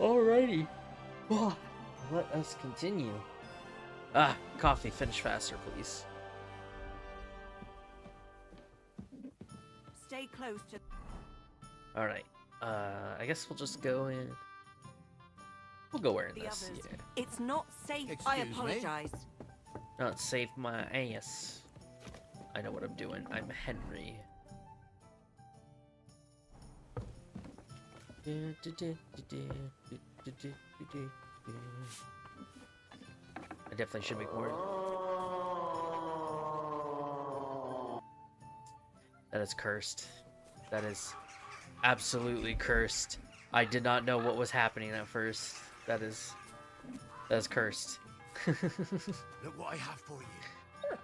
Alrighty. Well, let us continue. Ah, coffee. Finish faster, please. Stay close to. Alright. I guess we'll just go in. We'll go wearing The this. others. Yeah. It's not safe. Excuse I me? apologize. Not save my ass. I know what I'm doing. I'm Henry. I definitely should make more. That is cursed. That is absolutely cursed. I did not know what was happening at first. That is cursed. Look what I have for you.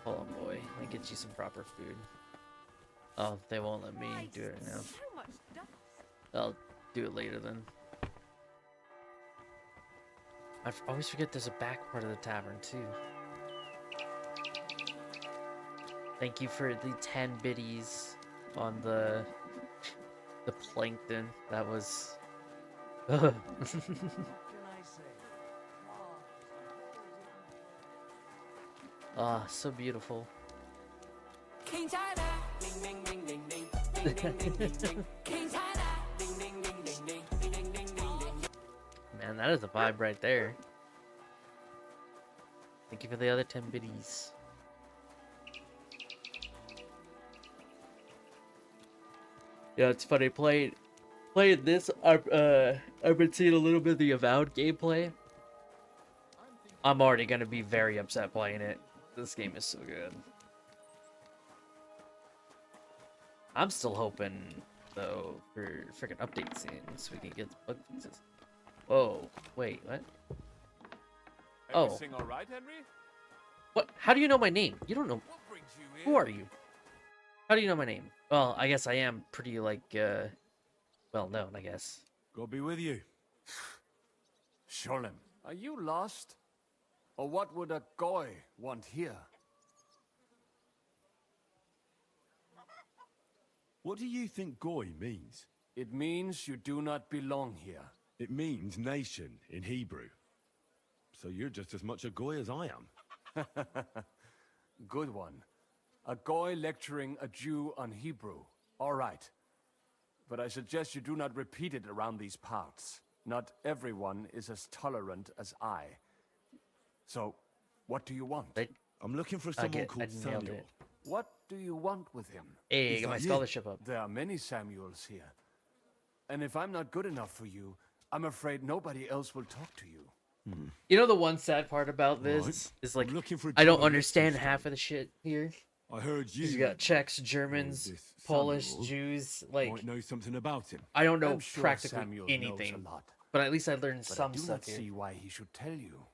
Hold on, boy. Let me get you some proper food. Oh, they won't let me do it right now. So much dust. I'll do it later then. I always forget there's a back part of the tavern too. Thank you for the 10 biddies on the plankton. That was. What can I say? Ah, so beautiful. King China. Ding ding ding ding ding. Ding ding ding ding ding. King China. Ding ding ding ding ding. Ding ding ding ding. Man, that is a vibe right there. Thank you for the other 10 biddies. Yeah, it's funny playing this. I've been seeing a little bit of the Avowed gameplay. I'm already gonna be very upset playing it. This game is so good. I'm still hoping though for freaking update soon so we can get bug fixes. Whoa, wait, what? Everything all right, Henry? What? How do you know my name? You don't know. What brings you here? Who are you? How do you know my name? Well, I guess I am pretty like well known, I guess. God be with you. Sholem, are you lost? Or what would a goy want here? What do you think goy means? It means you do not belong here. It means nation in Hebrew. So you're just as much a goy as I am. Good one. A goy lecturing a Jew on Hebrew. All right. But I suggest you do not repeat it around these parts. Not everyone is as tolerant as I. So, what do you want? I'm looking for someone called nailed Samuel. it. What do you want with him? Hey, Is get my that you? scholarship up. There are many Samuels here. And if I'm not good enough for you, I'm afraid nobody else will talk to you. You know the one sad part about this Right. is like I'm looking for a I don't job at understand this half of the shit here. I heard you. You got Czechs, Germans, this Polish, Samuel Jews. Like might know something about him. I don't know I'm sure practically Samuel anything, knows a lot, but at least I learned but some I do stuff not here. see why he should tell you.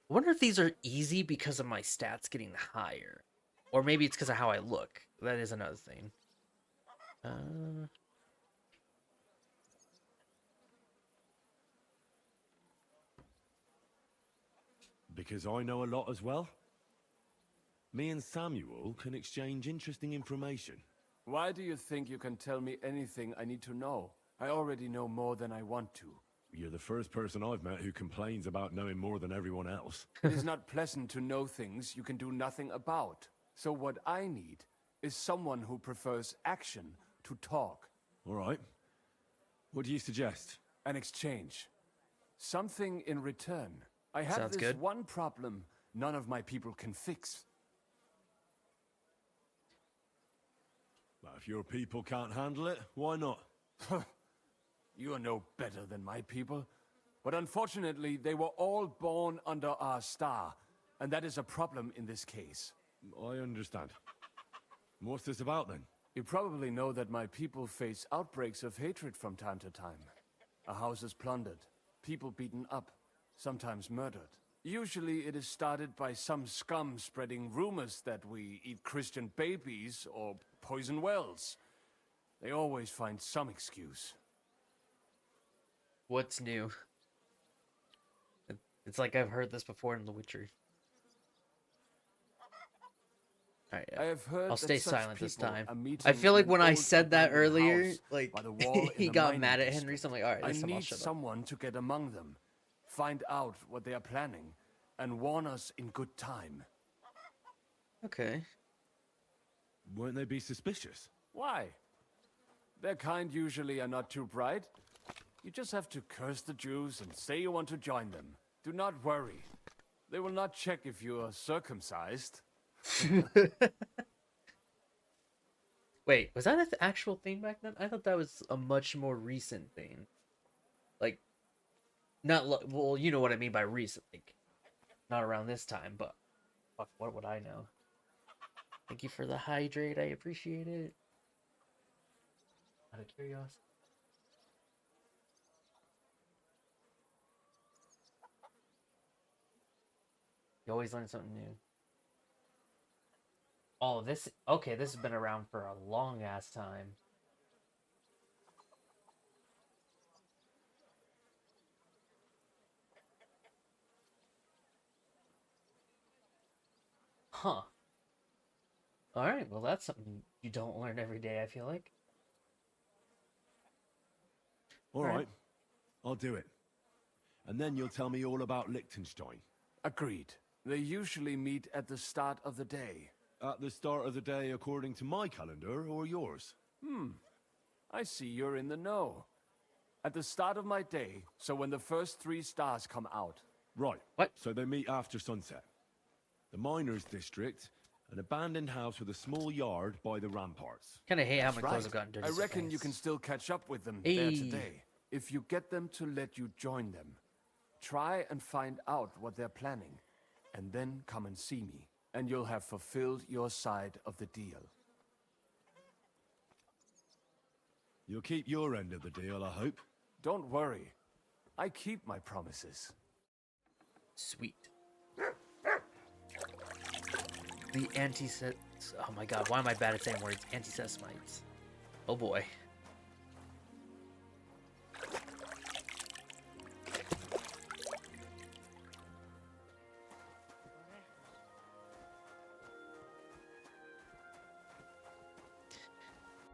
I wonder if these are easy because of my stats getting higher, or maybe it's because of how I look. That is another thing. Because I know a lot as well. Me and Samuel can exchange interesting information. Why do you think you can tell me anything I need to know? I already know more than I want to. You're the first person I've met who complains about knowing more than everyone else. It is not pleasant to know things you can do nothing about. So what I need is someone who prefers action to talk. All right. What do you suggest? An exchange. Something in return. I have Sounds this good. one problem none of my people can fix. Well, if your people can't handle it, why not? You are no better than my people. But unfortunately, they were all born under our star. And that is a problem in this case. I understand. What's this about then? You probably know that my people face outbreaks of hatred from time to time. A house is plundered, people beaten up, sometimes murdered. Usually it is started by some scum spreading rumors that we eat Christian babies or poison wells. They always find some excuse. What's new? It's like I've heard this before in The Witcher. Alright, I yeah. have heard I'll that stay such silent this people time. are meeting I feel like in when an I old said that abandoned earlier, house like by the wall in he the got mining mad at Henry, district. so I'm like, alright, I this time I'll need shut up. someone to get among them, find out what they are planning, and warn us in good time. Okay. Won't they be suspicious? Why? Their kind usually are not too bright. You just have to curse the Jews and say you want to join them. Do not worry. They will not check if you are circumcised. Wait, was that an actual thing back then? I thought that was a much more recent thing. Like, not well, you know what I mean by recent. Like, not around this time, but fuck, what would I know? Thank you for the hydrate. I appreciate it. Out of curiosity. You always learn something new. Oh, this okay. This has been around for a long ass time. Huh. All right. Well, that's something you don't learn every day, I feel like. All All right. right, I'll do it. And then you'll tell me all about Liechtenstein. Agreed. They usually meet at the start of the day. At the start of the day according to my calendar or yours? I see you're in the know. At the start of my day, so when the first 3 stars come out. Right. What? So they meet after sunset. The miners' district, an abandoned house with a small yard by the ramparts. Kind of hate how my Right. clothes have gotten dirty. I so reckon you fast. can still catch up with them there Hey. today. If you get them to let you join them. Try and find out what they're planning. And then come and see me. And you'll have fulfilled your side of the deal. You'll keep your end of the deal, I hope. Don't worry. I keep my promises. Sweet. The oh my god, why am I bad at saying words? Anti-Semites. Oh boy.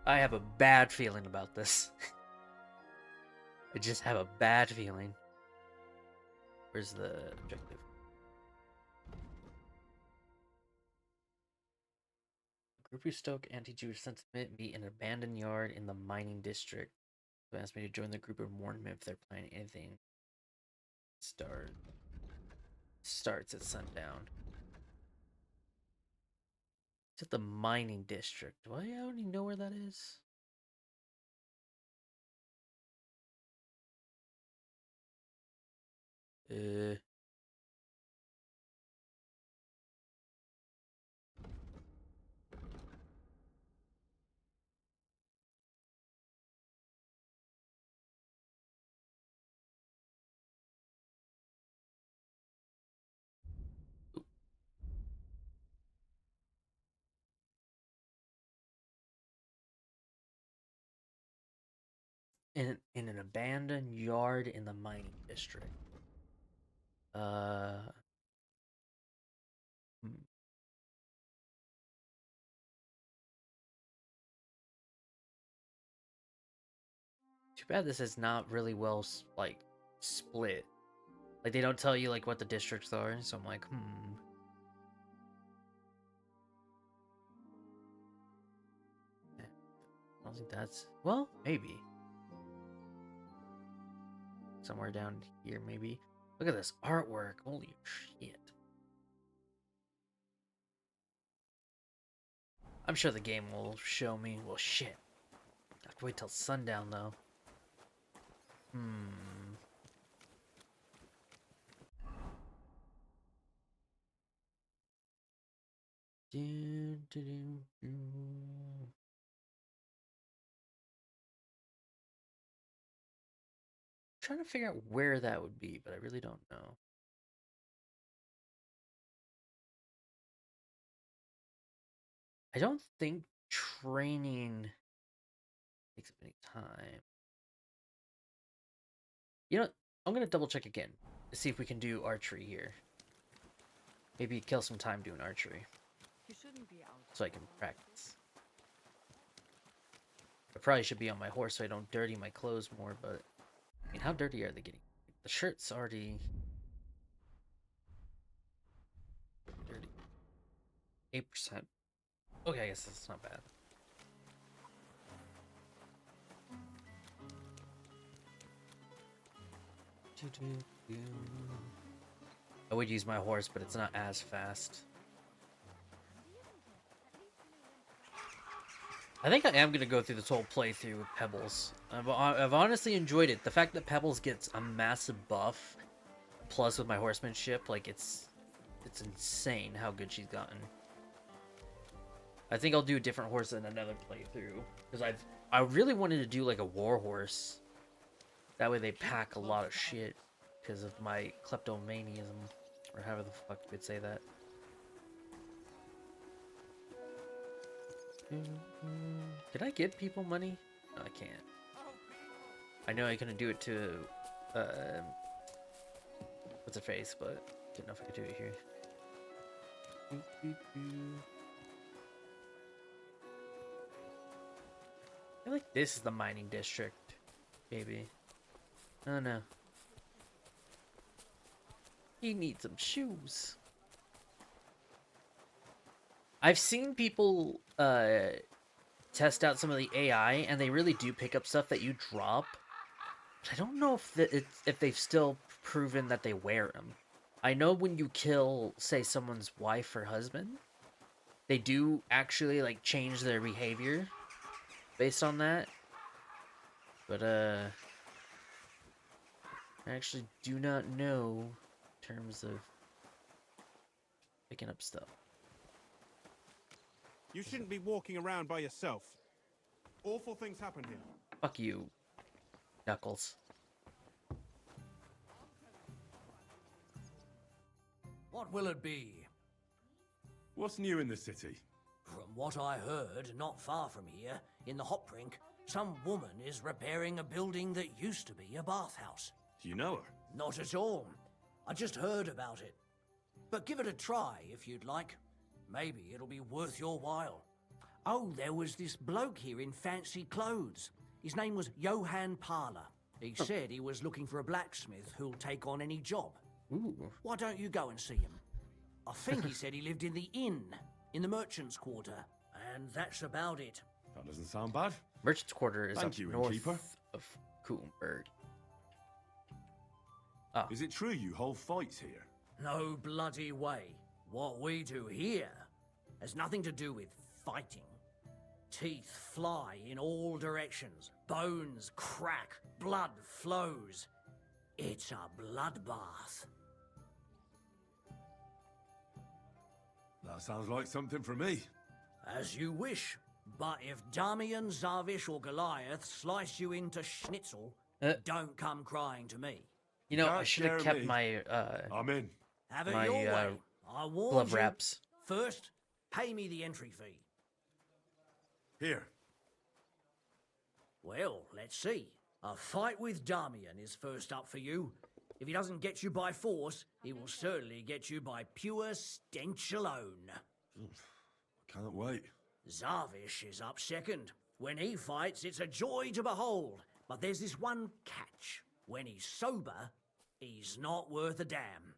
I have a bad feeling about this. I just have a bad feeling. Where's the objective? A group who stoke anti-Jewish sentiment meet in an abandoned yard in the mining district. They asked me to join the group and warn them if they're planning anything. Starts at sundown. It's at the mining district. Do I already know where that is? In an abandoned yard in the mining district. Hmm. Too bad this is not really well like split. Like they don't tell you like what the districts are, so I'm like, I don't think that's well, maybe. Somewhere down here, maybe. Look at this artwork. Holy shit. I'm sure the game will show me. Well, shit. I have to wait till sundown, though. Trying to figure out where that would be, but I really don't know. I don't think training takes up any time. You know, I'm gonna double check again to see if we can do archery here. Maybe kill some time doing archery. You shouldn't be out so I can practice. I probably should be on my horse so I don't dirty my clothes more, but I mean, how dirty are they getting? The shirt's already dirty. 8%. Okay, I guess that's not bad. I would use my horse, but it's not as fast. I think I am going to go through this whole playthrough with Pebbles. I've honestly enjoyed it. The fact that Pebbles gets a massive buff, plus with my horsemanship, like it's insane how good she's gotten. I think I'll do a different horse in another playthrough, because I really wanted to do like a war horse. That way they pack a lot of shit because of my kleptomaniaism, or however the fuck you would say that. Can I give people money? No, I can't. I know I couldn't do it to, what's her face, but didn't know if I could do it here. I feel like this is the mining district, maybe. I don't know. He needs some shoes. I've seen people test out some of the AI, and they really do pick up stuff that you drop. But I don't know if they've still proven that they wear them. I know when you kill, say, someone's wife or husband, they do actually like change their behavior based on that. But I actually do not know in terms of picking up stuff. You shouldn't be walking around by yourself. Awful things happen here. Fuck you, Knuckles. What will it be? What's new in the city? From what I heard, not far from here, in the Hop Brink, some woman is repairing a building that used to be a bathhouse. Do you know her? Not at all. I just heard about it. But give it a try if you'd like. Maybe it'll be worth your while. Oh, there was this bloke here in fancy clothes. His name was Johann Parler. He said he was looking for a blacksmith who'll take on any job. Ooh. Why don't you go and see him? I think he said he lived in the inn, in the merchant's quarter. And that's about it. That doesn't sound bad. Merchant's Quarter is Thank up you, north innkeeper. of Kutenberg. Is it true you hold fights here? No bloody way. What we do here has nothing to do with fighting. Teeth fly in all directions. Bones crack. Blood flows. It's a bloodbath. That sounds like something for me. As you wish. But if Damian, Zavish or Goliath slice you into schnitzel, don't come crying to me. You know, I Can't should have scare kept me. my I'm in. Have it My, your way. I warned glove you. wraps. First, pay me the entry fee. Here. Well, let's see. A fight with Damian is first up for you. If he doesn't get you by force, he will certainly get you by pure stench alone. Can't wait. Zavish is up second. When he fights, it's a joy to behold. But there's this one catch. When he's sober, he's not worth a damn.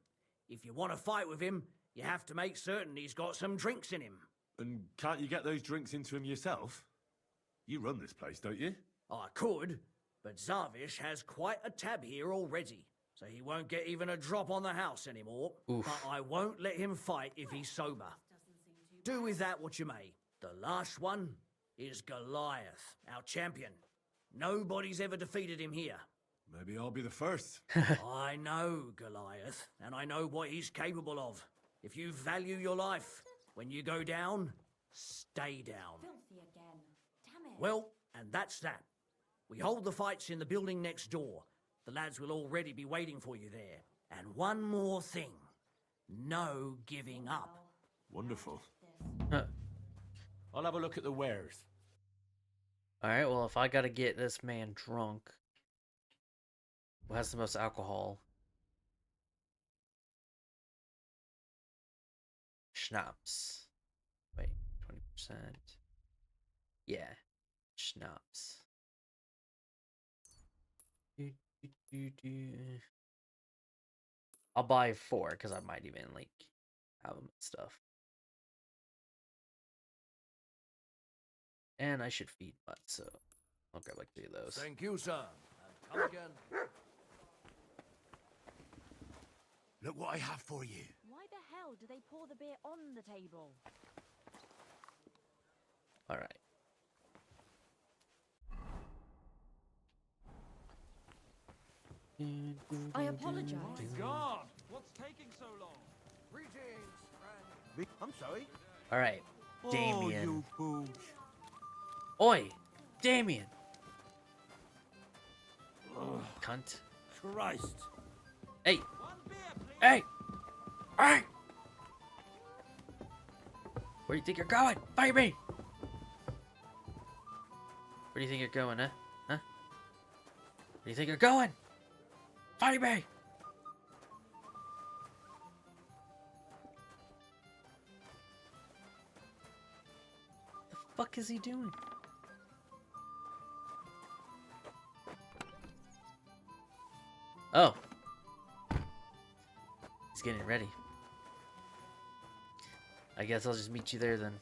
If you want to fight with him, you have to make certain he's got some drinks in him. And can't you get those drinks into him yourself? You run this place, don't you? I could, but Zavish has quite a tab here already, so he won't get even a drop on the house anymore. Oof. But I won't let him fight if he's sober. Do with that what you may. The last one is Goliath, our champion. Nobody's ever defeated him here. Maybe I'll be the first. I know Goliath, and I know what he's capable of. If you value your life, when you go down, stay down. Filthy again. Damn it. Well, and that's that. We hold the fights in the building next door. The lads will already be waiting for you there. And one more thing. No giving up. Wonderful. I'll have a look at the wares. Alright, well, if I gotta get this man drunk, who has the most alcohol? Schnapps. Wait, 20. Yeah. Schnapps. I'll buy 4 because I might even like have them and stuff. And I should feed butts, so I'll grab like 3 of those. Thank you, sir. And come again. Look what I have for you. Why the hell do they pour the beer on the table? All right. I apologize. God, what's taking so long? Greetings, friend. I'm sorry. All right. Damien. Oh, you pooch. Oi, Damien. Cunt. Christ. Hey. Hey. Hey. Where do you think you're going? Fire me. Where do you think you're going, huh? Huh? Where do you think you're going? Fire me. The fuck is he doing? Oh. He's getting ready. I guess I'll just meet you there then.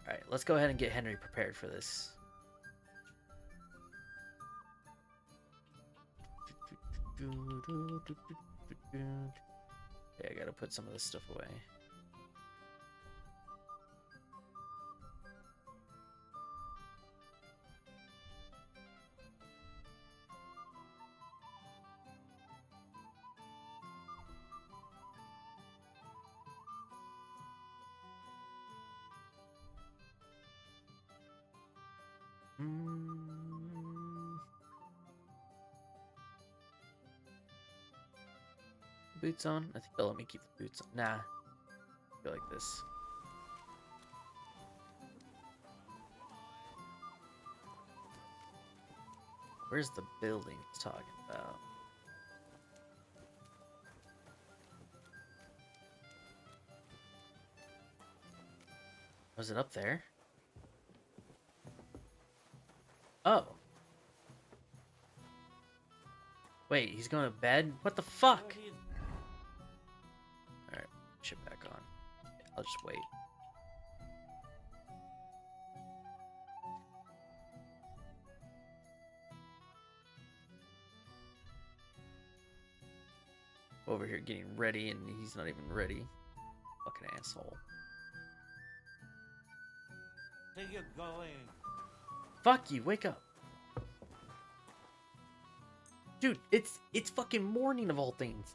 Alright, let's go ahead and get Henry prepared for this. Yeah, I gotta put some of this stuff away. Boots on? I think they'll let me keep the boots on. Nah. I feel like this. Where's the building it's talking about? Was it up there? Oh. Wait, he's going to bed? What the fuck? Alright, shit back on. Yeah, I'll just wait. Over here getting ready and he's not even ready. Fucking asshole. Where you going? Fuck you, wake up. Dude, it's fucking morning of all things.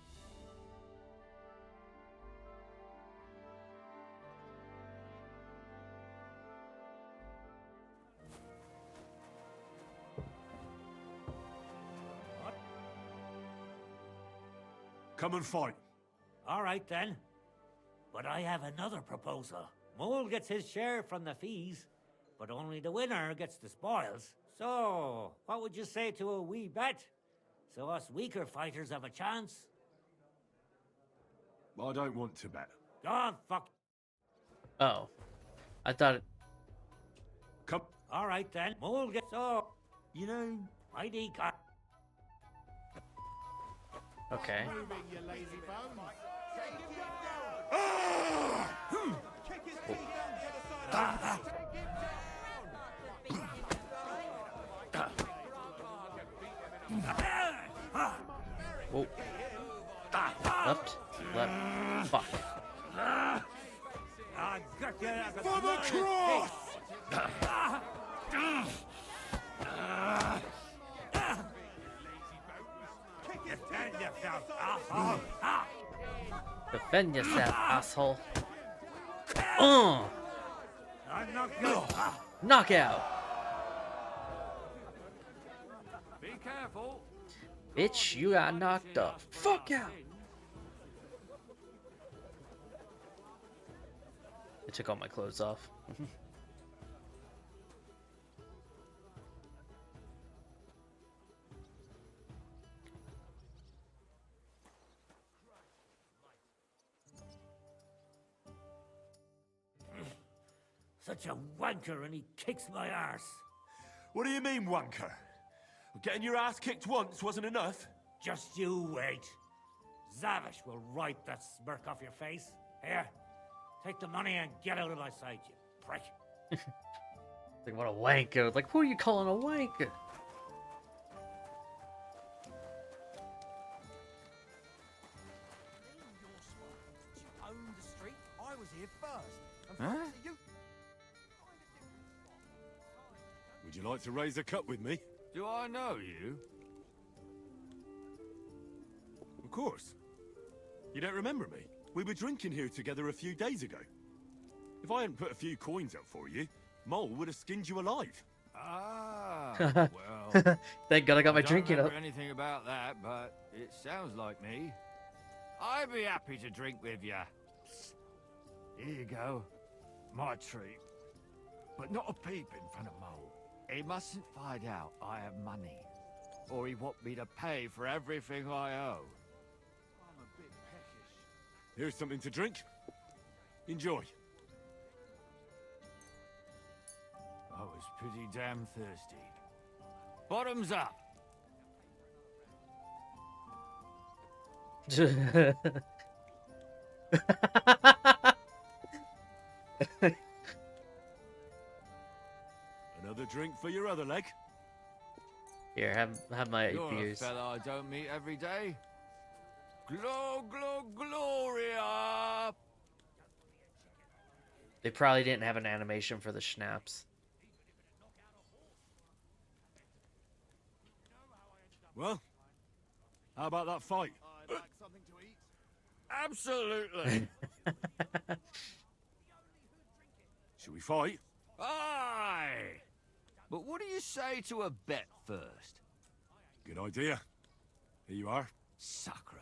Come and fight. All right, then. But I have another proposal. Mole gets his share from the fees, but only the winner gets the spoils. So, what would you say to a wee bet? So us weaker fighters have a chance? I don't want to bet. Oh, fuck. Oh. I thought it... Come. All right, then. Mole gets... So, you know, mighty got... Okay. Moving, you lazy bum. Kick his teeth down the other side. Whoa. Left. Left. Fuck. For the cross! Defend yourself, asshole. Knockout. Be careful. Bitch, you got knocked up. Fuck out. I took all my clothes off. Such a wanker, and he kicks my arse. What do you mean, wanker? Getting your ass kicked once wasn't enough? Just you wait. Zavish will wipe that smirk off your face. Here, take the money and get out of my sight, you prick. Like, what a wanker. Like, who are you calling a wanker? You own the street. I was here first. Huh? Would you like to raise a cup with me? Do I know you? Of course. You don't remember me? We were drinking here together a few days ago. If I hadn't put a few coins out for you, Mole would have skinned you alive. Ah, well. Thank God I got my I don't drinking up. remember anything about that, but it sounds like me. I'd be happy to drink with you. Here you go. My treat. But not a peep in front of Mole. He mustn't find out I have money. Or he want me to pay for everything I owe. I'm a bit peckish. Here's something to drink. Enjoy. I was pretty damn thirsty. Bottoms up. Another drink for your other leg. Here, have my You're beers. a fella I don't meet every day. Gloria! They probably didn't have an animation for the schnapps. Well, how about that fight? Absolutely. Should we fight? Aye. But what do you say to a bet first? Good idea. Here you are. Sacre.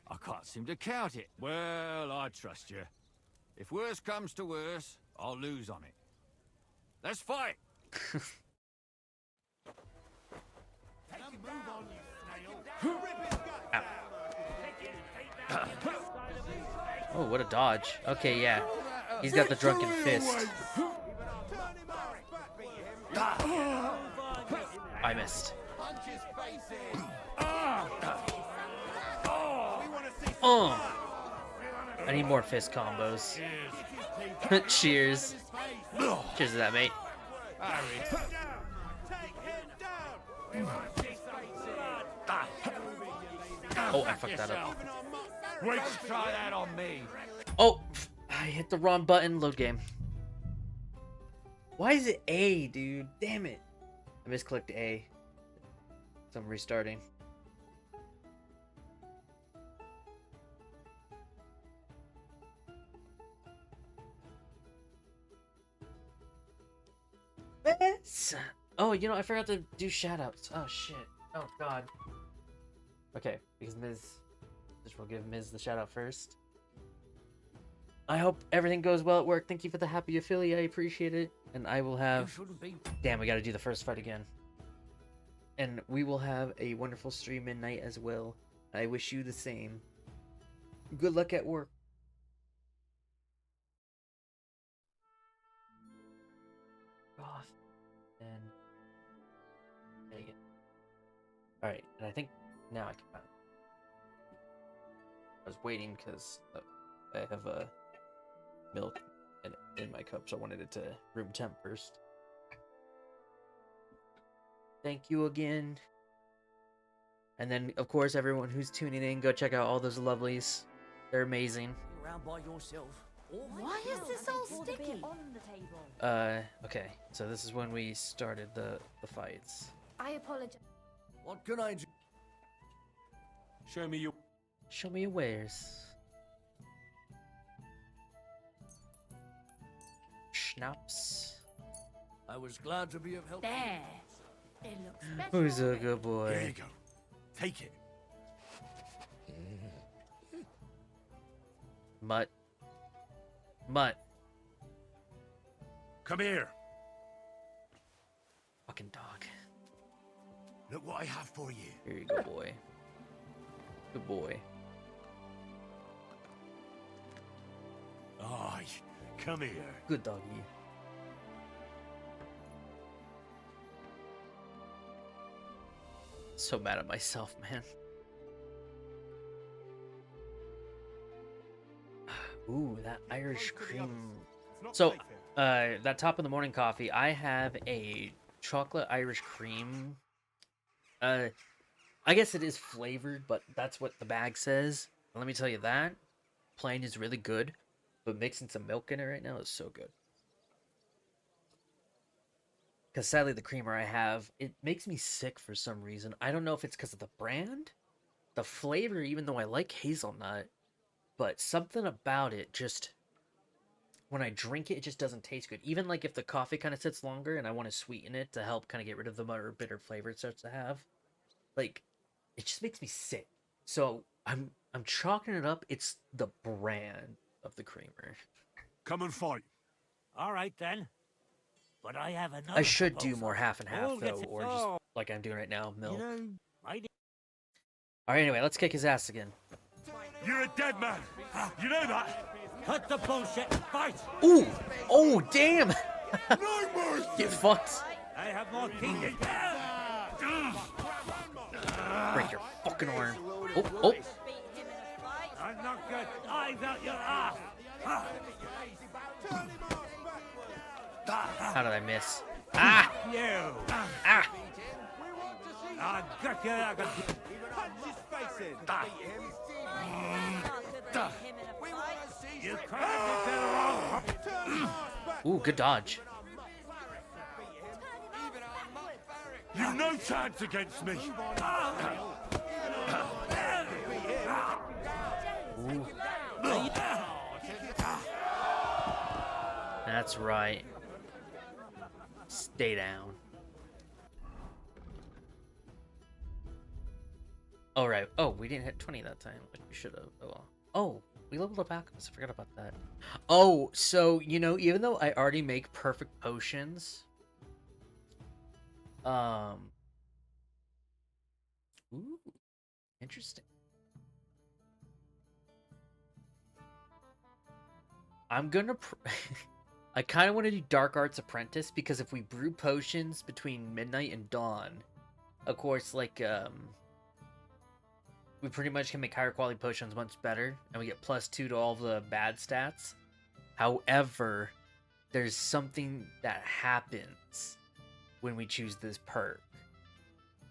I can't seem to count it. Well, I trust you. If worse comes to worse, I'll lose on it. Let's fight. Oh, what a dodge. Okay, yeah. He's got the drunken fist. I missed. Oh! I need more fist combos. Cheers. Cheers to that, mate. Oh, I fucked that up. Wait to try that on me. Oh, I hit the wrong button. Load game. Why is it A, dude? Damn it. I misclicked A. So I'm restarting. Oh, you know, I forgot to do shoutouts. Oh, shit. Oh, God. Okay, because we'll give Ms. the shoutout first. I hope everything goes well at work. Thank you for the happy affiliate. I appreciate it. And I will have... shouldn't be. Damn, we gotta do the first fight again. And we will have a wonderful stream midnight as well. I wish you the same. Good luck at work. Goth. And... There you go. Alright, and I think now I can... I was waiting because I have milk in my cup, so I wanted it to room temp first. Thank you again. And then, of course, everyone who's tuning in, go check out all those lovelies. They're amazing. You're around by yourself. Why is this all sticky? On the table. Okay. So this is when we started the fights. I apologize. What can I do? Show me your... Show me your wares. Schnapps. I was glad to be of help. There. It looks better. Who's a already. good boy? There you go. Take it. Mutt. Mutt. Come here. Fucking dog. Look what I have for you. Here you go, boy. Good boy. Aye, come here. Good doggy. So mad at myself, man. Ooh, that Irish cream. So, that top of the morning coffee, I have a chocolate Irish cream. I guess it is flavored, but that's what the bag says. And let me tell you that plain is really good, but mixing some milk in it right now is so good. Because sadly, the creamer I have, it makes me sick for some reason. I don't know if it's because of the brand, the flavor, even though I like hazelnut, but something about it just, when I drink it, it just doesn't taste good. Even like if the coffee kind of sits longer and I want to sweeten it to help kind of get rid of the more bitter flavor it starts to have, like, it just makes me sick. So I'm chalking it up. It's the brand of the creamer. Come and fight. All right then. But I have another I should do proposal. more half and half Mole gets though, it or just all. like I'm doing right now, milk. You know, I did. All right, anyway, let's kick his ass again. You're a dead man. You know that? Cut the bullshit and fight. Ooh! Oh, damn! No mercy. Get fucked! I have more teeth than Break your fucking arm. Oh, oh! I'm not good. Eyes out your ass. How did I miss? Ah! You. Ah! I got you. I got you. You can't get that wrong. Ooh, good dodge. You've no chance against me. Ooh. That's right. Stay down. All right. Oh, we didn't hit 20 that time. Like we should have. Oh, well. Oh, we leveled up alchemist. I forgot about that. Oh, so you know, even though I already make perfect potions, ooh, interesting. I'm gonna. I kind of want to do Dark Arts Apprentice because if we brew potions between midnight and dawn, of course, like we pretty much can make higher quality potions much better, and we get +2 to all the bad stats. However, there's something that happens when we choose this perk,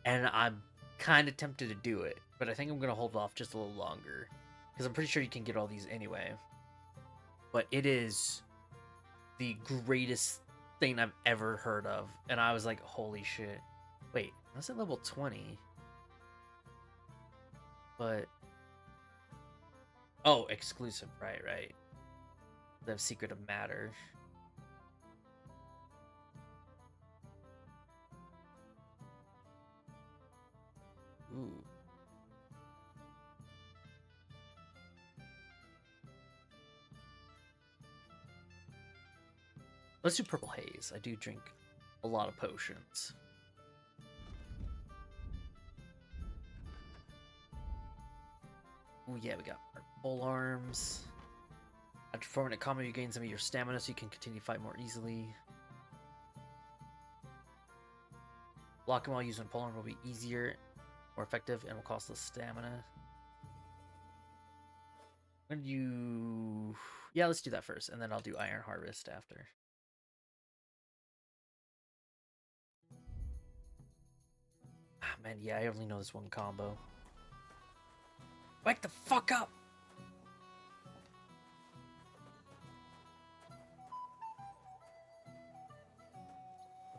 and I'm kind of tempted to do it, but I think I'm gonna hold off just a little longer because I'm pretty sure you can get all these anyway. But it is the greatest thing I've ever heard of, and I was like, holy shit. Wait, that's at level 20. But oh, exclusive, right. The Secret of Matter. Ooh. Let's do Purple Haze. I do drink a lot of potions. Oh yeah, we got our pole arms. After performing a combo, you gain some of your stamina so you can continue to fight more easily. Blocking while using pole arm will be easier, more effective, and will cost less stamina. I'm gonna do... Yeah, let's do that first, and then I'll do Iron Harvest after. Ah, man, yeah, I only know this one combo. Wake the fuck up!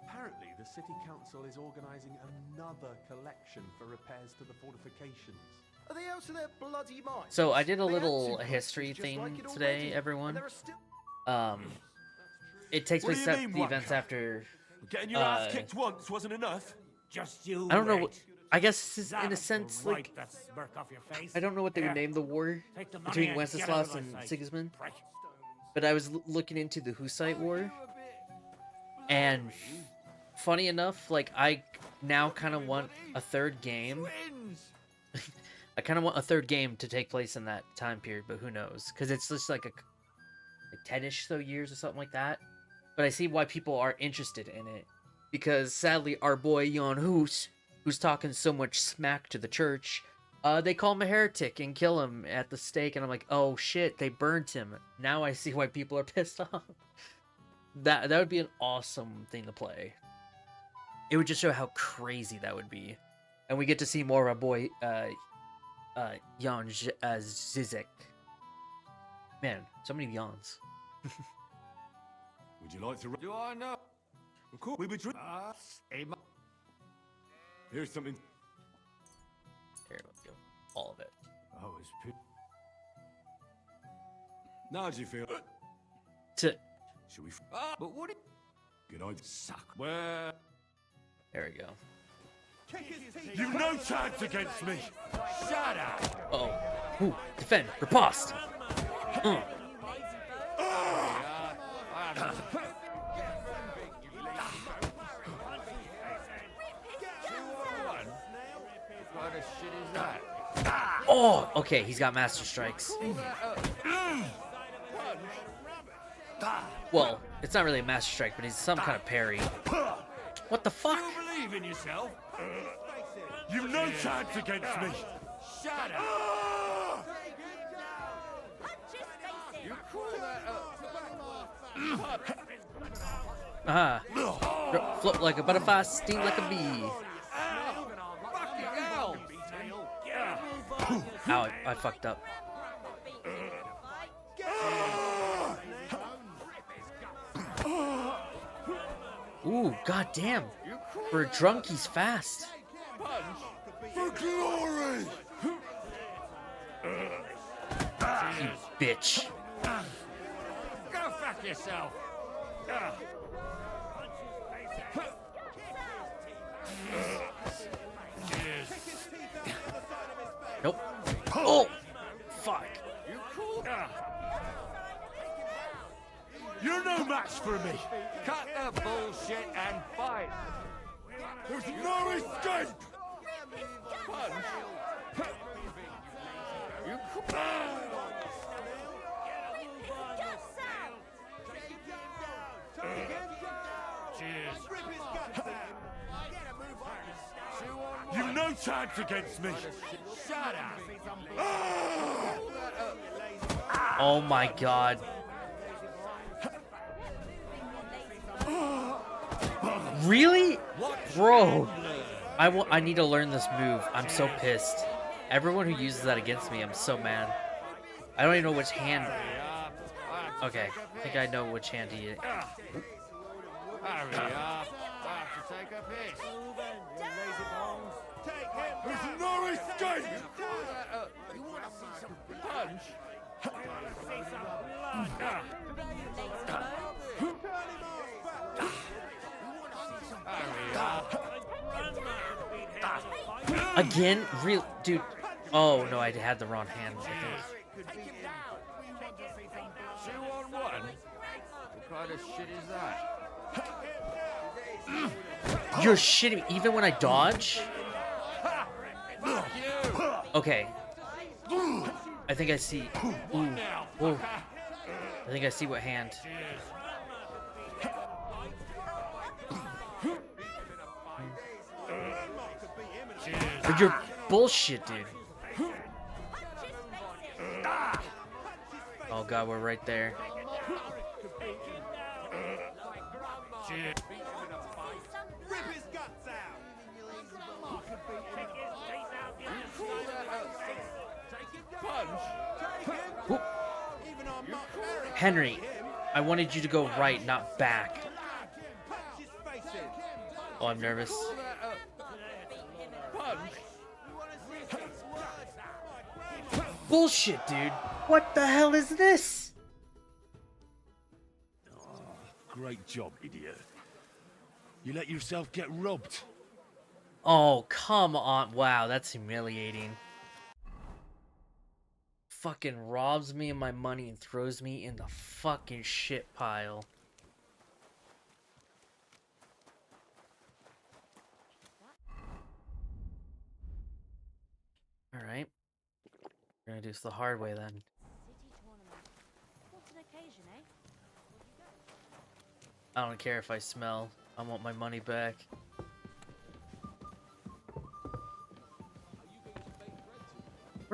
Apparently, the City Council is organising another collection for repairs to the fortifications. Are they out of their bloody minds? So I did a They little had to, history just thing like it today, already, everyone. and there are still... It takes What do place you at mean, the events wanker? after... Getting your ass kicked once wasn't enough. Just you. I don't know wait. what... I guess in That a will sense, wipe like... that smirk off your face. I don't know what they would Here, name the war take the money between and get out Wenceslas of and my sight, Sigismund. prick. But I was looking into the Hussite War. And funny enough, like, I now kind of want a third game. I kind of want a third game to take place in that time period, but who knows? Because it's just like 10-ish so years or something like that. But I see why people are interested in it. Because sadly, our boy Jan Hus who's talking so much smack to the church. They call him a heretic and kill him at the stake, and I'm like, oh shit, they burnt him. Now I see why people are pissed off. That would be an awesome thing to play. It would just show how crazy that would be. And we get to see more of our boy, Jan Zizek. Man, so many Jans. Would you like to... Do I know? Of course, we were drinking... Here's something... Here, let's go. All of it. I was Now do you feel... To... Should we... but what? Good idea. Suck. Where? There we go. You've no chance against me! Shut up. Uh-oh. Ooh, defend. Riposte. What the shit is that? Oh, okay, he's got Master Strikes. Well, it's not really a Master Strike, but he's some kind of parry. What the fuck? You believe in yourself? You've no chance against me! Shut up. You call that Float like a butterfly, sting like a bee. fucking hell? Ow, I fucked up. Ooh, goddamn. For a drunk, he's fast. For glory! You bitch. Go fuck yourself. Nope. Oh! Fuck. You're no match for me! Cut the bullshit and fight. There's no escape! Punch. You Cheers. You've no chance against me! Shut up. Oh my god. Really? Bro. I need to learn this move. I'm so pissed. Everyone who uses that against me, I'm so mad. I don't even know which hand. Okay, I think I know which hand he is. Hurry up. I have to take a piss. There's no escape! You want to see some punch? Hurry up. Again? Real dude. Oh no, I had the wrong hand, I think. 2-on-1? What kind of shit is that? You're shitting me, even when I dodge? Fuck you! Okay. I think I see. Ooh. Ooh. I think I see what hand. But you're bullshit, dude. Oh god, we're right there. Rip his guts out! Whoop. Even on Mark Merrick, Henry, I wanted you to go right, not back. punch his face in. Oh, I'm nervous. Bullshit, dude. What the hell is this? Great job, idiot. You let yourself get robbed. Oh, come on. Wow, that's humiliating. Fucking robs me of my money and throws me in the fucking shit pile. Alright. We're gonna do this the hard way then. City tournament. What an occasion, eh? I don't care if I smell. I want my money back.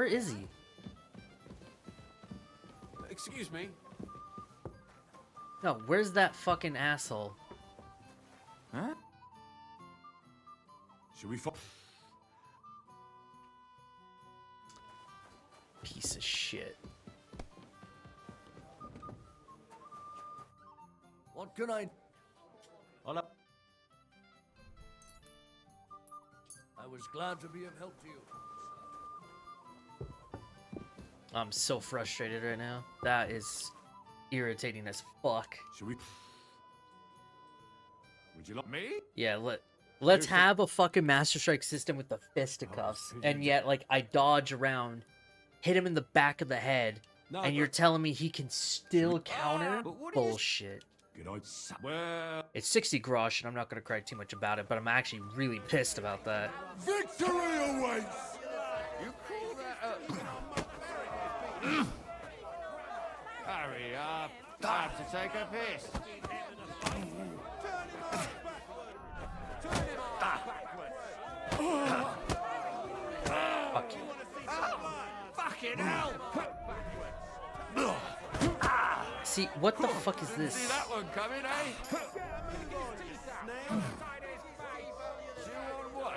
Where is he? Excuse me. No, where's that fucking asshole? Huh? Should we fight? Piece of shit. What can I... Hola. I was glad to be of help to you. I'm so frustrated right now. That is irritating as fuck. Should we? Would you like me? Yeah, let's have a fucking Master Strike system with the fisticuffs, and yet like I dodge around, hit him in the back of the head, No, and you're telling me he can still counter? but what do you- Bullshit. Good idea. Well, It's 60 grosh, and I'm not gonna cry too much about it, but I'm actually really pissed about that. victory awaits. You call that up? Hurry up. I have to take a piss. Fuck you. Fucking hell! See, what the fuck is See this? that one coming, eh? 2 on 1.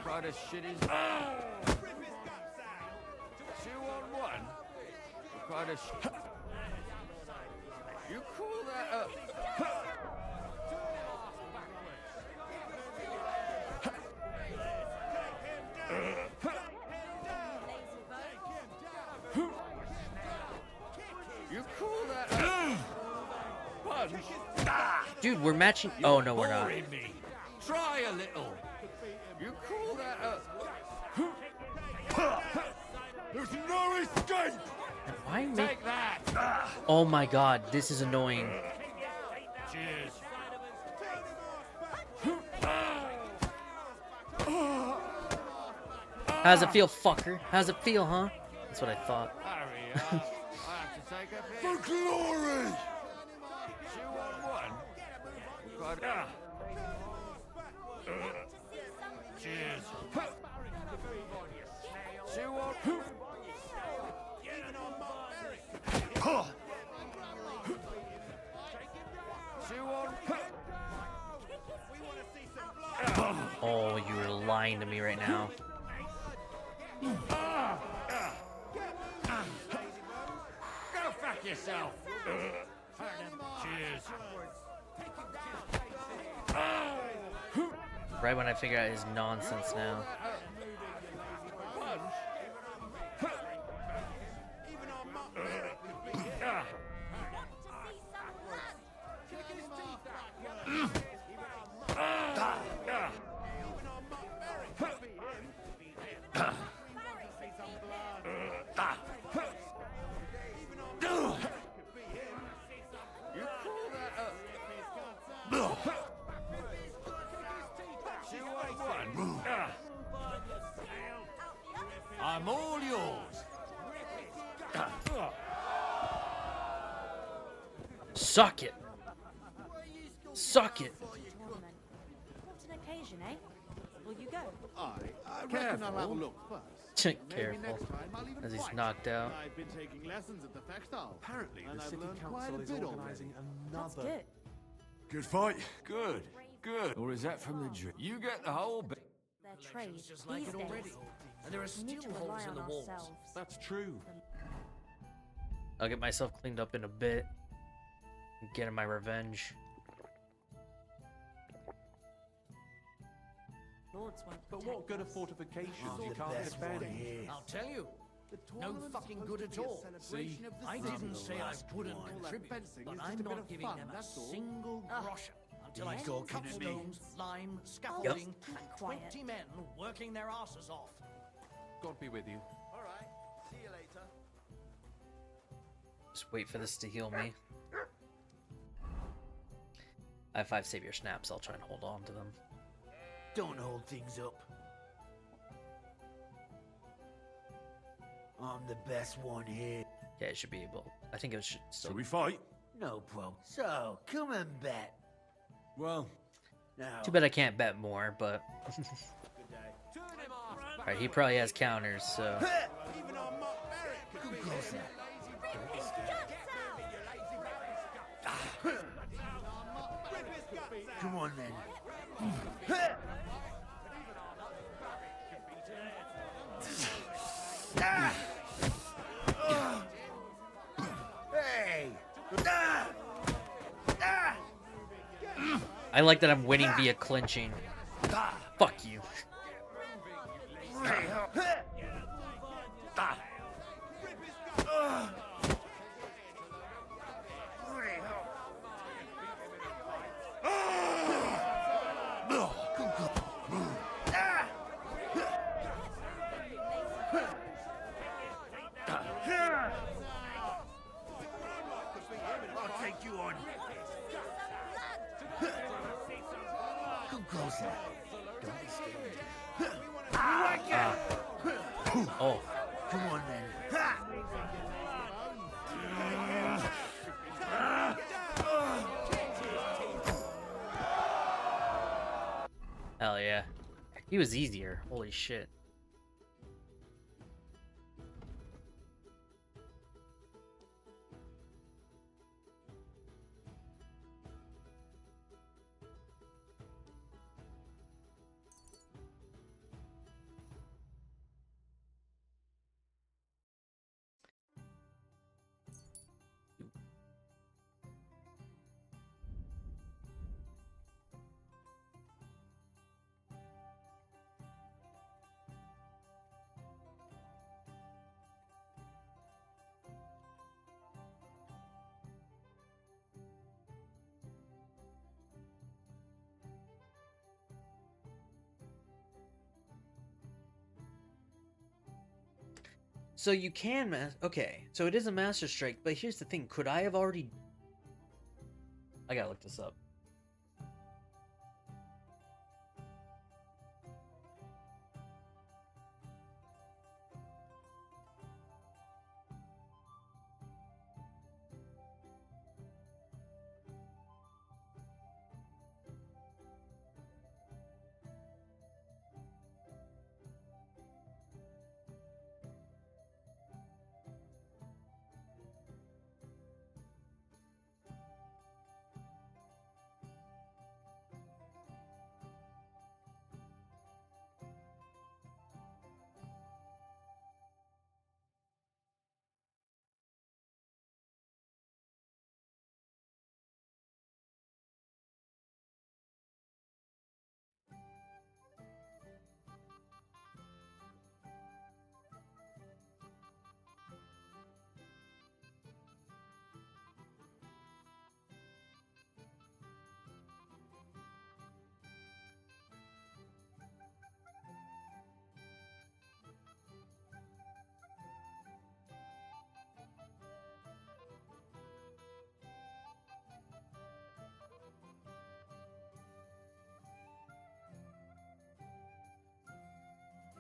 Try to shit his... 2 on 1. Try to You call that up? You call that up? Punch? Dude, we're matching. Oh no, we're not. Boring me. Try a little. You call that up? There's no escape. Why make? Take that. Oh my god, this is annoying. Cheers. How's it feel, fucker? How's it feel, huh? That's what I thought. Hurry up. I have to take a piss. For glory. 2 on 1. Got Cheers. 2 on 2 on Oh, you're lying to me right now. Go fuck yourself. Cheers. Right when I figure out his nonsense now. I'm all yours. Suck it. Suck it. Tournament. What an occasion, eh? Will you go? I reckon I'll have a look first. Maybe Careful. next time I'll even As he's fight. knocked out. I've been taking lessons at the Fechtal. Apparently, and the I've city learned quite a council is bit organising That's another. good. Good fight. Good. Good. Or is that from the drink? You get the whole bit. Their trade Just these like days. it already. And there are We need still to holes rely in on the walls. ourselves. That's true. I'll get myself cleaned up in a bit. Getting my revenge. Lords won't But protect what good are us. fortifications? You the can't best one defend. here. I'll tell you. The No tournament's fucking supposed good to at be a all. celebration See? of the I sun. didn't say I wouldn't All that contribute, fencing but is just a I'm bit not of giving fun, them a that's all. single grosh until I Yes. see Talking cut to me. stones, lime, scaffolding, Keep and quiet. 20 men working their asses off. God be with you. All right. See you later. Just wait for this to heal me. I have 5 savior snaps. I'll try and hold on to them. Don't hold things up. I'm the best one here. Yeah, it should be able. I think it should still. Shall we fight? No problem. So, come and bet. Well, Now, Too bad I can't bet more, but Good day. turn him off. Alright, he probably has counters, so. Even our Mark Barrett could be closer. Come on then. Hey! I like that I'm winning via clinching. Fuck you. I'll take you on. Come closer. Don't be scared. Oh. Come on then. Hell yeah. He was easier. Holy shit. So you can okay, so it is a Master Strike, but here's the thing, could I have already... I gotta look this up.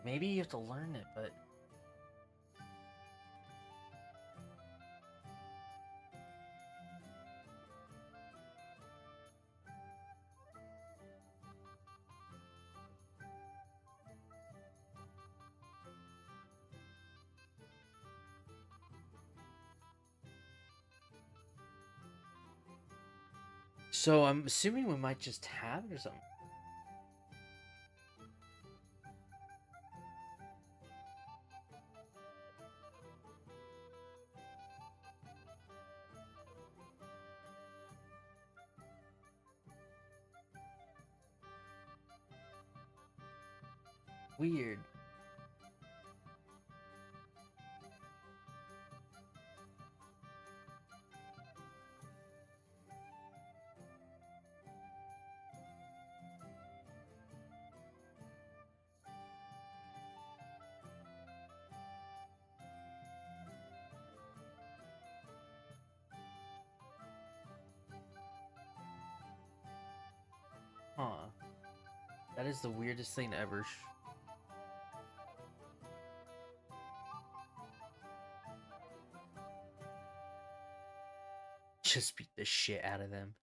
Maybe you have to learn it, but... So I'm assuming we might just have it or something. Weird. Huh. That is the weirdest thing ever. Just beat the shit out of them.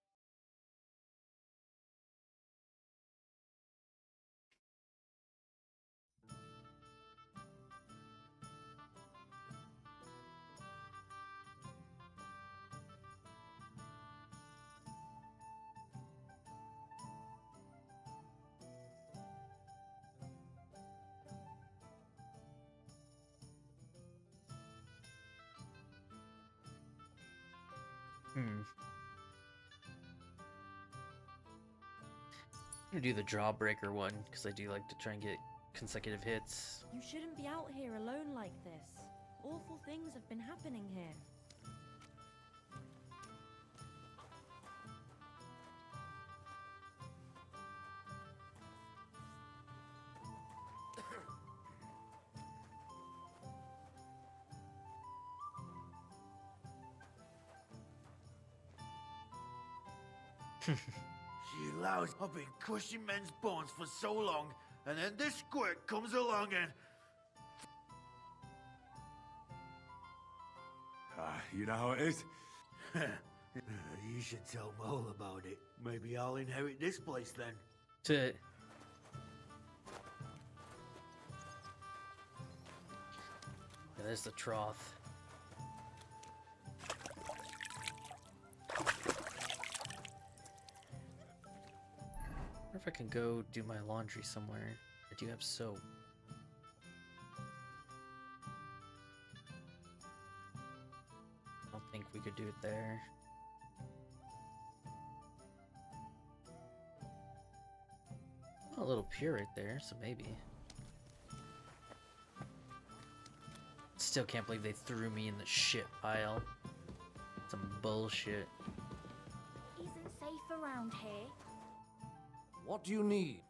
I'm gonna do the Jawbreaker one because I do like to try and get consecutive hits. You shouldn't be out here alone like this. Awful things have been happening here. You lousy, I've been crushing men's bones for so long, and then this squirt comes along and... You know how it is? You should tell Mole about it. Maybe I'll inherit this place then. To there's the trough. I wonder if I can go do my laundry somewhere. I do have soap. I don't think we could do it there. Oh, a little pier right there, so maybe. Still can't believe they threw me in the shit pile. Some bullshit. Isn't safe around here. What do you need?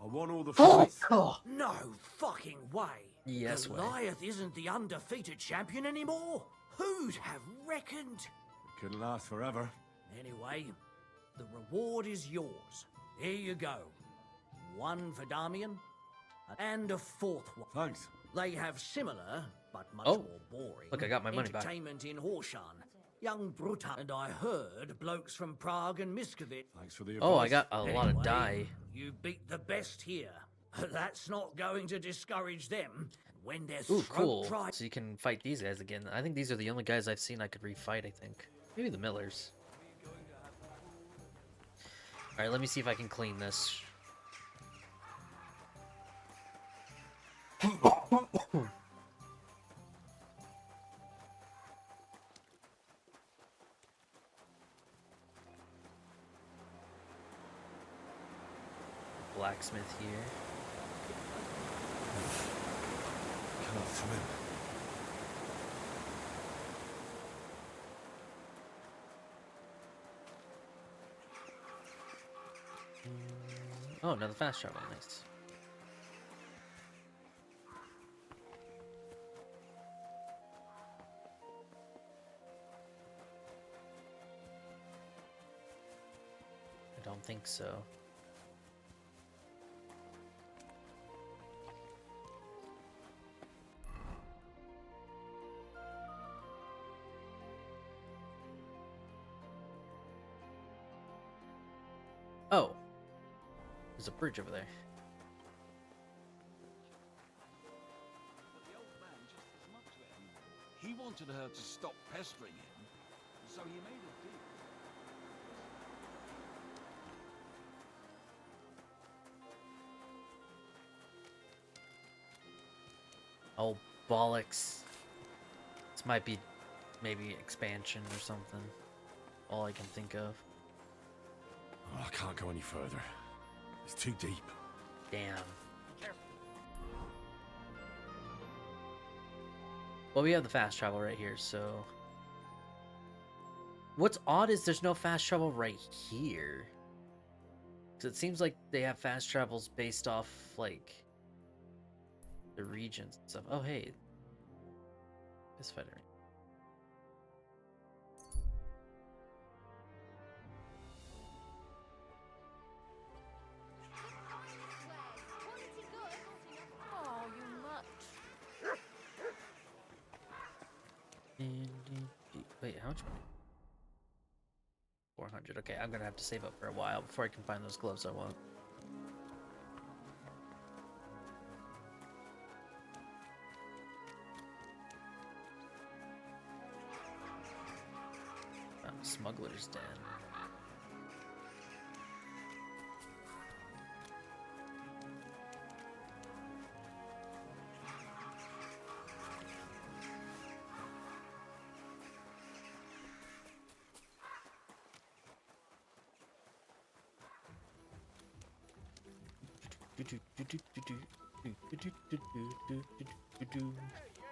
I want all the fights. No fucking way. Yes, way. Goliath isn't the undefeated champion anymore. Who'd have reckoned? It couldn't last forever. Anyway, the reward is yours. Here you go. One for Damian, and a fourth one. Thanks. They have similar, but much Oh, more boring. look, I got my money back. Entertainment in Horshan. Young Bruta and I heard blokes from Prague and Miskovit. Thanks for the advice. Oh, I got a lot of Anyway, dye. You beat the best here. That's not going to discourage them. When they're Ooh, throat cool. dry. So you can fight these guys again. I think these are the only guys I've seen I could refight, I think. Maybe the Millers. Alright, let me see if I can clean this. Blacksmith here. Cannot swim. Oh, another fast travel, nice. I don't think so. Oh. There's a bridge over there. But the old man just as much of it anymore. He wanted her to stop pestering him, so he made a deal. Oh, bollocks. This might be maybe expansion or something. All I can think of. Oh, I can't go any further. It's too deep. Damn. Well, we have the fast travel right here, so... What's odd is there's no fast travel right here. Because it seems like they have fast travels based off, like... the regions and stuff. Oh, hey. This fighter. Oh, you much. Wait, how much money? 400. Okay, I'm gonna have to save up for a while before I can find those gloves I want. Smuggler's Den.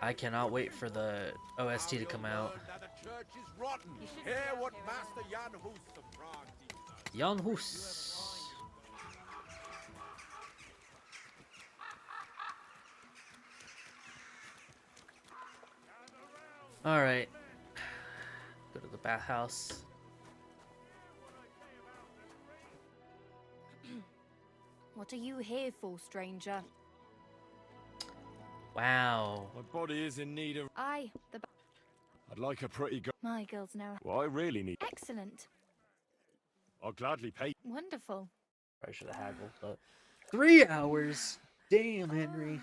I cannot wait for the OST to come out. The church is rotten. Hear what Master Jan Hus of Prague teaches us. Jan Hus. All right. Go to the bathhouse. What are you here for, stranger? Wow. My body is in need of... I'd like a pretty girl. My girls know. Well, I really need... Excellent. I'll gladly pay. Wonderful. I should have haggled, but 3 hours. Damn, Henry.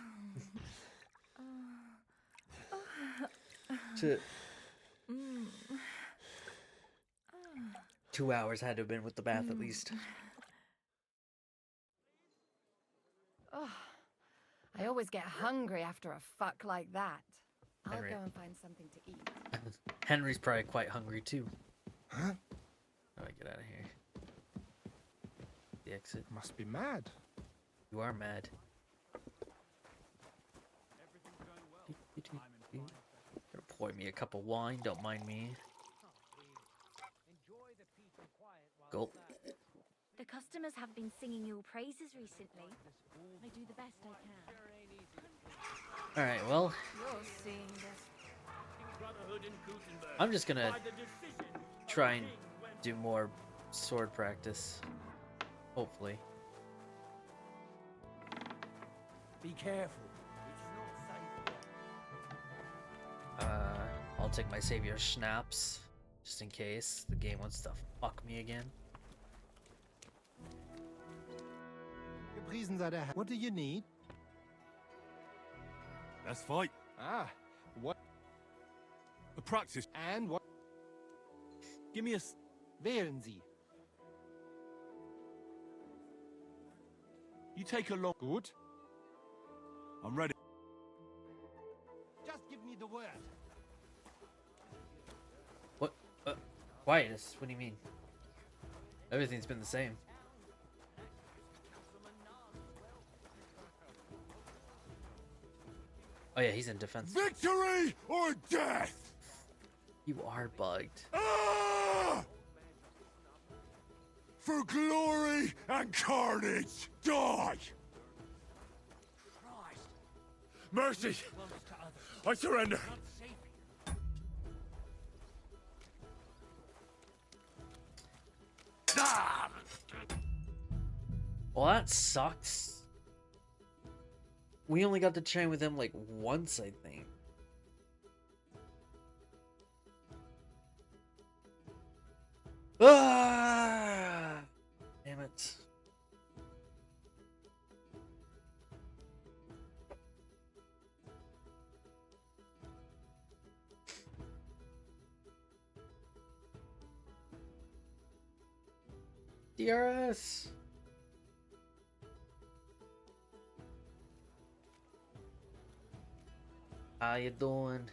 to 2 hours had to have been with the bath at least. Oh, I always get hungry after a fuck like that. I'll Henry. go and find something to eat. Henry's probably quite hungry too. Huh? How do I get out of here? The exit. Must be mad. You are mad. Gonna pour me a cup of wine, don't mind me. Gulp. The customers have been singing your praises recently. I do the best I can. Alright, well, You're seeing this. I'm just gonna try and do more sword practice. Hopefully. Be careful. I'll take my savior schnapps, just in case the game wants to fuck me again. Gepriesen sei der Herr. What do you need? Let's fight. Ah, what? A practice. And what? Give me a... Wählen Sie. You take a long... Gut. I'm ready. Just give me the word. What? Quietus? What do you mean? Everything's been the same. Oh yeah, he's in defense. Victory or death? You are bugged. Ah! For glory and carnage, die! Mercy! I surrender! Ah! Well, that sucks. We only got to train with him like once, I think. Ah! Damn it. DRS. How you doing?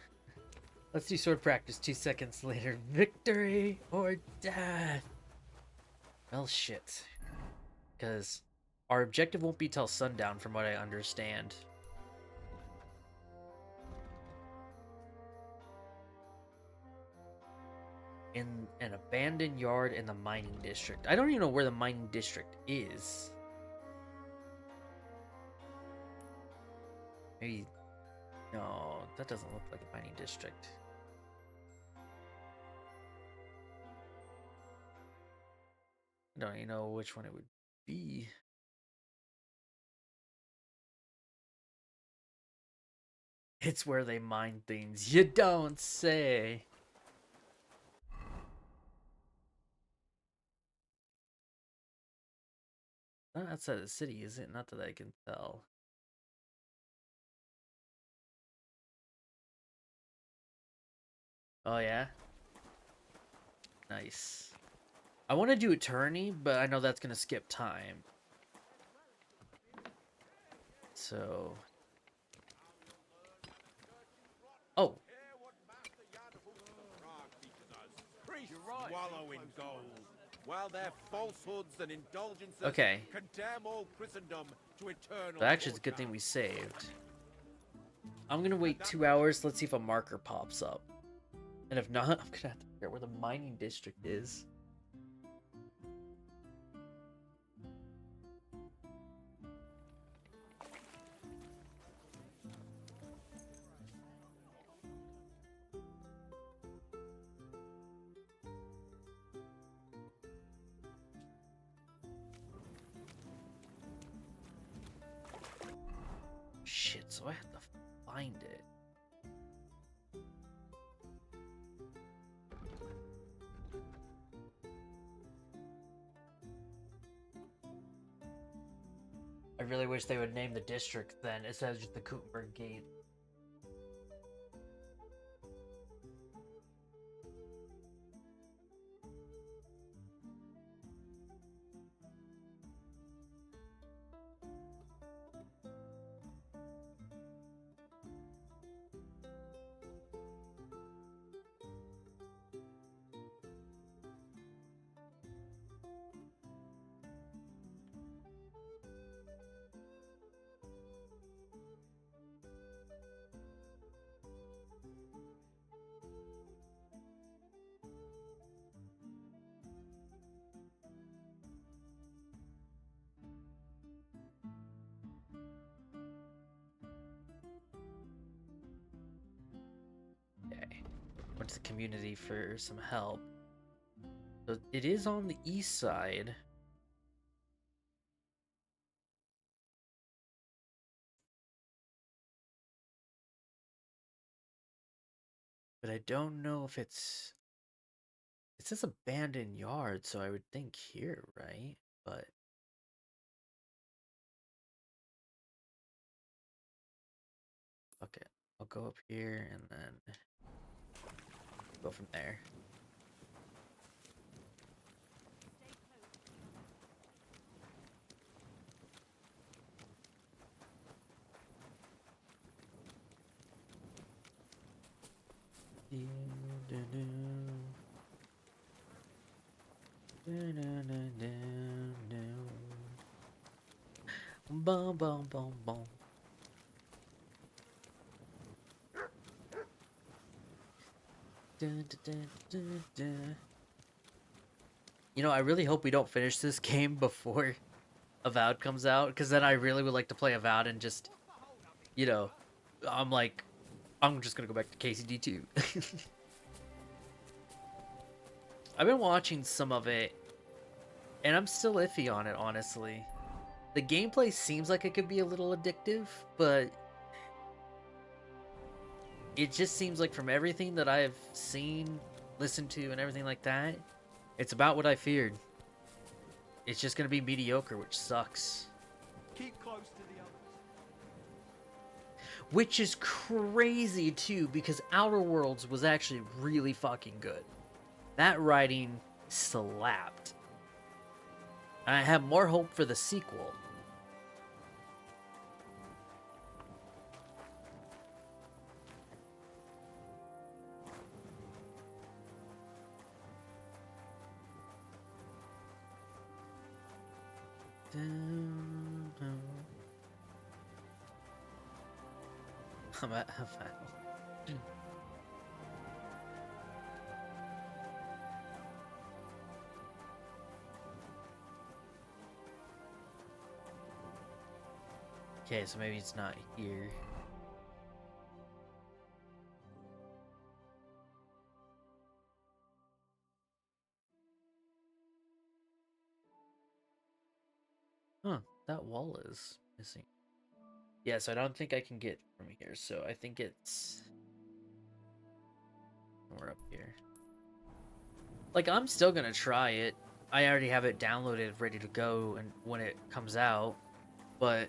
Let's do sword practice 2 seconds later. Victory or death? Well, shit. Because our objective won't be till sundown, from what I understand. In an abandoned yard in the mining district. I don't even know where the mining district is. Maybe... No, that doesn't look like a mining district. I don't even know which one it would be. It's where they mine things. You don't say. Not outside the city, is it? Not that I can tell. Oh, yeah? Nice. I want to do attorney, but I know that's going to skip time. So... Oh. Wallow in gold. while their falsehoods and indulgences Okay. condemn all Christendom to eternal But actually, it's a good thing we saved. I'm gonna wait 2 hours. Let's see if a marker pops up. And if not, I'm gonna have to figure out where the mining district is. Shit, so I have to find it. I really wish they would name the district then instead of just the Gutenberg Gate. Okay. Went to the community for some help. So it is on the east side. But I don't know if it's... It says abandoned yard, so I would think here, right? But... Okay, I'll go up here and then go from there. Boom, boom, boom, boom. You know, I really hope we don't finish this game before Avowed comes out, because then I really would like to play Avowed and just, you know, I'm just gonna go back to KCD 2. I've been watching some of it, and I'm still iffy on it, honestly. The gameplay seems like it could be a little addictive, but it just seems like from everything that I've seen, listened to, and everything like that, it's about what I feared. It's just gonna be mediocre, which sucks. Keep close to the others. Which is crazy too, because Outer Worlds was actually really fucking good. That writing slapped. I have more hope for the sequel. I'm at Okay, so maybe it's not here. Huh, that wall is missing. Yeah, so I don't think I can get from here, so I think it's somewhere up here. Like, I'm still gonna try it. I already have it downloaded, ready to go, and when it comes out, but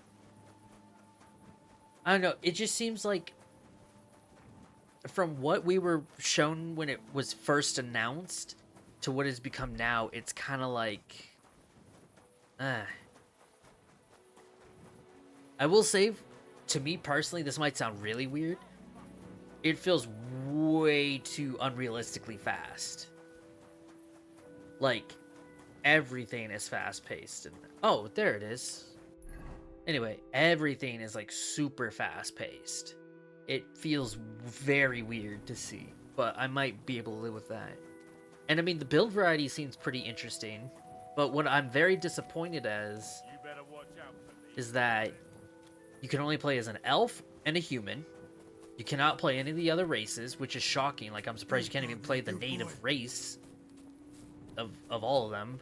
I don't know, it just seems like from what we were shown when it was first announced to what it's become now, it's kind of like I will say, to me personally, this might sound really weird. It feels way too unrealistically fast. Like, everything is fast paced. And oh, there it is. Anyway, everything is like super fast paced. It feels very weird to see, but I might be able to live with that. And I mean, the build variety seems pretty interesting, but what I'm very disappointed as is that you can only play as an elf and a human. You cannot play any of the other races, which is shocking. Like, I'm surprised you can't even play the native race of all of them.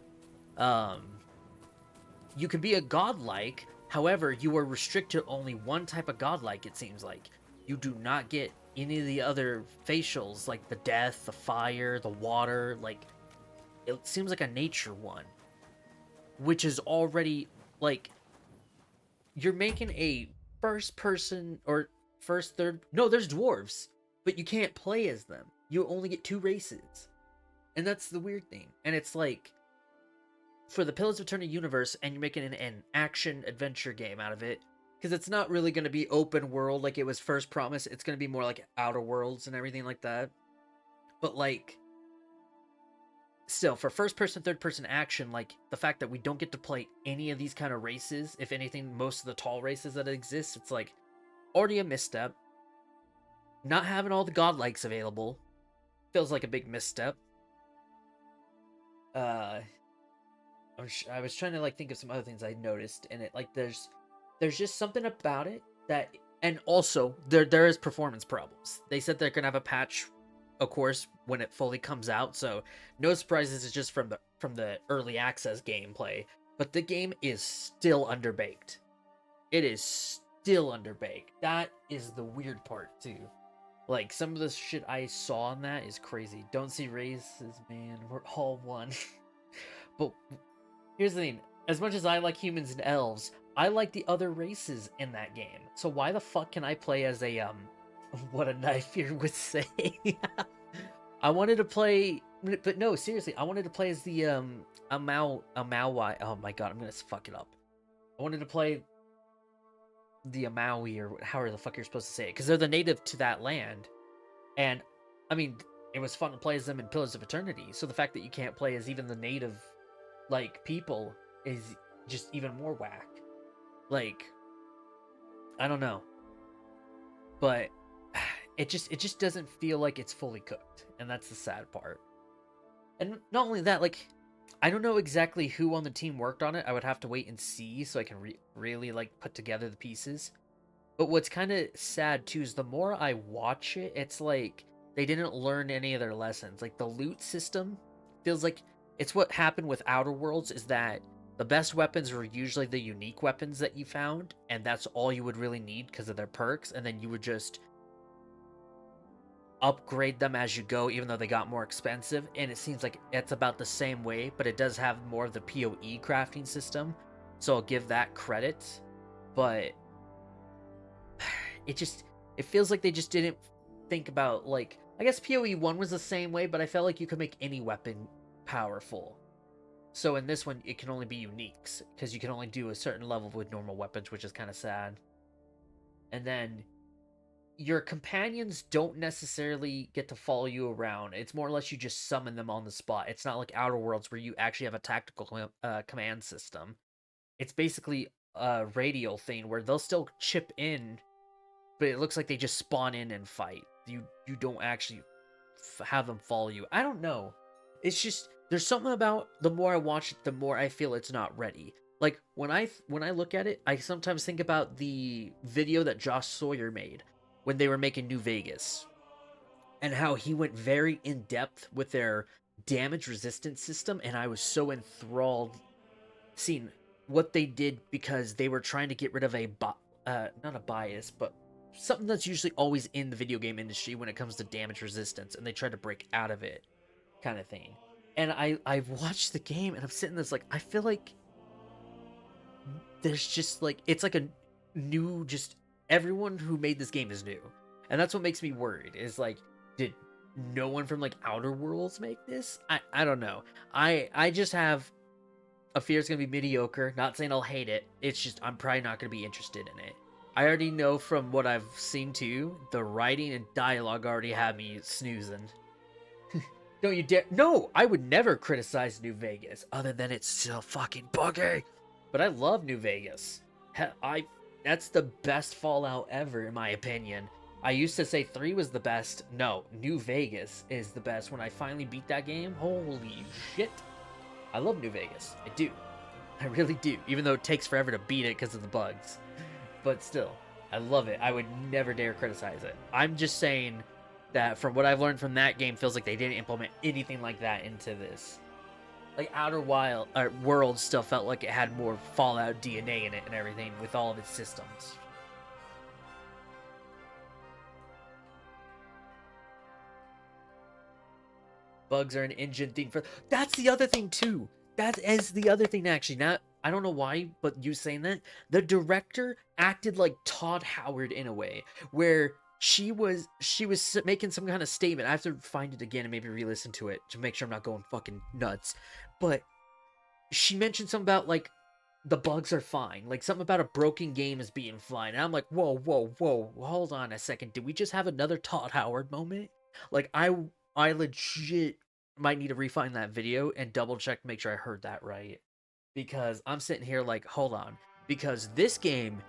You can be a godlike, however, you are restricted to only one type of godlike, it seems like. You do not get any of the other facials, like the death, the fire, the water, like, it seems like a nature one. Which is already, like, you're making a first person, or first, third, no, there's dwarves, but you can't play as them. You only get 2 races. And that's the weird thing. And it's like, for the Pillars of Eternity universe, and you're making an action adventure game out of it, because it's not really going to be open world like it was first promised. It's going to be more like Outer Worlds and everything like that. But like, still, for first person, third person action, like the fact that we don't get to play any of these kind of races, if anything, most of the tall races that exist, it's like already a misstep. Not having all the godlikes available feels like a big misstep. I was trying to like think of some other things I noticed in it. Like there's just something about it that, and also there is performance problems. They said they're gonna have a patch, of course, when it fully comes out. So no surprises. It's just from the early access gameplay. But the game is still underbaked. It is still underbaked. That is the weird part too. Like, some of the shit I saw on that is crazy. Don't see races, man. We're all one. But here's the thing. As much as I like humans and elves, I like the other races in that game. So why the fuck can I play as a, what a knife here would say? I wanted to play, but no, seriously, I wanted to play as the, a Maui. Oh my god, I'm gonna fuck it up. I wanted to play the Maui, or however the fuck you're supposed to say it, because they're the native to that land. And I mean, it was fun to play as them in Pillars of Eternity, so the fact that you can't play as even the native like people is just even more whack. Like, I don't know, but it just doesn't feel like it's fully cooked, and that's the sad part. And not only that, like, I don't know exactly who on the team worked on it. I would have to wait and see so I can really, like, put together the pieces. But what's kind of sad, too, is the more I watch it, it's like they didn't learn any of their lessons. Like, the loot system feels like it's what happened with Outer Worlds, is that the best weapons were usually the unique weapons that you found, and that's all you would really need because of their perks, and then you would just upgrade them as you go, even though they got more expensive. And it seems like it's about the same way, but it does have more of the PoE crafting system, so I'll give that credit. But it feels like they just didn't think about, like, I guess PoE 1 was the same way, but I felt like you could make any weapon powerful. So in this one, it can only be uniques, because you can only do a certain level with normal weapons, which is kind of sad. And then your companions don't necessarily get to follow you around. It's more or less you just summon them on the spot. It's not like Outer Worlds where you actually have a tactical command system. It's basically a radial thing where they'll still chip in, but it looks like they just spawn in and fight. You don't actually have them follow you. I don't know. It's just, there's something about, the more I watch it, the more I feel it's not ready. Like, when I look at it, I sometimes think about the video that Josh Sawyer made when they were making New Vegas, and how he went very in-depth with their damage resistance system, and I was so enthralled seeing what they did, because they were trying to get rid of not a bias, but something that's usually always in the video game industry when it comes to damage resistance, and they tried to break out of it, kind of thing. And I've watched the game, and I'm sitting there, like, I feel like there's just, like, it's like a new, just, everyone who made this game is new. And that's what makes me worried, is like, did no one from like Outer Worlds make this? I don't know. I just have a fear it's gonna be mediocre. Not saying I'll hate it. It's just, I'm probably not gonna be interested in it. I already know from what I've seen too, the writing and dialogue already have me snoozing. Don't you dare. No, I would never criticize New Vegas, other than it's so fucking buggy. But I love New Vegas. That's the best Fallout ever, in my opinion. I used to say 3 was the best. No, New Vegas is the best. When I finally beat that game, holy shit. I love New Vegas. I do. I really do. Even though it takes forever to beat it because of the bugs. But still, I love it. I would never dare criticize it. I'm just saying that from what I've learned from that game, feels like they didn't implement anything like that into this. Like Outer Worlds still felt like it had more Fallout DNA in it and everything with all of its systems. Bugs are an engine thing for... That's the other thing too. That is the other thing actually. Now, I don't know why, but you saying that, the director acted like Todd Howard in a way, where she was making some kind of statement. I have to find it again and maybe re-listen to it to make sure I'm not going fucking nuts. But she mentioned something about like the bugs are fine, like something about a broken game is being fine. And I'm like, whoa, hold on a second. Did we just have another Todd Howard moment? Like I legit might need to refine that video and double check to make sure I heard that right. Because I'm sitting here like, hold on. Because this game,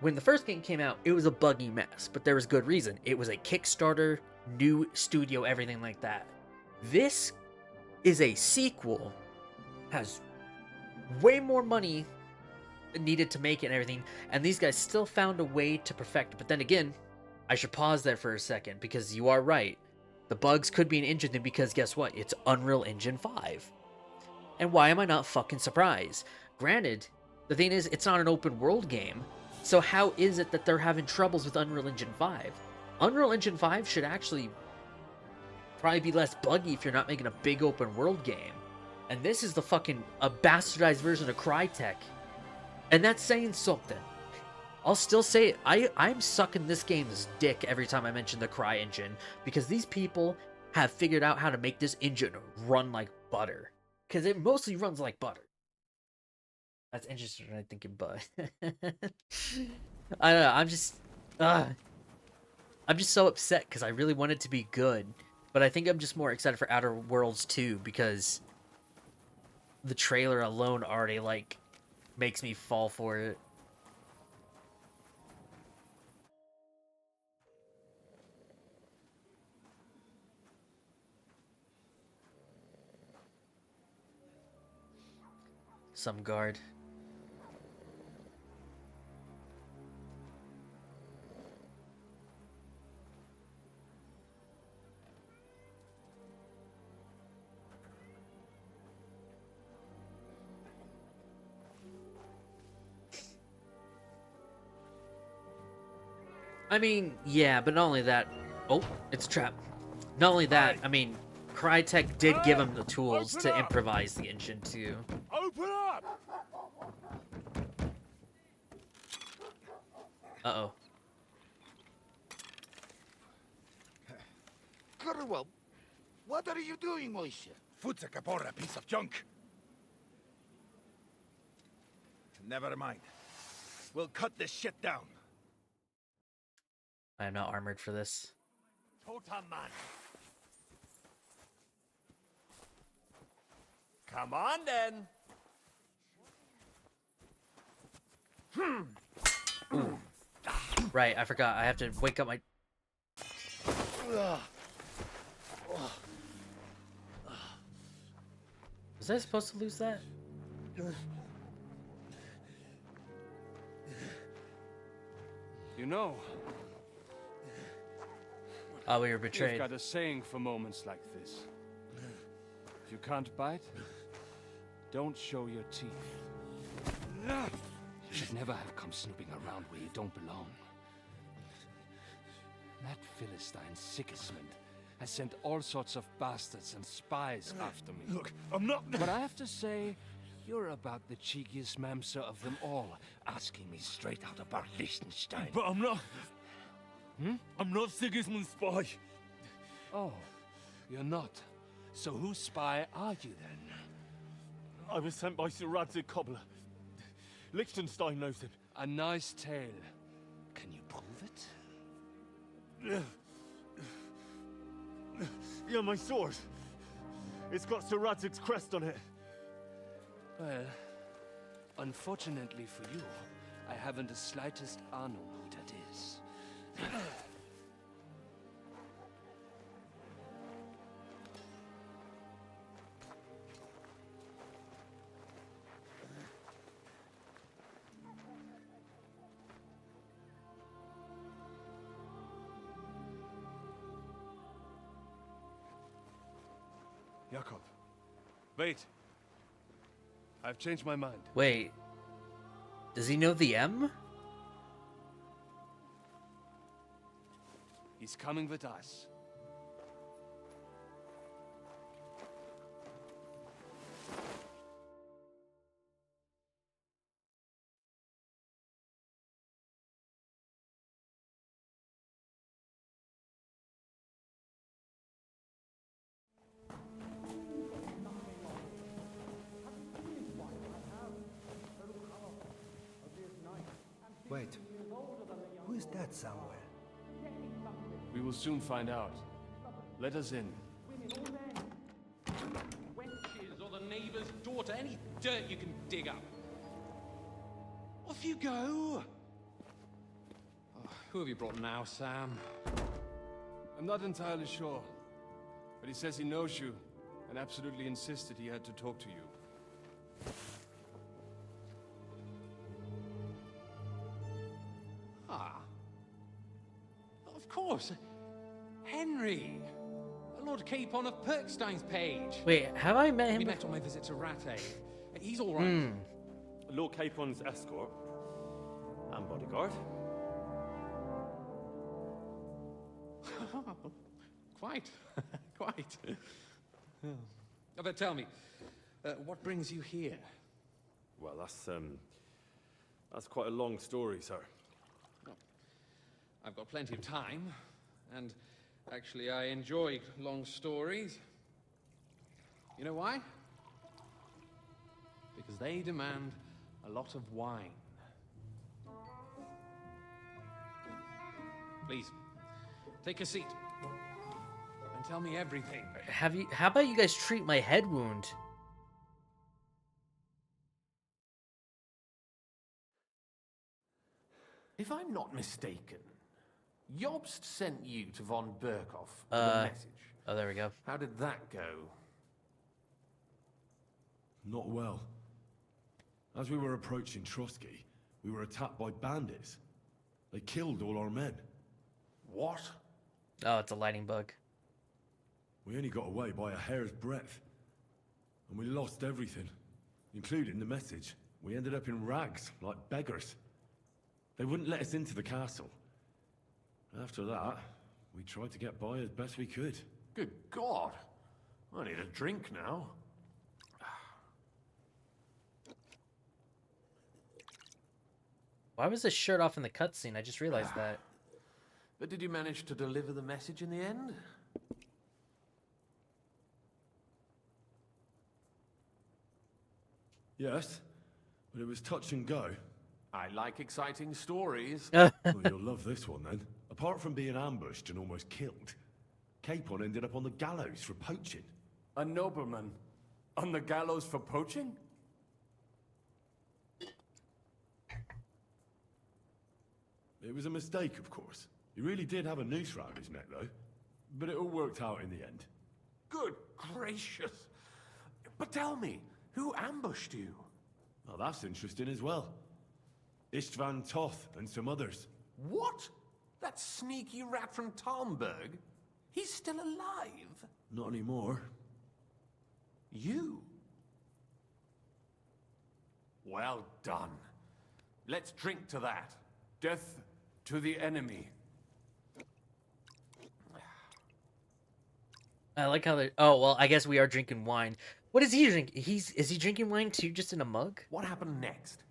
when the first game came out, it was a buggy mess. But there was good reason. It was a Kickstarter, new studio, everything like that. This is a sequel. Has way more money needed to make it and everything. And these guys still found a way to perfect it. But then again, I should pause there for a second. Because you are right. The bugs could be an engine thing because guess what? It's Unreal Engine 5. And why am I not fucking surprised? Granted, the thing is, it's not an open world game. So how is it that they're having troubles with Unreal Engine 5? Unreal Engine 5 should actually probably be less buggy if you're not making a big open world game. And this is a bastardized version of Crytek. And that's saying something. I'll still say it. I'm sucking this game's dick every time I mention the Cry engine, because these people have figured out how to make this engine run like butter. Because it mostly runs like butter. That's interesting, I think, but I don't know. I'm just so upset because I really want it to be good, but I think I'm just more excited for Outer Worlds 2 because the trailer alone already like makes me fall for it. Some guard. I mean, yeah, but not only that... Oh, it's a trap. Not only that, I mean, Crytek did give him the tools to improvise the engine, too. Open up! Uh-oh. Well, what are you doing, Moishe? Foot's a caporra, piece of junk. Never mind. We'll cut this shit down. I am not armored for this. Totem man. Come on then. Ooh. Right, I forgot. I have to wake up my... Was I supposed to lose that? You know, Oh, we were betrayed. you've got a saying for moments like this. If you can't bite, don't show your teeth. You should never have come snooping around where you don't belong. That Philistine Sigismund has sent all sorts of bastards and spies after me. Look, I'm not... But I have to say, you're about the cheekiest mamser of them all, asking me straight out about Liechtenstein. But I'm not... I'm not Sigismund's spy. Oh, you're not. So whose spy are you then? I was sent by Sir Radzig Cobbler. Liechtenstein knows him. A nice tale. Can you prove it? Yeah, my sword. It's got Sir Radzig's crest on it. Well, unfortunately for you, I haven't the slightest ahnung who that is. Jakob, wait. I've changed my mind. Wait. Does he know the M? He's coming with us. Wait, who is that somewhere? We will soon find out. Let us in. Wenches or the neighbor's daughter, any dirt you can dig up. Off you go. Oh, who have you brought now, Sam? I'm not entirely sure, but he says he knows you and absolutely insisted he had to talk to you. Ah. Of course. Henry. Lord Capon of Perkstein's page. Wait, have I met him? We met on my visit to Rattay. He's all right. Lord Capon's escort and bodyguard. Quite. Quite. But tell me, what brings you here? Well, that's quite a long story, sir. I've got plenty of time, and actually I enjoy long stories. You know why? Because they demand a lot of wine. Please, take a seat and tell me everything. How about you guys treat my head wound? If I'm not mistaken, Jobst sent you to von Berkhoff with a message. Oh, there we go. How did that go? Not well. As we were approaching Trotsky, we were attacked by bandits. They killed all our men. What? Oh, it's a lightning bug. We only got away by a hair's breadth. And we lost everything, including the message. We ended up in rags, like beggars. They wouldn't let us into the castle. After that, we tried to get by as best we could. Good God. I need a drink now. Why was his shirt off in the cutscene? I just realized that. But did you manage to deliver the message in the end? Yes, but it was touch and go. I like exciting stories. Well, you'll love this one then. Apart from being ambushed and almost killed, Capon ended up on the gallows for poaching. A nobleman on the gallows for poaching? It was a mistake, of course. He really did have a noose round his neck, though. But it all worked out in the end. Good gracious. But tell me, who ambushed you? Well, that's interesting as well. Istvan Toth and some others. What? That sneaky rat from Talmberg? He's still alive? Not anymore. You? Well done. Let's drink to that. Death to the enemy. I like how they. Oh well, I guess we are drinking wine. What is he drinking? Is he drinking wine too, just in a mug? What happened next?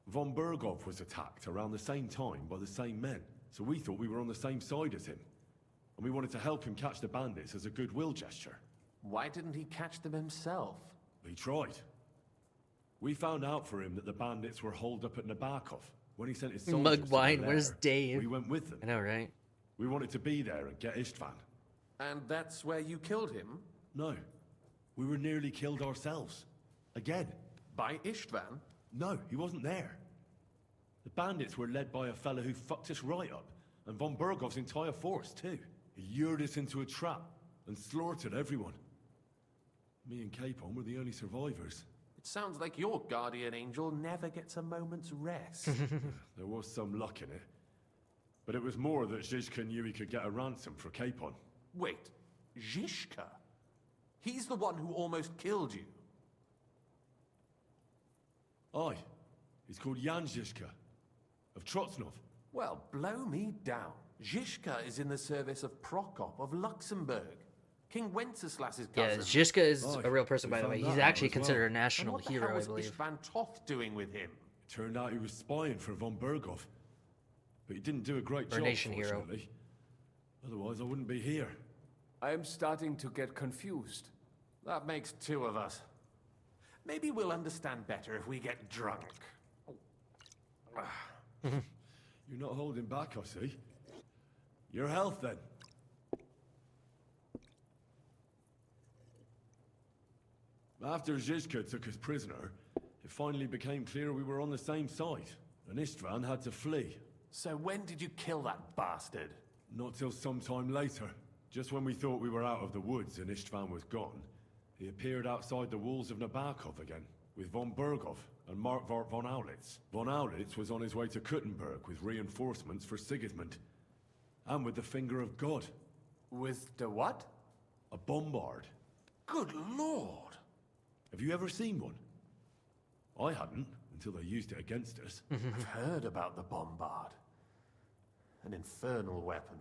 Von Berghoff was attacked around the same time by the same men, so we thought we were on the same side as him. And we wanted to help him catch the bandits as a goodwill gesture. Why didn't he catch them himself? He tried. We found out for him that the bandits were holed up at Nabokov when he sent his soldiers Mug to wine. their Where's lair. Dave? We went with them. I know, right? We wanted to be there and get Istvan. And that's where you killed him? No. We were nearly killed ourselves. Again. By Istvan? No, he wasn't there. The bandits were led by a fella who fucked us right up, and von Bergov's entire force, too. He lured us into a trap and slaughtered everyone. Me and Capon were the only survivors. It sounds like your guardian angel never gets a moment's rest. There was some luck in it. But it was more that Zizka knew he could get a ransom for Capon. Wait, Zizka? He's the one who almost killed you. Aye. He's called Jan Zizka, of Trotsnov. Well, blow me down. Zizka is in the service of Prokop of Luxembourg, King Wenceslas's cousin. Yeah, Zizka is a real person, by the way. He's actually considered a national hero, I believe. What the hell was Istvan Toth doing with him? It turned out he was spying for von Bergov. But he didn't do a great job, nation hero. fortunately. Otherwise, I wouldn't be here. I am starting to get confused. That makes two of us. Maybe we'll understand better if we get drunk. You're not holding back, I see. Your health, then. After Zizka took us prisoner, it finally became clear we were on the same side, and Istvan had to flee. So when did you kill that bastard? Not till some time later. Just when we thought we were out of the woods and Istvan was gone, he appeared outside the walls of Nabokov again, with von Bergov and Markvart von Aulitz. Von Aulitz was on his way to Kuttenberg with reinforcements for Sigismund. And with the finger of God. With the what? A bombard. Good lord! Have you ever seen one? I hadn't, until they used it against us. I've heard about the bombard. An infernal weapon.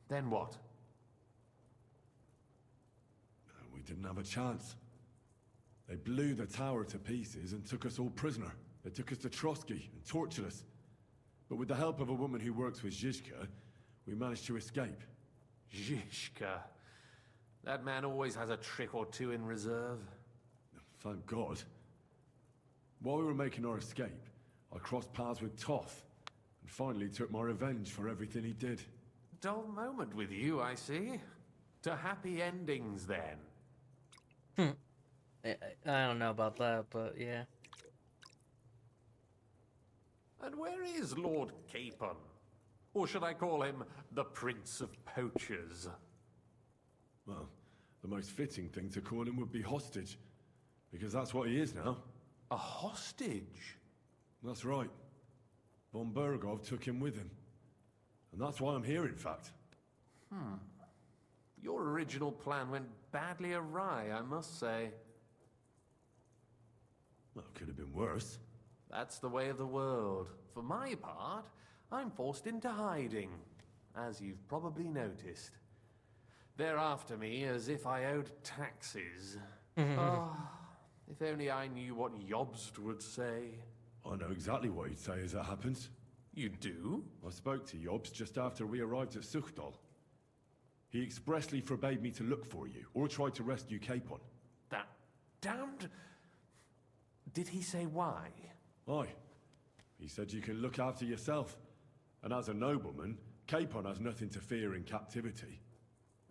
Then what? We didn't have a chance. They blew the tower to pieces and took us all prisoner. They took us to Trotsky and tortured us. But with the help of a woman who works with Zizka, we managed to escape. Zizka. That man always has a trick or two in reserve. Thank God. While we were making our escape, I crossed paths with Toth, and finally took my revenge for everything he did. Dull moment with you, I see. To happy endings, then. I don't know about that, but yeah. And where is Lord Capon? Or should I call him the Prince of Poachers? Well, the most fitting thing to call him would be hostage, because that's what he is now. A hostage? That's right. Von Bergov took him with him. And that's why I'm here, in fact. Your original plan went badly awry, I must say. Well, it could have been worse. That's the way of the world. For my part, I'm forced into hiding, as you've probably noticed. They're after me as if I owed taxes. Oh, if only I knew what Jobst would say. I know exactly what he'd say as it happens. You do? I spoke to Jobst just after we arrived at Suchdal. He expressly forbade me to look for you, or try to rescue Capon. That damned... Did he say why? Aye. He said you can look after yourself. And as a nobleman, Capon has nothing to fear in captivity.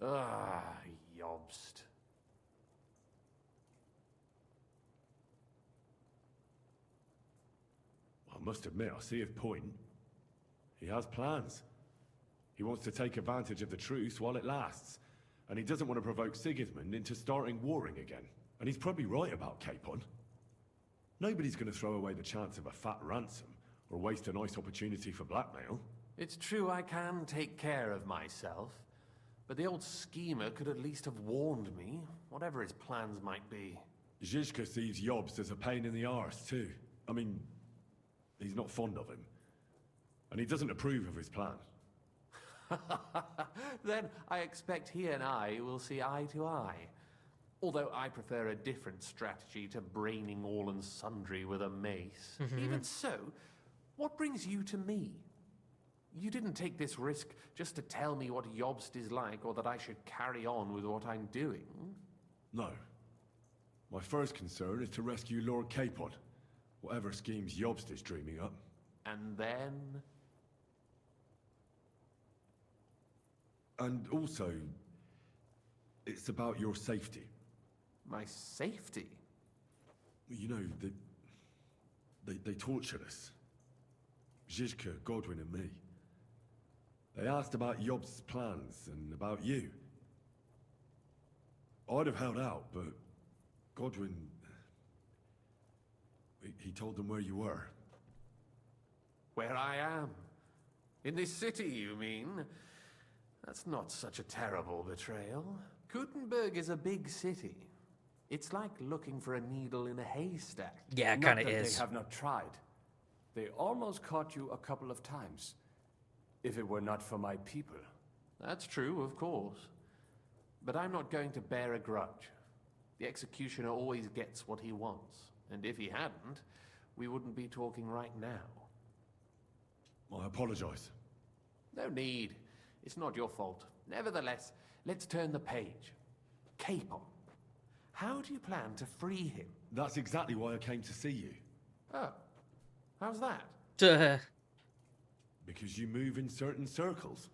Ah, Jobst. I must admit, I see his point. He has plans. He wants to take advantage of the truce while it lasts. And he doesn't want to provoke Sigismund into starting warring again. And he's probably right about Capon. Nobody's going to throw away the chance of a fat ransom, or waste a nice opportunity for blackmail. It's true I can take care of myself, but the old schemer could at least have warned me, whatever his plans might be. Zizka sees Jobst as a pain in the arse, too. I mean, he's not fond of him. And he doesn't approve of his plan. Then I expect he and I will see eye to eye. Although I prefer a different strategy to braining all and sundry with a mace. Even so, what brings you to me? You didn't take this risk just to tell me what Jobst is like, or that I should carry on with what I'm doing. No. My first concern is to rescue Lord Capon, whatever schemes Jobst is dreaming up. And then... And also, it's about your safety. My safety? You know, they tortured us. Zizka, Godwin, and me. They asked about Yob's plans and about you. I'd have held out, but Godwin... He told them where you were. Where I am? In this city, you mean? That's not such a terrible betrayal. Gutenberg is a big city. It's like looking for a needle in a haystack. Yeah, it Not kind of that is. They have not tried. They almost caught you a couple of times. If it were not for my people. That's true, of course. But I'm not going to bear a grudge. The executioner always gets what he wants. And if he hadn't, we wouldn't be talking right now. I apologize. No need. It's not your fault. Nevertheless, let's turn the page. Capon. How do you plan to free him? That's exactly why I came to see you. Oh. How's that? Duh. Because you move in certain circles.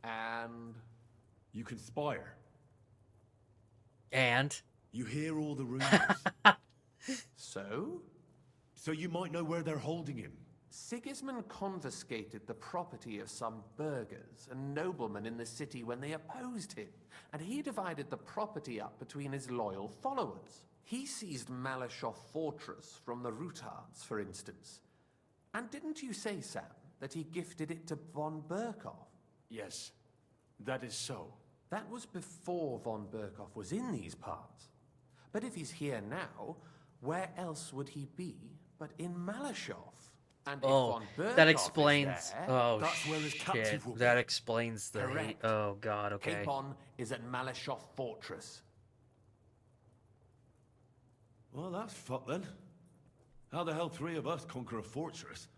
And? You conspire. And? You hear all the rumors. So? So you might know where they're holding him. Sigismund confiscated the property of some burghers and noblemen in the city when they opposed him, and he divided the property up between his loyal followers. He seized Malashov Fortress from the Rutards, for instance. And didn't you say, Sam, that he gifted it to von Berkhoff? Yes, that is so. That was before von Berkhoff was in these parts. But if he's here now, where else would he be but in Malashov? And if Oh, von Berkhoff that is explains. there, Oh that's where his shit! captive will That be. explains the. Correct. Oh god. Okay. Capon is at Malashov Fortress. Well, that's fucked then. How the hell three of us conquer a fortress,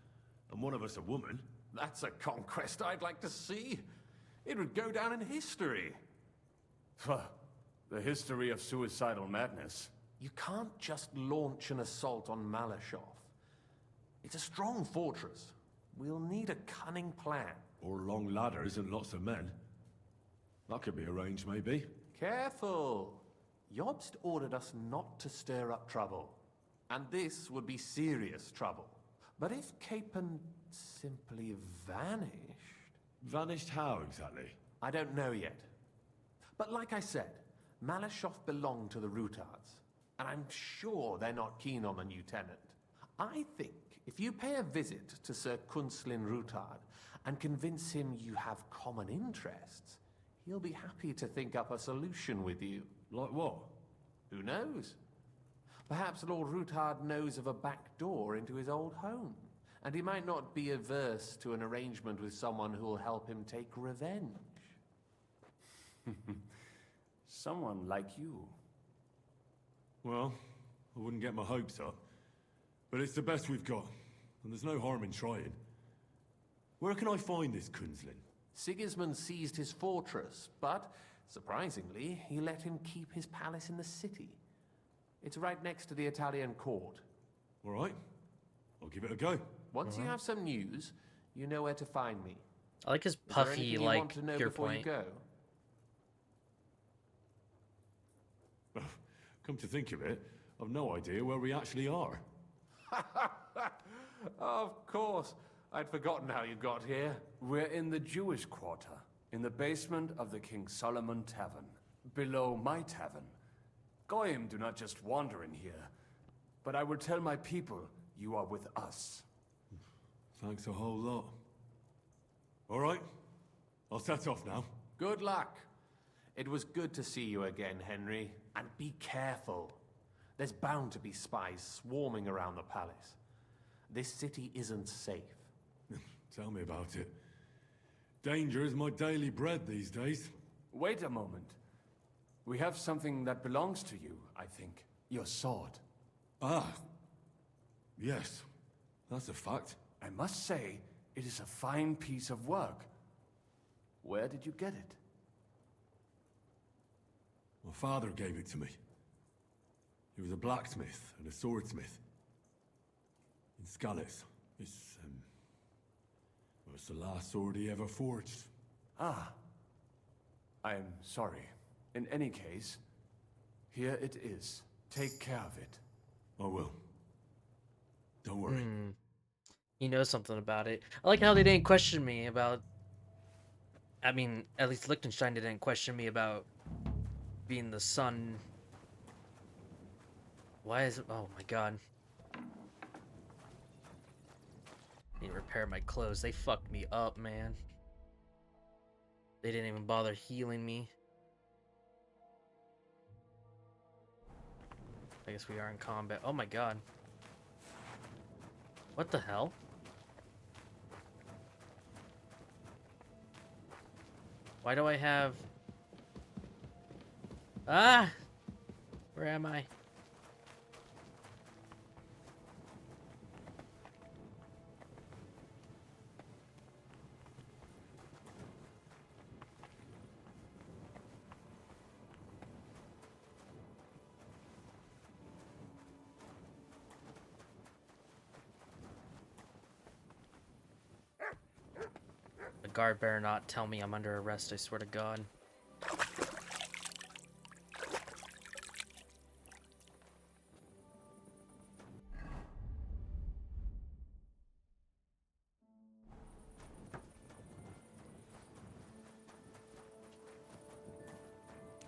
and one of us a woman? That's a conquest I'd like to see. It would go down in history. The history of suicidal madness. You can't just launch an assault on Malashov. It's a strong fortress. We'll need a cunning plan. Or long ladders and lots of men. That could be arranged, maybe. Careful! Jobst ordered us not to stir up trouble. And this would be serious trouble. But if Capon simply vanished... Vanished how, exactly? I don't know yet. But like I said, Malashov belonged to the Rutards. And I'm sure they're not keen on the new tenant. I think if you pay a visit to Sir Kunslin Rutard and convince him you have common interests, he'll be happy to think up a solution with you. Like what? Who knows? Perhaps Lord Rutard knows of a back door into his old home, and he might not be averse to an arrangement with someone who will help him take revenge. Someone like you. Well, I wouldn't get my hopes up. But it's the best we've got, and there's no harm in trying. Where can I find this Kunslin? Sigismund seized his fortress, but, surprisingly, he let him keep his palace in the city. It's right next to the Italian court. All right. I'll give it a go. Once you have some news, you know where to find me. I like his Is there puffy, anything you like, want to know pure before point. you go? Come to think of it, I've no idea where we actually are. Of course. I'd forgotten how you got here. We're in the Jewish quarter, in the basement of the King Solomon Tavern, below my tavern. Goyim do not just wander in here, but I will tell my people you are with us. Thanks a whole lot. All right, I'll set off now. Good luck. It was good to see you again, Henry. And be careful. There's bound to be spies swarming around the palace. This city isn't safe. Tell me about it. Danger is my daily bread these days. Wait a moment. We have something that belongs to you, I think. Your sword. Ah. Yes, that's a fact. I must say, it is a fine piece of work. Where did you get it? My father gave it to me. He was a blacksmith and a swordsmith. In Skalitz. It's the last sword he ever forged. Ah. I am sorry. In any case, here it is. Take care of it. I will. Don't worry. He knows something about it. I like how they didn't question me about... I mean, at least Liechtenstein didn't question me about being the son. Why is it... Oh my god. Need to repair my clothes. They fucked me up, man. They didn't even bother healing me. I guess we are in combat. Oh my god. What the hell? Why do I have... Ah! Where am I? The guard better not tell me I'm under arrest, I swear to God.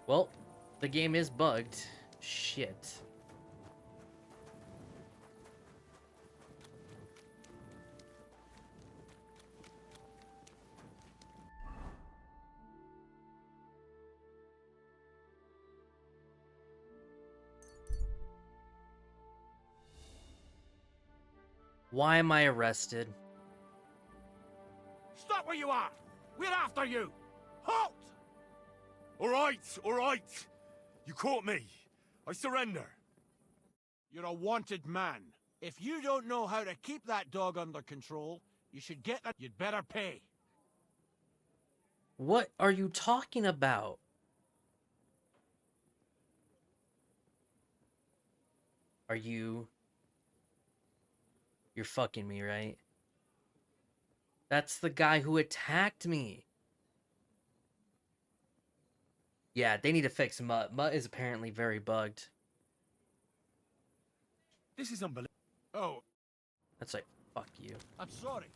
Well, the game is bugged. Shit. Why am I arrested? Stop where you are! We're after you! Halt! All right. You caught me. I surrender. You're a wanted man. If you don't know how to keep that dog under control, you should get that. You'd better pay. What are you talking about? Are you... You're fucking me, right? That's the guy who attacked me. Yeah, they need to fix Mutt. Mutt is apparently very bugged. This is unbelievable. Oh. That's like, fuck you. I'm sorry.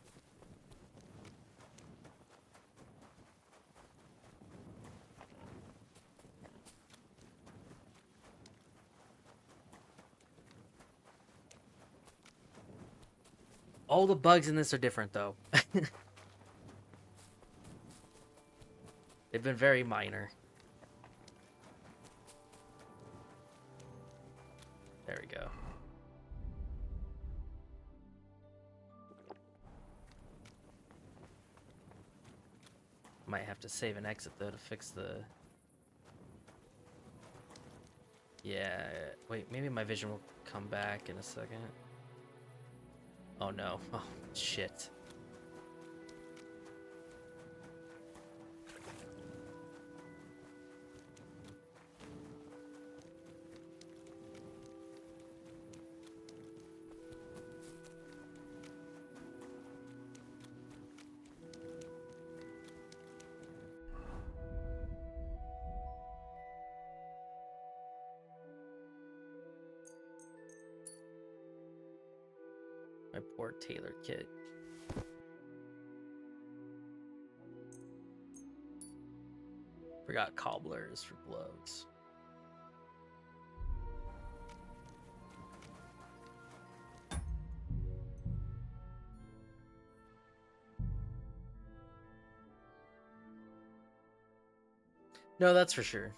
All the bugs in this are different, though. They've been very minor. There we go. Might have to save an exit, though, to fix the... Yeah, wait, maybe my vision will come back in a second. Oh no. Oh, shit. My poor Taylor kit. Forgot cobblers for gloves. No, that's for sure.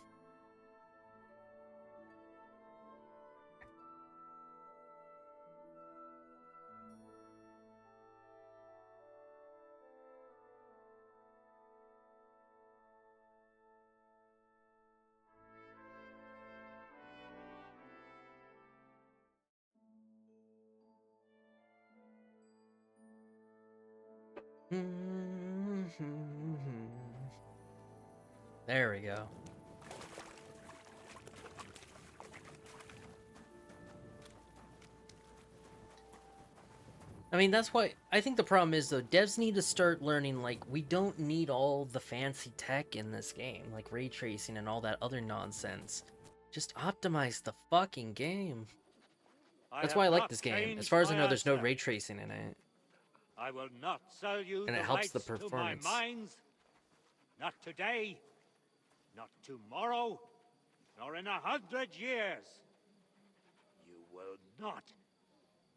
There we go. I mean, that's why I think the problem is though, devs need to start learning like we don't need all the fancy tech in this game, like ray tracing and all that other nonsense. Just optimize the fucking game. That's why I like this game. As far as I know, there's no ray tracing in it. I will not sell you And the it helps the rights to my performance. mines. Not today, not tomorrow, nor in 100 years. You will not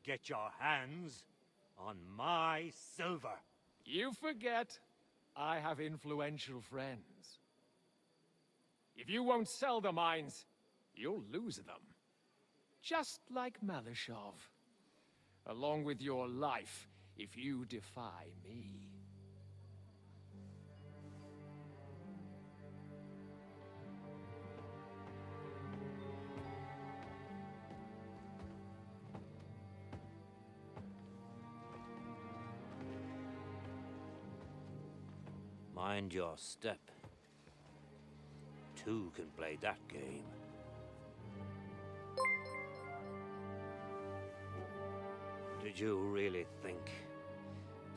get your hands on my silver. You forget, I have influential friends. If you won't sell the mines, you'll lose them. Just like Malashov. Along with your life, if you defy me. Mind your step. Two can play that game. Did you really think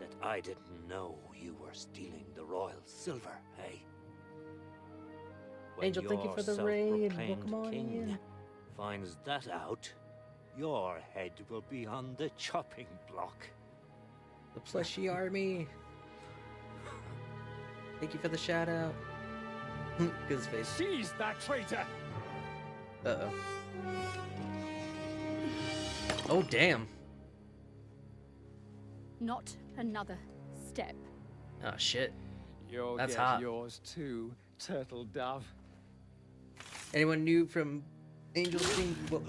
that I didn't know you were stealing the royal silver, eh? When Angel, thank you your for the raid. self-proclaimed Welcome on king in. finds that out, your head will be on the chopping block. The plushy army. Thank you for the shout out. Good face. Seize that traitor! Uh-oh. Oh, damn. Not another step. Oh, shit. You'll That's get hot. yours too, turtle dove. Anyone new from Angel Stream? Well,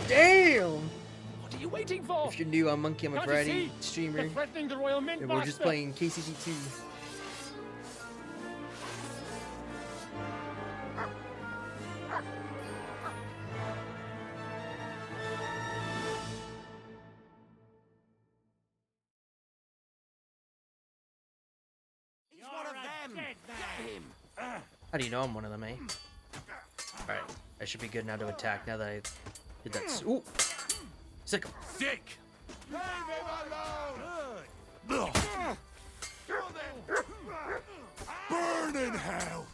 damn! What are you waiting for? If you're new, I'm Monkey. I'm a Can't you variety see? streamer. They're threatening the Royal Mint And we're just Master. playing KCD2. He's one of them. Get him. How do you know I'm one of them, eh? Alright, I should be good now to attack now that I did that. Ooh! Sick. Sick. Leave him alone! Burn in hell!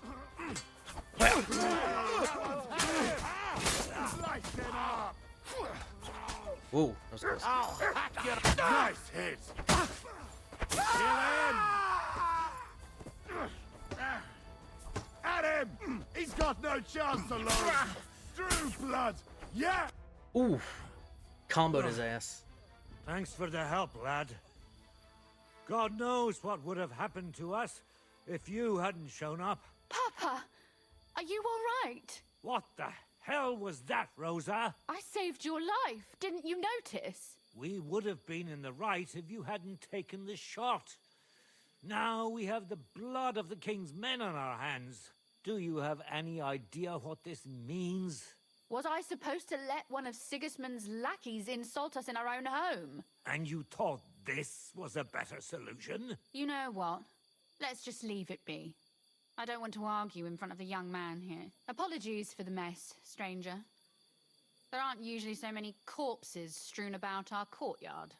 Slice him up! Whoa, that was close. I'll hack your nice hit! Kill him! At him! He's got no chance alone! Through blood! Yeah! Ooh. Comboed his ass. Thanks for the help, lad. God knows what would have happened to us if you hadn't shown up. Papa, are you all right? What the hell was that, Rosa? I saved your life. Didn't you notice? We would have been in the right if you hadn't taken the shot. Now we have the blood of the king's men on our hands. Do you have any idea what this means? Was I supposed to let one of Sigismund's lackeys insult us in our own home? And you thought this was a better solution? You know what? Let's just leave it be. I don't want to argue in front of the young man here. Apologies for the mess, stranger. There aren't usually so many corpses strewn about our courtyard.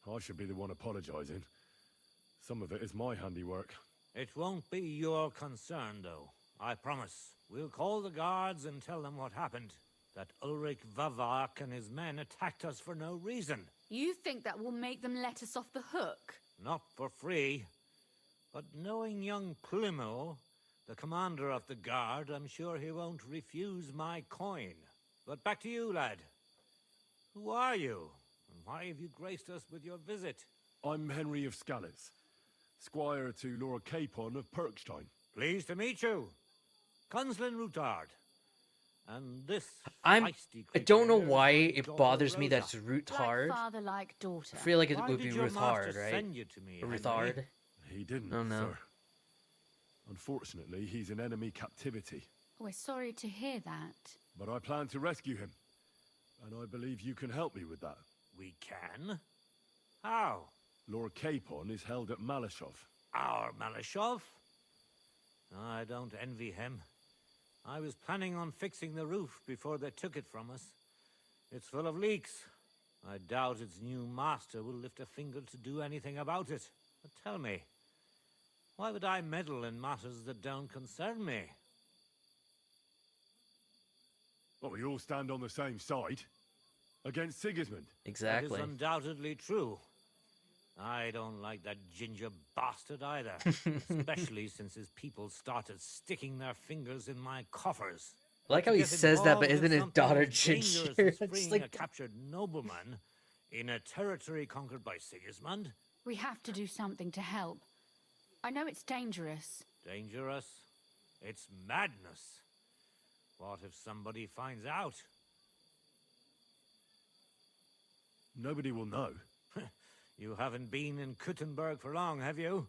I should be the one apologising. Some of it is my handiwork. It won't be your concern, though. I promise. We'll call the guards and tell them what happened. That Ulrich Vavak and his men attacked us for no reason. You think that will make them let us off the hook? Not for free. But knowing young Plimo, the commander of the guard, I'm sure he won't refuse my coin. But back to you, lad. Who are you? And why have you graced us with your visit? I'm Henry of Scalitz, squire to Lord Capon of Perkstein. Pleased to meet you. Conslin Routard. And this I don't know why it bothers me that it's Ruth Like Hard. father, like daughter. I feel like it Why would be did your Ruth master Hard, right? send you to me, Or Ruth Henry? Hard. He didn't, Oh, no. sir. Unfortunately, he's in enemy captivity. We're sorry to hear that. But I plan to rescue him. And I believe you can help me with that. We can? How? Lord Capon is held at Malashov. Our Malashov? I don't envy him. I was planning on fixing the roof before they took it from us. It's full of leaks. I doubt its new master will lift a finger to do anything about it. But tell me, why would I meddle in matters that don't concern me? Well, we all stand on the same side. Against Sigismund. Exactly. That is undoubtedly true. I don't like that ginger bastard either. Especially since his people started sticking their fingers in my coffers. I like how he says that, but isn't his daughter ginger? It's It's freeing like a captured nobleman in a territory conquered by Sigismund. We have to do something to help. I know it's dangerous. Dangerous? It's madness. What if somebody finds out? Nobody will know. You haven't been in Kuttenberg for long, have you?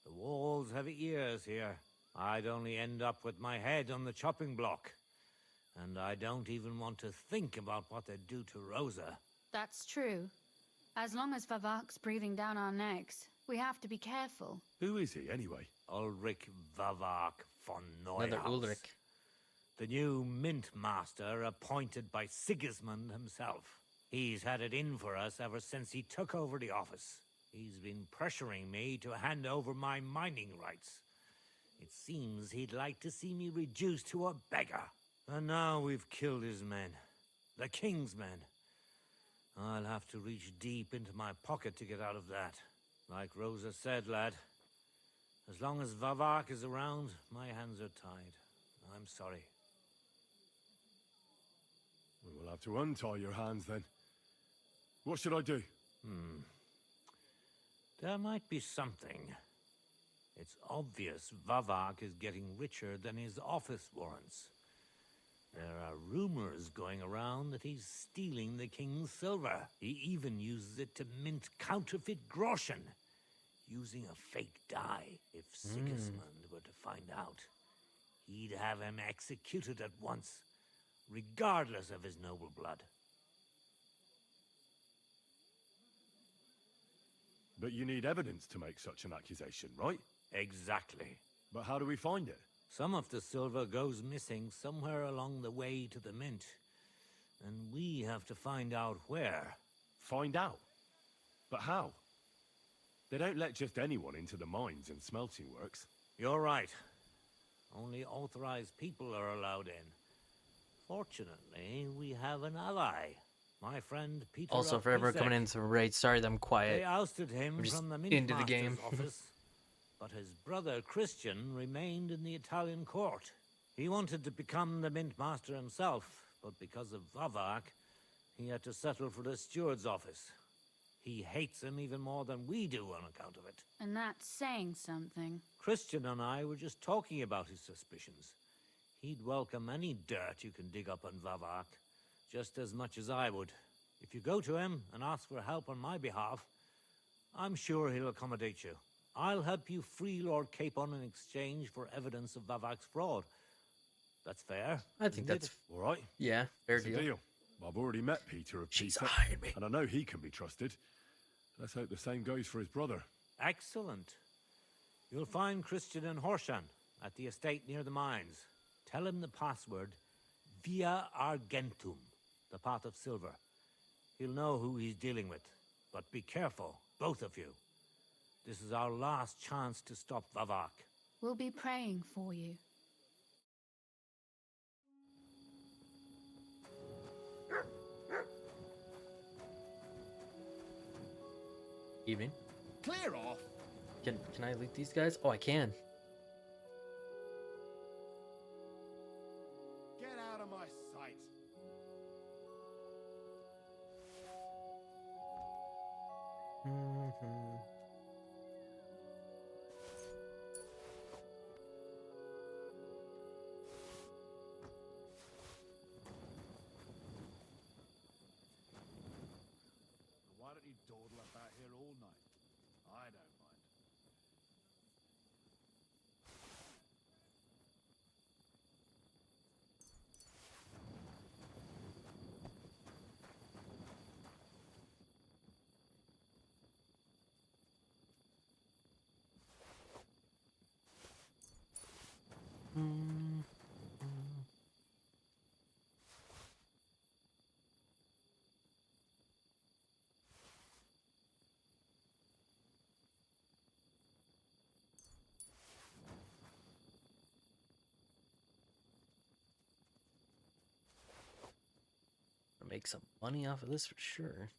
The walls have ears here. I'd only end up with my head on the chopping block. And I don't even want to think about what they'd do to Rosa. That's true. As long as Vavak's breathing down our necks, we have to be careful. Who is he, anyway? Ulrich Vavak von Neuhaus. another Ulrich. The new mint master appointed by Sigismund himself. He's had it in for us ever since he took over the office. He's been pressuring me to hand over my mining rights. It seems he'd like to see me reduced to a beggar. And now we've killed his men. The king's men. I'll have to reach deep into my pocket to get out of that. Like Rosa said, lad, as long as Vavak is around, my hands are tied. I'm sorry. We will have to untie your hands then. What should I do? There might be something. It's obvious Vavak is getting richer than his office warrants. There are rumors going around that he's stealing the king's silver. He even uses it to mint counterfeit groschen, using a fake dye. If Sigismund were to find out, he'd have him executed at once, regardless of his noble blood. But you need evidence to make such an accusation, right? Exactly. But how do we find it? Some of the silver goes missing somewhere along the way to the mint. And we have to find out where. Find out? But how? They don't let just anyone into the mines and smelting works. You're right. Only authorized people are allowed in. Fortunately, we have an ally. My friend Peter. Also, for everyone coming in some raids, sorry that I'm quiet. They ousted him I'm just from the mint into the master's game. office, but his brother Christian remained in the Italian court. He wanted to become the mint master himself, but because of Vavak, he had to settle for the steward's office. He hates him even more than we do on account of it. And that's saying something. Christian and I were just talking about his suspicions. He'd welcome any dirt you can dig up on Vavak, just as much as I would. If you go to him and ask for help on my behalf, I'm sure he'll accommodate you. I'll help you free Lord Capon in exchange for evidence of Vavak's fraud. That's fair. I think that's all right. Yeah, fair It's a deal. I've already met Peter of She's Peter, eyeing me. and I know he can be trusted. Let's hope the same goes for his brother. Excellent. You'll find Christian in Horshan at the estate near the mines. Tell him the password, Via Argentum, the path of silver. He'll know who he's dealing with. But be careful, both of you. This is our last chance to stop Vavak. We'll be praying for you. Evening. Clear off. Can I loot these guys? Oh, I can. Get out of my sight. Why don't you dawdle about here all night? I don't mind. Make some money off of this for sure.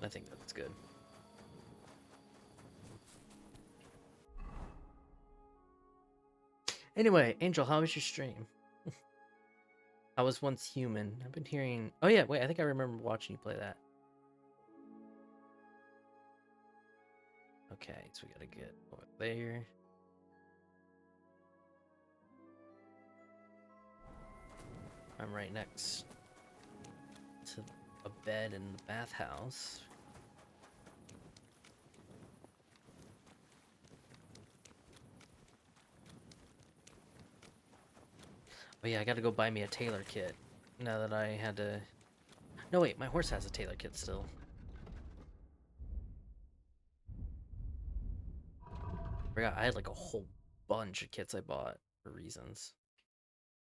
I think that's good. Anyway, Angel, how was your stream? I was once human. I've been hearing... Oh yeah, wait, I think I remember watching you play that. Okay, so we gotta get over there. I'm right next to a bed in the bathhouse. Oh yeah, I gotta go buy me a tailor kit. Now that I had to... No wait, my horse has a tailor kit still. Forgot, I had like a whole bunch of kits I bought for reasons.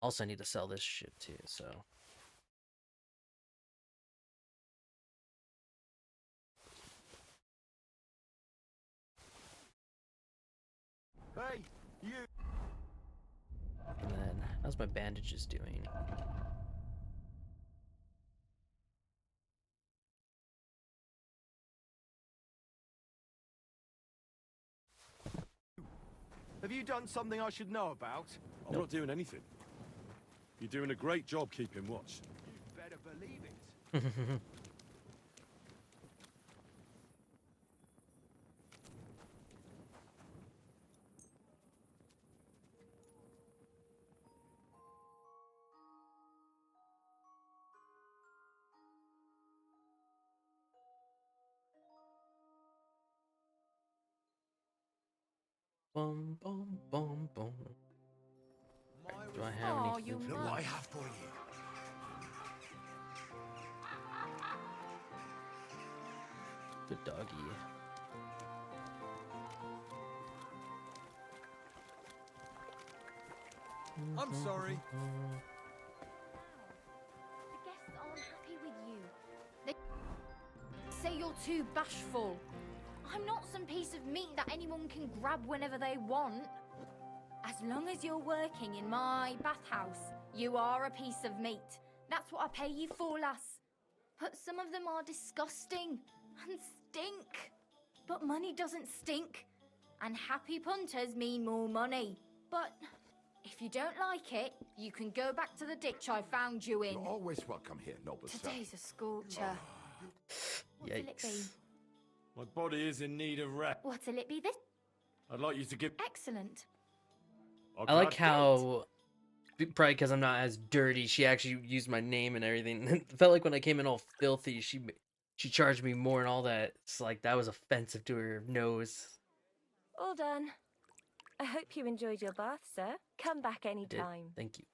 Also, I need to sell this shit too, so... Hey, you! And then, how's my bandages doing? Have you done something I should know about? I'm not doing anything. You're doing a great job keeping watch. You better believe it. Boom, boom, boom, boom. Do I have any food? Look what I have for you. Good doggy. I'm sorry. The guests aren't happy with you. They say you're too bashful. I'm not some piece of meat that anyone can grab whenever they want. As long as you're working in my bathhouse, you are a piece of meat. That's what I pay you for, lass. But some of them are disgusting and stink. But money doesn't stink. And happy punters mean more money. But if you don't like it, you can go back to the ditch I found you in. You're always welcome here, noble sir. Today's a scorcher. What'll it be? My body is in need of rest. What'll it be this? I'd like you to give... Excellent. I like how, probably because I'm not as dirty, she actually used my name and everything. It felt like when I came in all filthy, she charged me more and all that. It's like that was offensive to her nose. All done. I hope you enjoyed your bath, sir. Come back anytime. Thank you.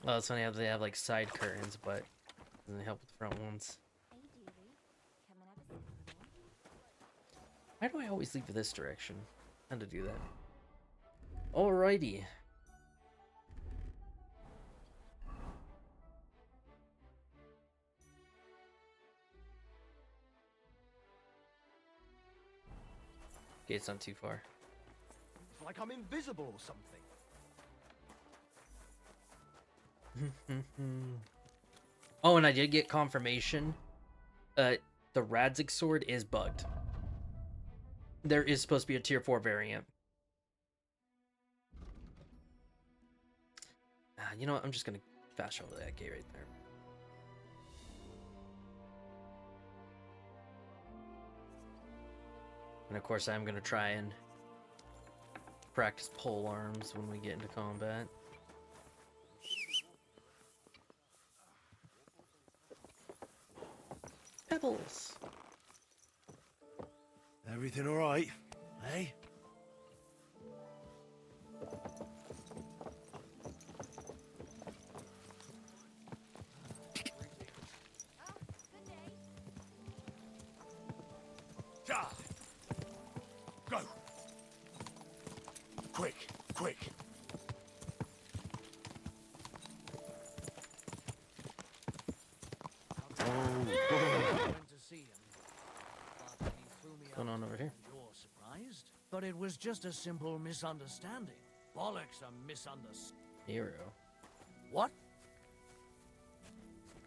Well, it's funny how they have like side curtains, but it doesn't help with the front ones. Why do I always leave this direction? How to do that? Alrighty. Okay, it's not too far. It's like I'm invisible or something. Oh, and I did get confirmation. The Radzig sword is bugged. There is supposed to be a tier 4 variant. You know what? I'm just gonna fast travel that gate right there. And of course, I'm gonna try and practice pole arms when we get into combat. Pebbles. Everything all right, eh? Go! Quick, quick! on over here? You're surprised? But it was just a simple misunderstanding. Bollocks a misunderstanding. Nero. What?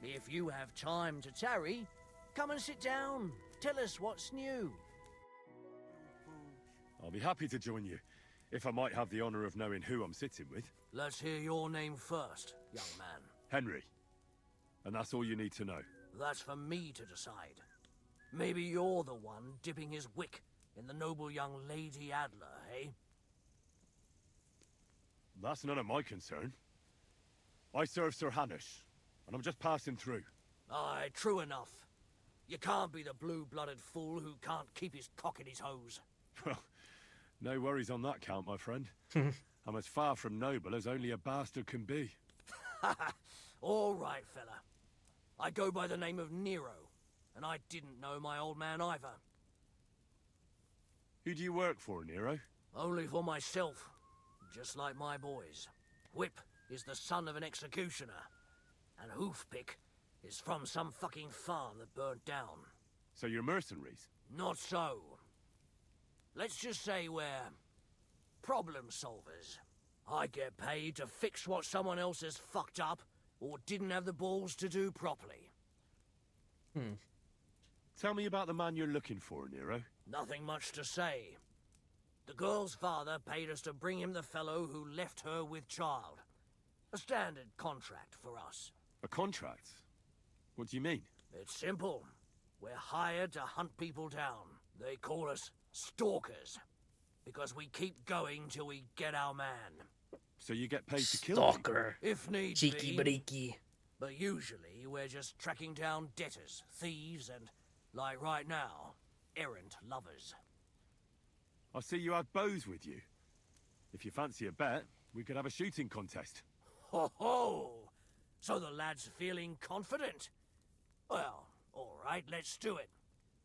If you have time to tarry, come and sit down. Tell us what's new. I'll be happy to join you, if I might have the honor of knowing who I'm sitting with. Let's hear your name first, young man. Henry. And that's all you need to know. That's for me to decide. Maybe you're the one dipping his wick in the noble young Lady Adler, eh? That's none of my concern. I serve Sir Hanish, and I'm just passing through. Aye, true enough. You can't be the blue-blooded fool who can't keep his cock in his hose. Well, no worries on that count, my friend. I'm as far from noble as only a bastard can be. All right, fella. I go by the name of Nero, and I didn't know my old man either. Who do you work for, Nero? Only for myself, just like my boys. Whip is the son of an executioner, and Hoofpick is from some fucking farm that burnt down. So you're mercenaries? Not so. Let's just say we're problem solvers. I get paid to fix what someone else has fucked up or didn't have the balls to do properly. Tell me about the man you're looking for, Nero. Nothing much to say. The girl's father paid us to bring him the fellow who left her with child. A standard contract for us. A contract? What do you mean? It's simple. We're hired to hunt people down. They call us stalkers, because we keep going till we get our man. So you get paid to kill me? Stalker. If need Cheeky be. breaky. But usually we're just tracking down debtors, thieves, and, like right now, errant lovers. I see you have bows with you. If you fancy a bet, we could have a shooting contest. Ho ho! So the lad's feeling confident? Well, all right, let's do it.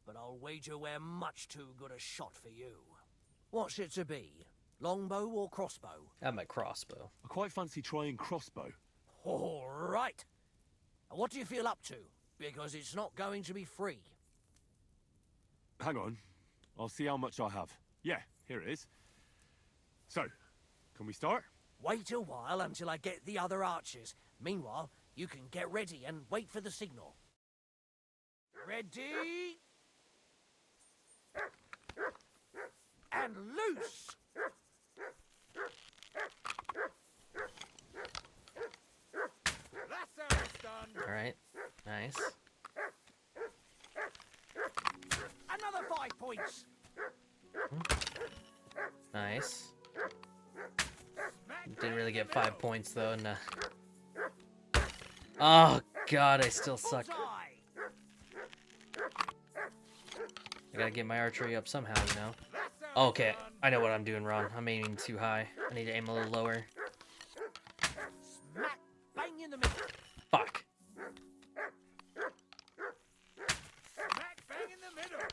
But I'll wager we're much too good a shot for you. What's it to be? Longbow or crossbow? I have my crossbow. I quite fancy trying crossbow. All right. What do you feel up to? Because it's not going to be free. Hang on. I'll see how much I have. Yeah, here it is. So, can we start? Wait a while until I get the other archers. Meanwhile, you can get ready and wait for the signal. Ready? And loose! That's how it's done. Alright. Nice. Another 5 points! Nice. Didn't really get 5 points though, no. Oh god, I still suck. I gotta get my archery up somehow, you know. Okay, I know what I'm doing wrong. I'm aiming too high. I need to aim a little lower. Smack bang in the middle. Fuck. Smack bang in the middle.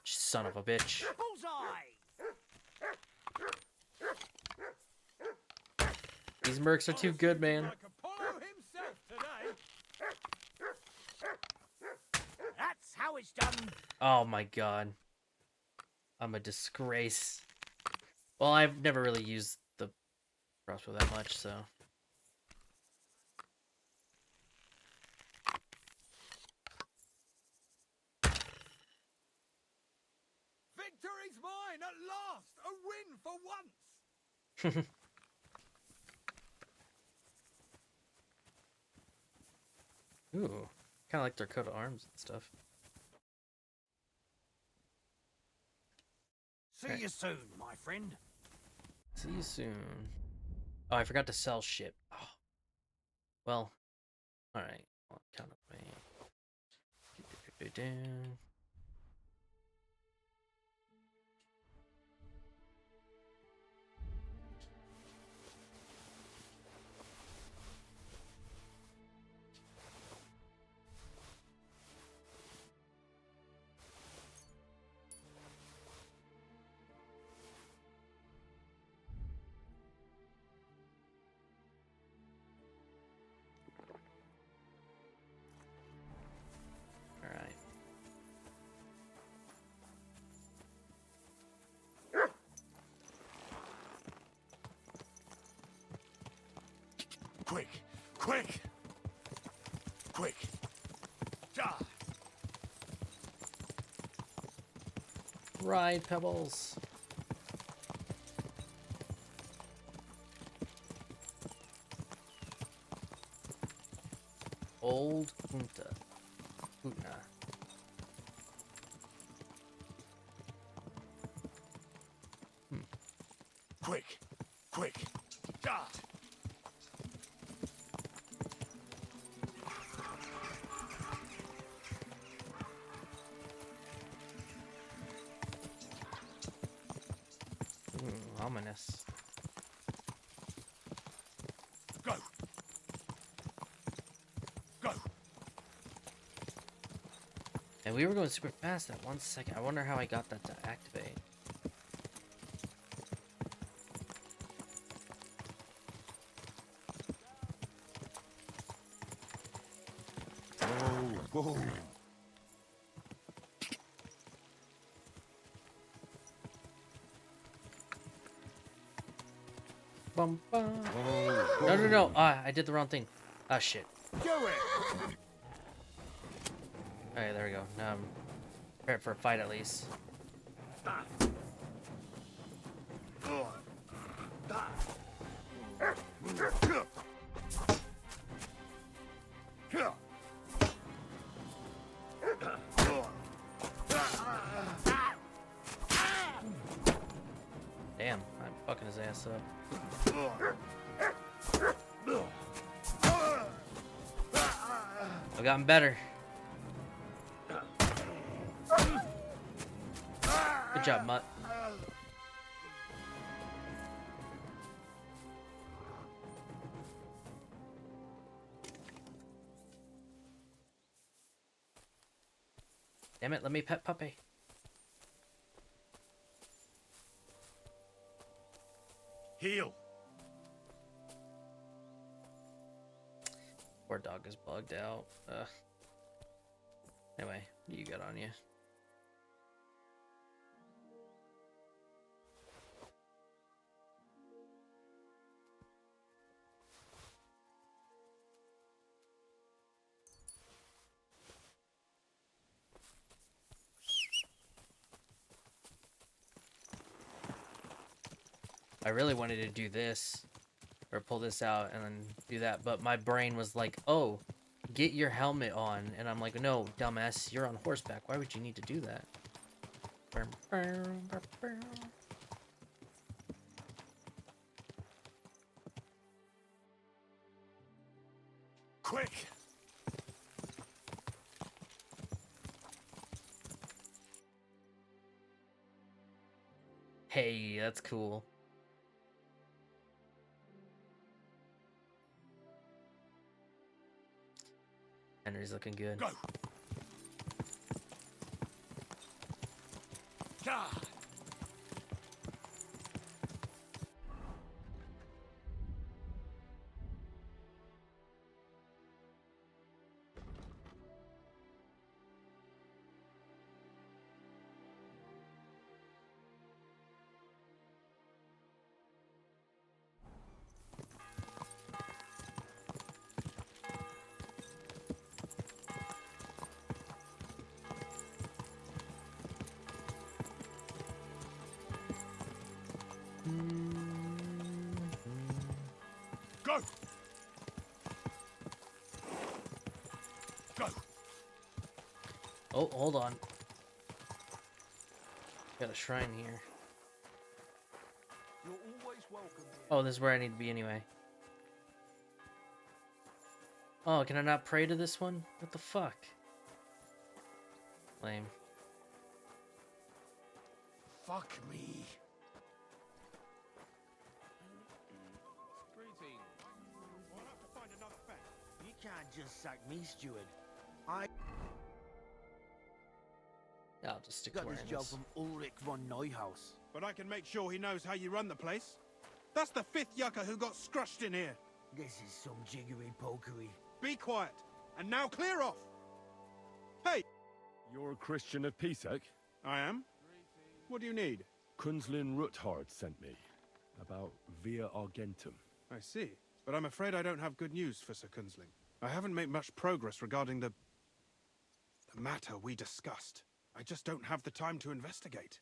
Son of a bitch. Bullseye! These mercs are too good, man. Like Apollo himself today. That's how it's done. Oh my god. I'm a disgrace. Well, I've never really used the crossbow that much, so. Victory's mine at last. A win for once. Ooh, kind of like their coat of arms and stuff. See you soon, my friend. See you soon. Oh, I forgot to sell shit. Oh. Well, alright. I'll count up my... Alright. Quick! Quick! Ah. Ride, Pebbles. Old Punta. Punta. Quick! Quick! Ah. Ominous. Go! Go! And we were going super fast at 1 second. I wonder how I got that to activate. Whoa, whoa. Bum, bum. No, no, no. Ah, I did the wrong thing. Ah, shit. Do it! Alright, there we go. Now I'm prepared for a fight at least. Damn, I'm fucking his ass up. I've gotten better. Good job, Mutt. Damn it, let me pet puppy. Heal. Poor dog is bugged out. Anyway, what do you got on you? I really wanted to do this, or pull this out and then do that, but my brain was like, oh, get your helmet on. And I'm like, no, dumbass, you're on horseback. Why would you need to do that? Quick! Hey, that's cool. Henry's looking good. Go! Ah. Go! Go! Oh, hold on. Got a shrine here. You're always welcome here. Oh, this is where I need to be anyway. Oh, can I not pray to this one? What the fuck? Lame. Fuck me. You can't just sack me, steward. I'll just stick to got this job from Ulrich von Neuhaus. But I can make sure he knows how you run the place. That's the 5th yucca who got scrushed in here. This is some jiggery pokery. Be quiet. And now clear off. Hey! You're a Christian of Pisek? I am. What do you need? Kunzlin Ruthard sent me. About Via Argentum. I see. but I'm afraid I don't have good news for Sir Kunzling. I haven't made much progress regarding the matter we discussed. I just don't have the time to investigate.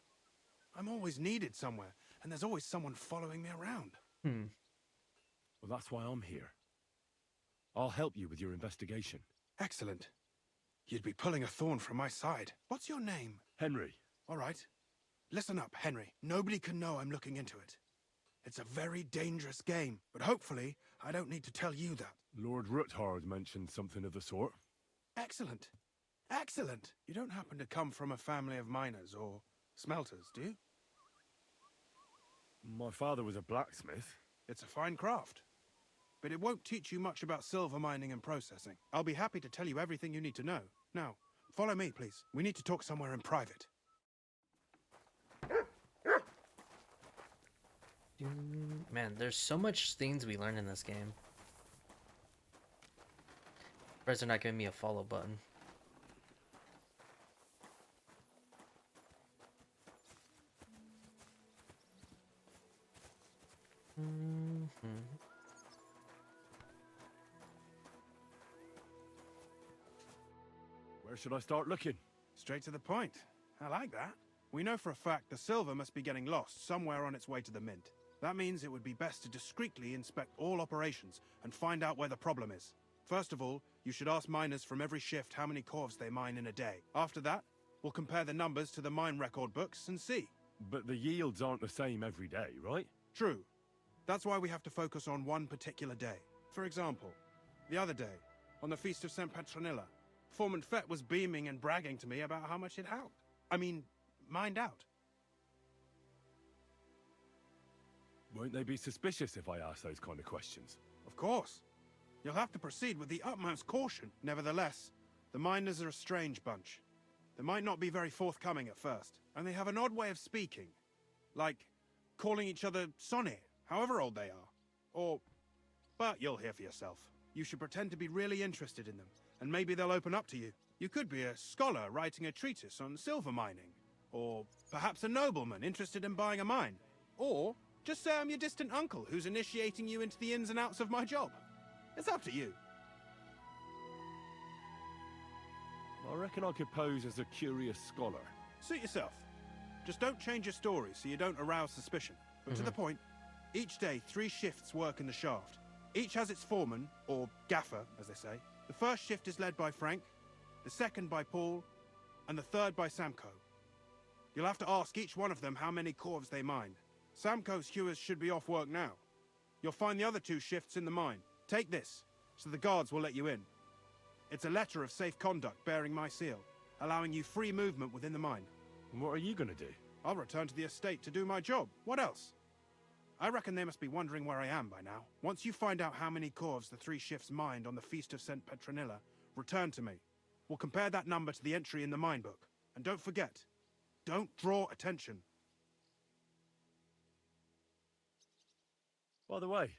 I'm always needed somewhere, and there's always someone following me around. Well, that's why I'm here. I'll help you with your investigation. Excellent. You'd be pulling a thorn from my side. What's your name? Henry. All right. Listen up, Henry. Nobody can know I'm looking into it. It's a very dangerous game, but hopefully I don't need to tell you that. Lord Ruthard mentioned something of the sort. Excellent. Excellent. You don't happen to come from a family of miners or smelters, do you? My father was a blacksmith. It's a fine craft. But it won't teach you much about silver mining and processing. I'll be happy to tell you everything you need to know. Now, follow me, please. We need to talk somewhere in private. Man, there's so much things we learn in this game. Surprised they're not giving me a follow button. Where should I start looking? Straight to the point. I like that. We know for a fact the silver must be getting lost somewhere on its way to the mint. That means it would be best to discreetly inspect all operations and find out where the problem is. First of all, you should ask miners from every shift how many corves they mine in a day. After that, we'll compare the numbers to the mine record books and see. But the yields aren't the same every day, right? True. That's why we have to focus on one particular day. For example, the other day, on the Feast of St. Petronilla, Foreman Fett was beaming and bragging to me about how much it helped. I mean, mined out. Won't they be suspicious if I ask those kind of questions? Of course. You'll have to proceed with the utmost caution. Nevertheless, the miners are a strange bunch. They might not be very forthcoming at first, and they have an odd way of speaking. Like calling each other Sonny, however old they are. But you'll hear for yourself. You should pretend to be really interested in them, and maybe they'll open up to you. You could be a scholar writing a treatise on silver mining, or perhaps a nobleman interested in buying a mine, or just say I'm your distant uncle who's initiating you into the ins and outs of my job. It's up to you. I reckon I could pose as a curious scholar. Suit yourself. Just don't change your story so you don't arouse suspicion. But to the point, each day 3 shifts work in the shaft. Each has its foreman, or gaffer, as they say. The first shift is led by Frank, the second by Paul, and the third by Samko. You'll have to ask each one of them how many corves they mine. Samko's hewers should be off work now. You'll find the other 2 shifts in the mine. Take this, so the guards will let you in. It's a letter of safe conduct bearing my seal, allowing you free movement within the mine. And what are you going to do? I'll return to the estate to do my job. What else? I reckon they must be wondering where I am by now. Once you find out how many corves the 3 shifts mined on the Feast of St. Petronilla, return to me. We'll compare that number to the entry in the mine book. And don't forget, don't draw attention. By the way,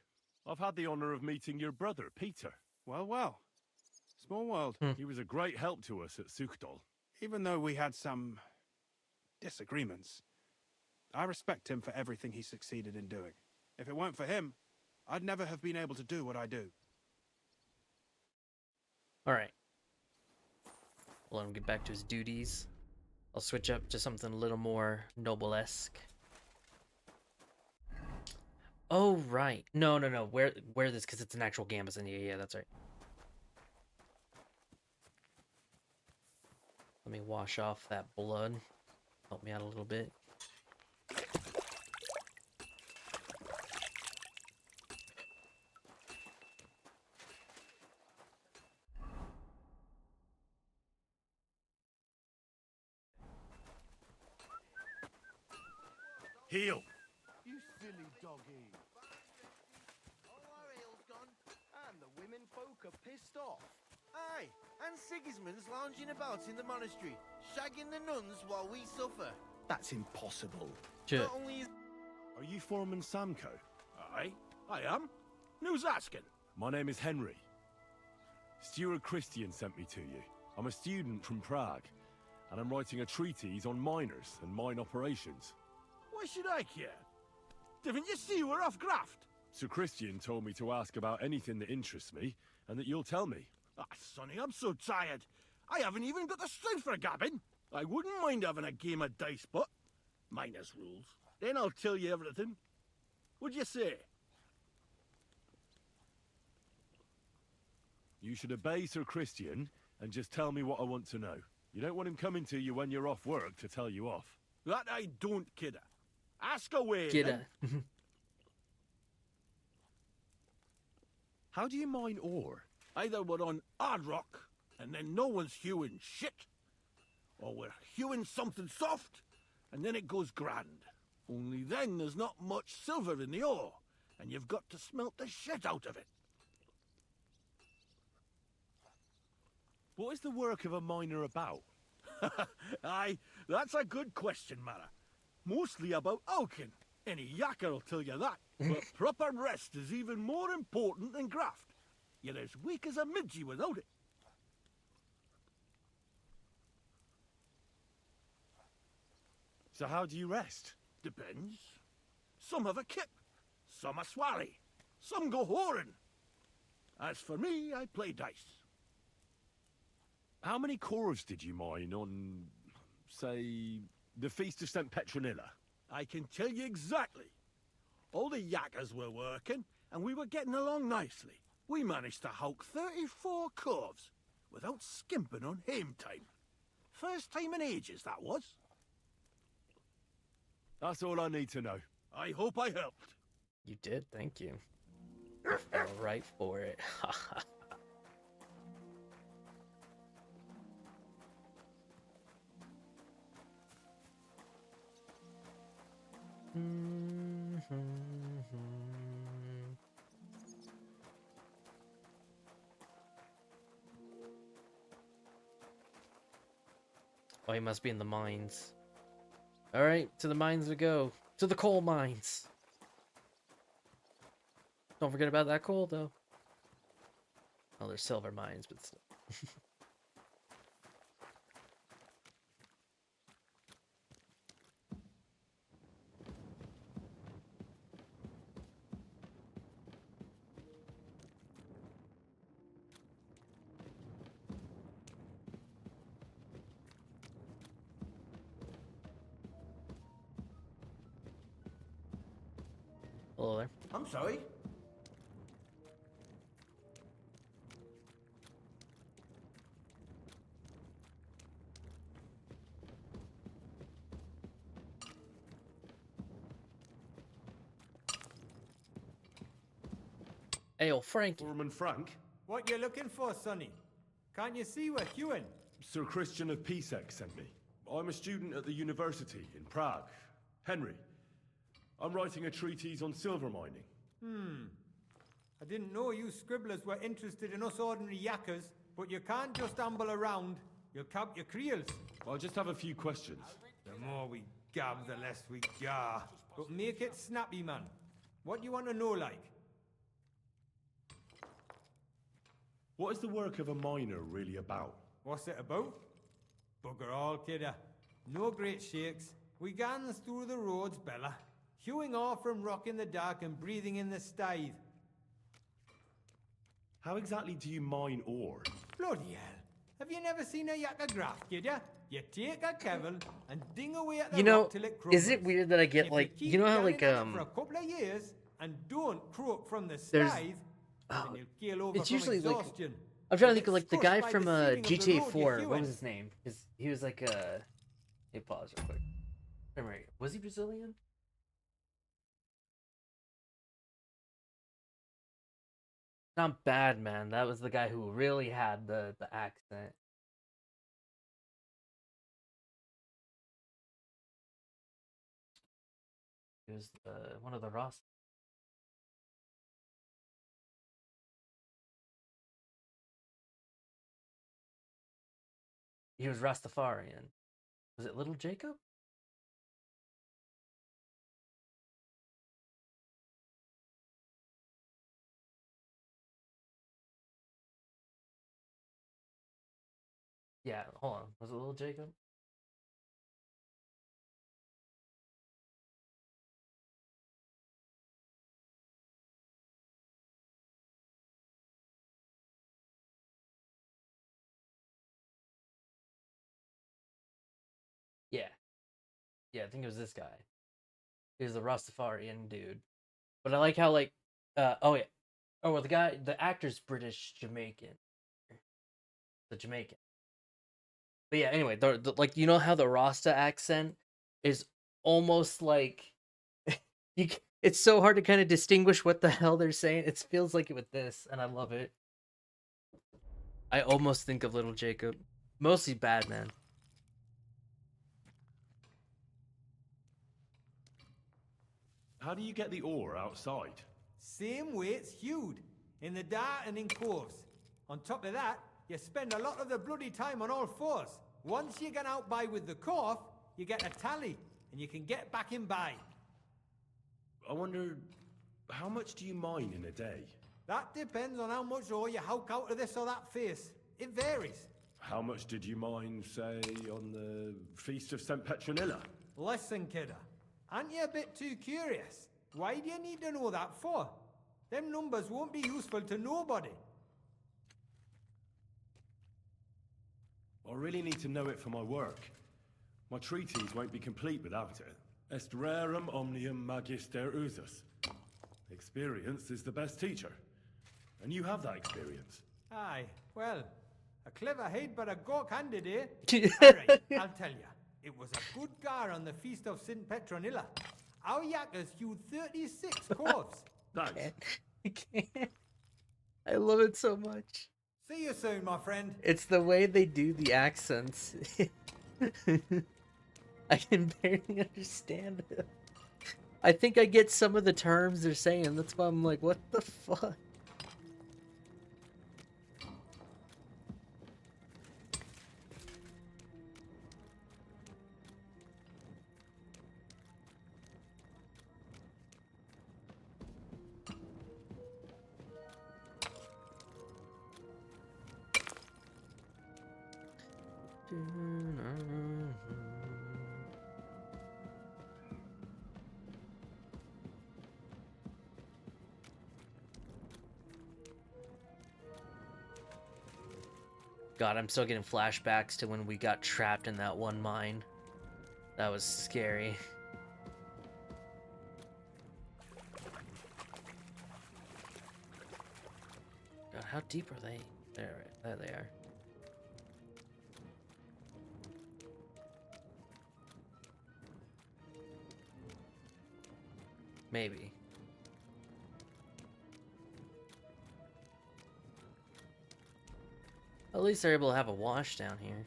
I've had the honor of meeting your brother, Peter. Well, well. Small world. He was a great help to us at Sukhdal. Even though we had some disagreements, I respect him for everything he succeeded in doing. If it weren't for him, I'd never have been able to do what I do. Alright. Let him get back to his duties. I'll switch up to something a little more noble-esque. Oh, right. No. Wear this because it's an actual gambeson. Yeah, that's right. Let me wash off that blood. Help me out a little bit. Heel! You silly doggy. All our ale's gone, and the women folk are pissed off. Aye, and Sigismund's lounging about in the monastery, shagging the nuns while we suffer. That's impossible. Not only is... Are you Foreman Samko? Aye, I am. Who's asking? My name is Henry. Steward Christian sent me to you. I'm a student from Prague, and I'm writing a treatise on miners and mine operations. Why should I care? Didn't you see we're off graft? Sir Christian told me to ask about anything that interests me, and that you'll tell me. Ah, Sonny, I'm so tired. I haven't even got the strength for gabbing. I wouldn't mind having a game of dice, but minus rules. Then I'll tell you everything. What'd you say? You should obey Sir Christian, and just tell me what I want to know. You don't want him coming to you when you're off work to tell you off. That I don't, kidder. Ask away, Kidder. then. How do you mine ore? Either we're on hard rock, and then no one's hewing shit, or we're hewing something soft, and then it goes grand. Only then there's not much silver in the ore, and you've got to smelt the shit out of it. What is the work of a miner about? Aye, that's a good question, Mara. Mostly about oaken. Any yakker will tell you that. But proper rest is even more important than graft. You're as weak as a midgie without it. So how do you rest? Depends. Some have a kip, some a swally, some go whoring. As for me, I play dice. How many cores did you mine on, say, the Feast of St. Petronilla? I can tell you exactly. All the yakkers were working, and we were getting along nicely. We managed to hawk 34 corves, without skimping on hame time. First time in ages, that was. That's all I need to know. I hope I helped. You did, thank you. You fell right for it. Oh, he must be in the mines. Alright, to the mines we go. To the coal mines. Don't forget about that coal, though. Oh, there's silver mines, but still. Hello there. I'm sorry. Hey, old Frank. Foreman Frank? What you looking for, Sonny? Can't you see we're queuing? Sir Christian of Pisek sent me. I'm a student at the university in Prague. Henry, I'm writing a treatise on silver mining. I didn't know you scribblers were interested in us ordinary yakkers, but you can't just amble around. You'll count your creels. I'll just have a few questions. The more we gab, the less we jar. But make it snappy, man. What do you want to know, like? What is the work of a miner really about? What's it about? Bugger all, kidder. No great shakes. We gans through the roads, Bella. Hewing off from rock in the dark and breathing in the stithe. How exactly do you mine ore? Bloody hell. Have you never seen a yakker graft, kidder? You take a kevil and ding away at the You know, rock till it crumbles. is it weird that I get If like, keep you know how ganging like at it for a couple of years and don't croak from the There's- stithe, then you'll keel over it's from usually like exhaustion. I'm trying to You'll think of like the get guy crushed by from the ceiling of the GTA road 4. you're What hewing. was his name? He was like hey, pause real quick. Remember, was he Brazilian? Not bad, man. That was the guy who really had the accent. He was one of the Ross. He was Rastafarian. Was it Little Jacob? Yeah, hold on. Was it Little Jacob? Yeah, I think it was this guy. He was the Rastafarian dude. But I like how like oh yeah. Oh well, the actor's British Jamaican. The Jamaican. But yeah, anyway, like you know how the Rasta accent is almost like it's so hard to kind of distinguish what the hell they're saying. It feels like it with this, and I love it. I almost think of Little Jacob. Mostly Batman. How do you get the ore outside? Same way it's hewed, in the dark and in coves. On top of that, you spend a lot of the bloody time on all fours. Once you get out by with the cough, you get a tally, and you can get back in by. I wonder, how much do you mine in a day? That depends on how much ore you howk out of this or that face. It varies. How much did you mine, say, on the Feast of St. Petronilla? Listen, kidder. Aren't you a bit too curious? Why do you need to know that for? Them numbers won't be useful to nobody. I really need to know it for my work. My treatise won't be complete without it. Est rerum omnium magister usus. Experience is the best teacher. And you have that experience. Aye, well, a clever head but a gawk-handed, eh? Alright, I'll tell you. It was a good gar on the Feast of St. Petronilla. Our yakkers hewed 36 coves. Thanks. I can't. I love it so much. See you soon, my friend. It's the way they do the accents. I can barely understand it. I think I get some of the terms they're saying. That's why I'm like, what the fuck? God, I'm still getting flashbacks to when we got trapped in that one mine. That was scary. God, how deep are they? There they are. Maybe. At least they're able to have a wash down here.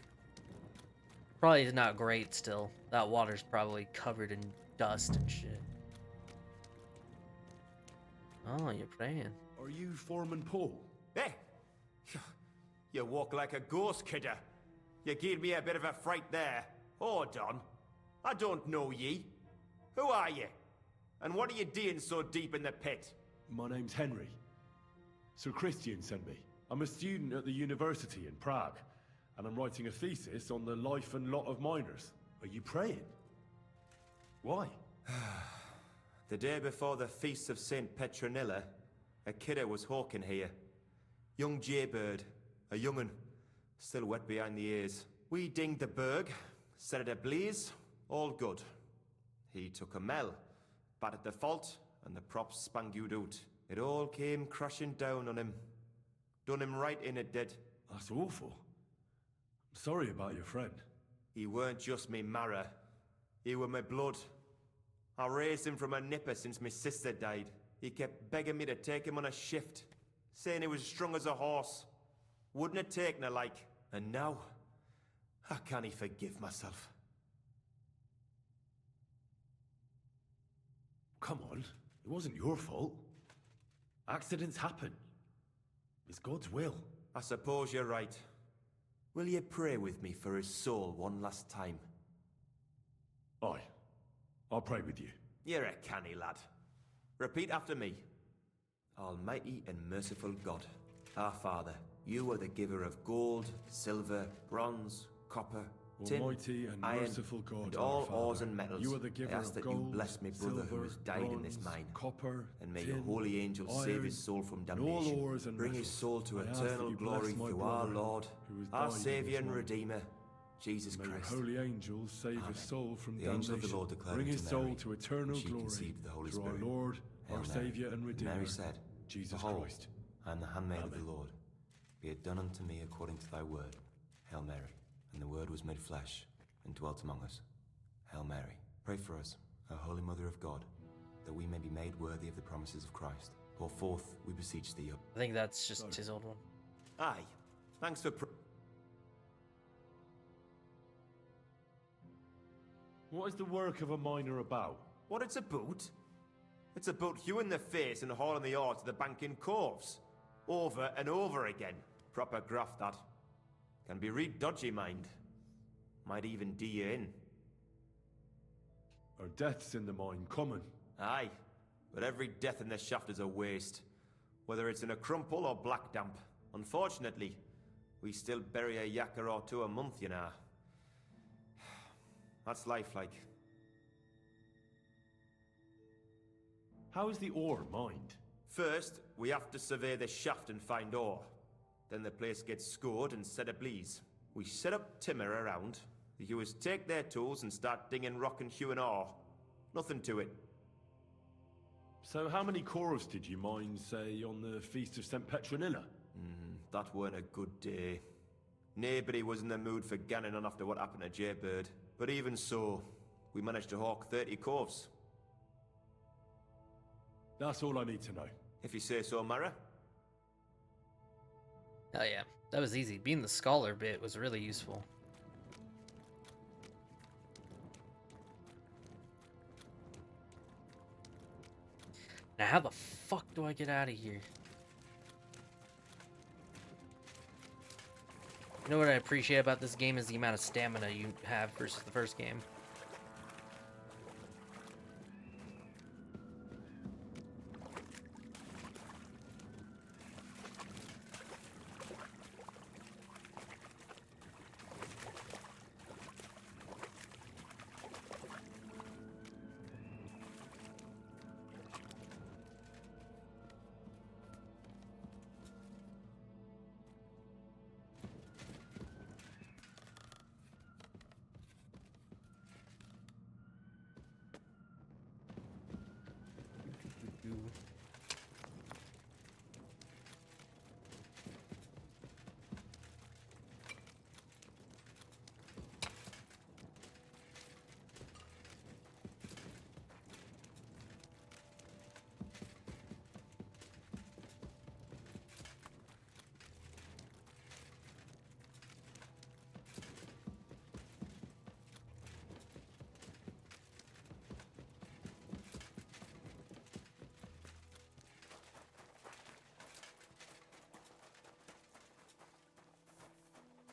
Probably not great still. That water's probably covered in dust and shit. Oh, you're praying. Are you Foreman Paul? Hey! You walk like a ghost, kidder. You gave me a bit of a fright there. Hold on. I don't know ye. Who are you? And what are you doing so deep in the pit? My name's Henry. Sir Christian sent me. I'm a student at the university in Prague, and I'm writing a thesis on the life and lot of miners. Are you praying? Why? The day before the Feast of St. Petronilla, a kidder was hawking here. Young jaybird, a young'un, still wet behind the ears. We dinged the berg, set it ablaze, all good. He took a mell, battered the fault, and the props spangued out. It all came crashing down on him. Done him right in, it did. That's awful. I'm sorry about your friend. He weren't just me marrow. He were my blood. I raised him from a nipper since my sister died. He kept begging me to take him on a shift, saying he was strong as a horse. Wouldn't have taken her like. And now, I can't forgive myself. Come on, it wasn't your fault. Accidents happen. It's God's will. I suppose you're right. Will you pray with me for his soul one last time? Aye. I'll pray with you. You're a canny lad. Repeat after me. Almighty and merciful God, our Father, you are the giver of gold, silver, bronze, copper, tin, Almighty and iron, merciful God, and our all Father, ores and metals. you are the giver I ask of that gold, you bless my brother who silver, has died in this bronze, mine. copper, And may tin, your holy angels save iron, his soul from and all damnation. ores and Bring his metals. soul to I ask that eternal you glory bless my through our brother Lord, who has our died in Saviour this and mine. Redeemer, Jesus May Christ. the holy angels save his soul from The angel of the damnation. Lord declared Bring his unto soul Mary, to eternal and she glory conceived the Holy through Spirit. our Lord, Hail our Mary. Saviour and And Redeemer, Mary said, Jesus Behold, Christ. I am the handmaid of Amen. the Lord. Be it done unto me according to thy word. Hail Mary. And the Word was made flesh, and dwelt among us. Hail Mary. Pray for us, O Holy Mother of God, that we may be made worthy of the promises of Christ. Pour forth, we beseech thee. I think that's just his old one. Aye. Thanks for What is the work of a miner about? What it's about? It's about you in the face and hauling the ore to the bank in coves. Over and over again. Proper graft, that. Can be real dodgy, mind. Might even do you in. Are deaths in the mine common? Aye. But every death in the shaft is a waste. Whether it's in a crumple or black damp. Unfortunately, we still bury a yakker or two a month, you know. That's life, like. How is the ore mined? First, we have to survey the shaft and find ore. Then the place gets scored and set ablaze. We set up timber around. The hewers take their tools and start dinging rock and hewing ore. Nothing to it. So how many corals did you mine, say, on the Feast of St. Petronilla? That weren't a good day. Nobody was in the mood for ganning on after what happened to Jaybird. But even so, we managed to hawk 30 corves. That's all I need to know. If you say so, Mara. Hell yeah, that was easy. Being the scholar bit was really useful. Now how the fuck do I get out of here? You know what I appreciate about this game is the amount of stamina you have versus the first game.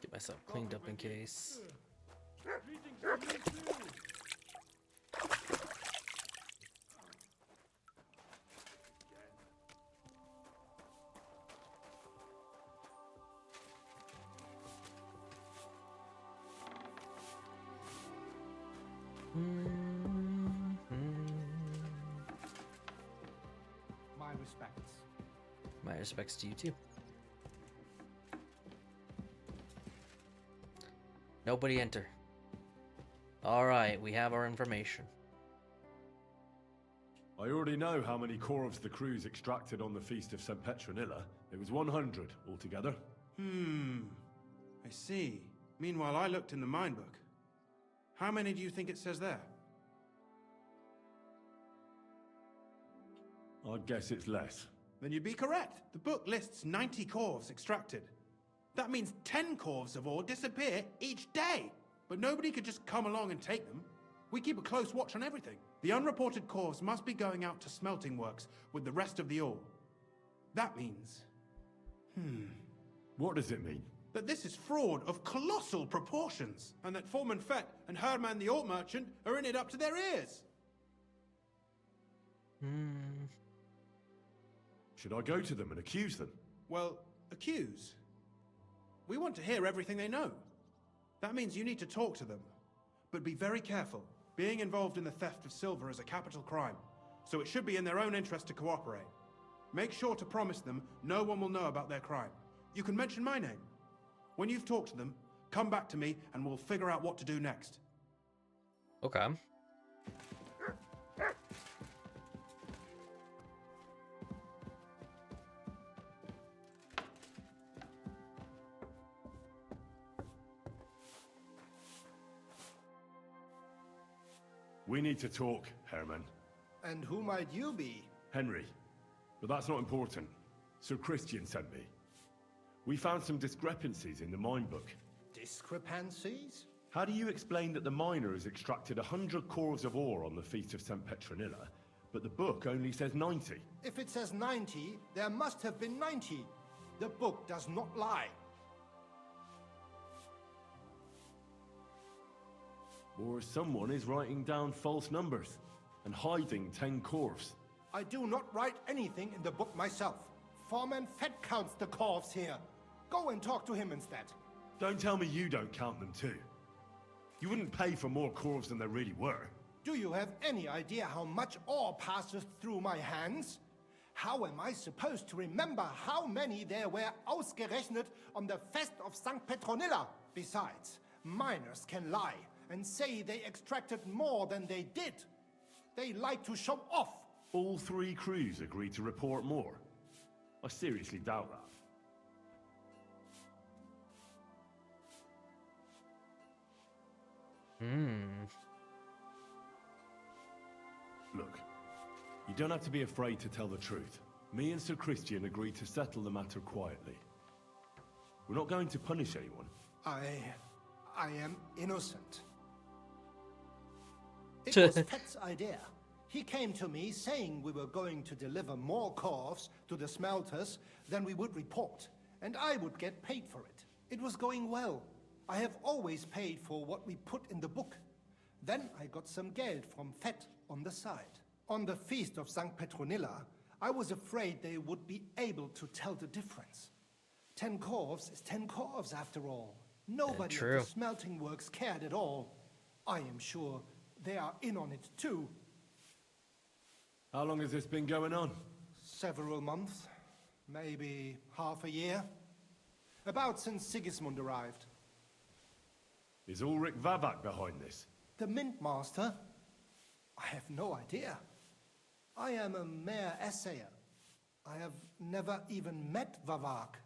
Get myself cleaned up in case. My respects. My respects to you too. Nobody enter. Alright, we have our information. I already know how many corals the crews extracted on the Feast of St. Petronilla. It was 100 altogether. I see. Meanwhile, I looked in the mine book. How many do you think it says there? I'd guess it's less. Then you'd be correct. The book lists 90 corves extracted. That means 10 corves of ore disappear each day. But nobody could just come along and take them. We keep a close watch on everything. The unreported corves must be going out to smelting works with the rest of the ore. That means... What does it mean? that this is fraud of colossal proportions, and that Foreman Fett and Herman the Ore Merchant are in it up to their ears. Should I go to them and accuse them? Well, accuse? We want to hear everything they know. That means you need to talk to them. But be very careful. Being involved in the theft of silver is a capital crime, so it should be in their own interest to cooperate. Make sure to promise them no one will know about their crime. You can mention my name. When you've talked to them, Come back to me and we'll figure out what to do next. Okay. We need to talk, Herman. And who might you be? Henry. But that's not important. Sir Christian sent me. We found some discrepancies in the mine book. Discrepancies? How do you explain that the miner has extracted 100 cores of ore on the Feast of St. Petronilla, but the book only says 90? If it says 90, there must have been 90. The book does not lie. Or someone is writing down false numbers and hiding 10 cores. I do not write anything in the book myself. Foreman Fett counts the corves here. Go and talk to him instead. Don't tell me you don't count them too. You wouldn't pay for more corves than there really were. Do you have any idea how much ore passes through my hands? How am I supposed to remember how many there were ausgerechnet on the Fest of St. Petronilla? Besides, miners can lie and say they extracted more than they did. They like to show off. All 3 crews agreed to report more. I seriously doubt that. Look, you don't have to be afraid to tell the truth. Me and Sir Christian agreed to settle the matter quietly. We're not going to punish anyone. I am innocent. It was Fett's idea. He came to me saying we were going to deliver more corves to the smelters than we would report, and I would get paid for it. It was going well. I have always paid for what we put in the book. Then I got some geld from Fett on the side. On the Feast of St. Petronilla, I was afraid they would be able to tell the difference. 10 corves is 10 corves after all. Nobody at the smelting works cared at all. I am sure they are in on it too. How long has this been going on? Several months, maybe half a year. About since Sigismund arrived. Is Ulrich Vavak behind this? The Mint Master? I have no idea. I am a mere assayer. I have never even met Vavak.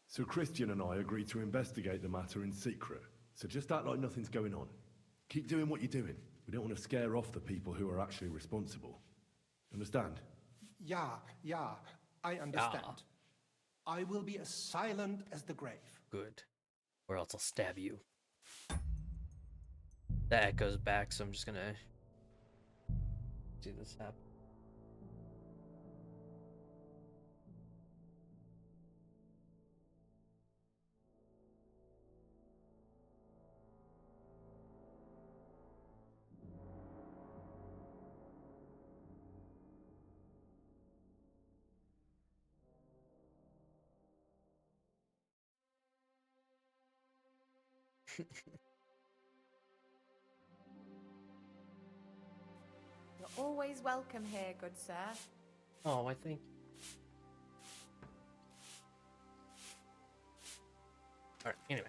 Sir Christian and I agreed to investigate the matter in secret, so just act like nothing's going on. Keep doing what you're doing. We don't want to scare off the people who are actually responsible. Understand? Yeah, I understand. I will be as silent as the grave. Good. Or else I'll stab you. That goes back, so I'm just gonna see this happen. You're always welcome here, good sir. Oh, I think. Alright, anyway.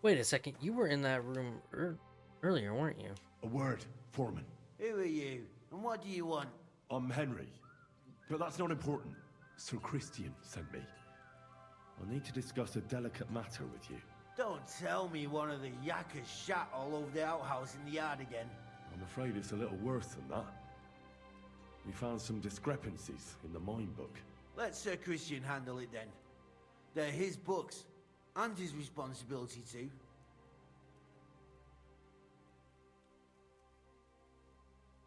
Wait a second, you were in that room earlier, weren't you? A word, Foreman. Who are you, and what do you want? I'm Henry, but that's not important. Sir Christian sent me. I need to discuss a delicate matter with you. Don't tell me one of the yakkers shat all over the outhouse in the yard again. I'm afraid it's a little worse than that. We found some discrepancies in the mine book. Let Sir Christian handle it then. They're his books, and his responsibility too.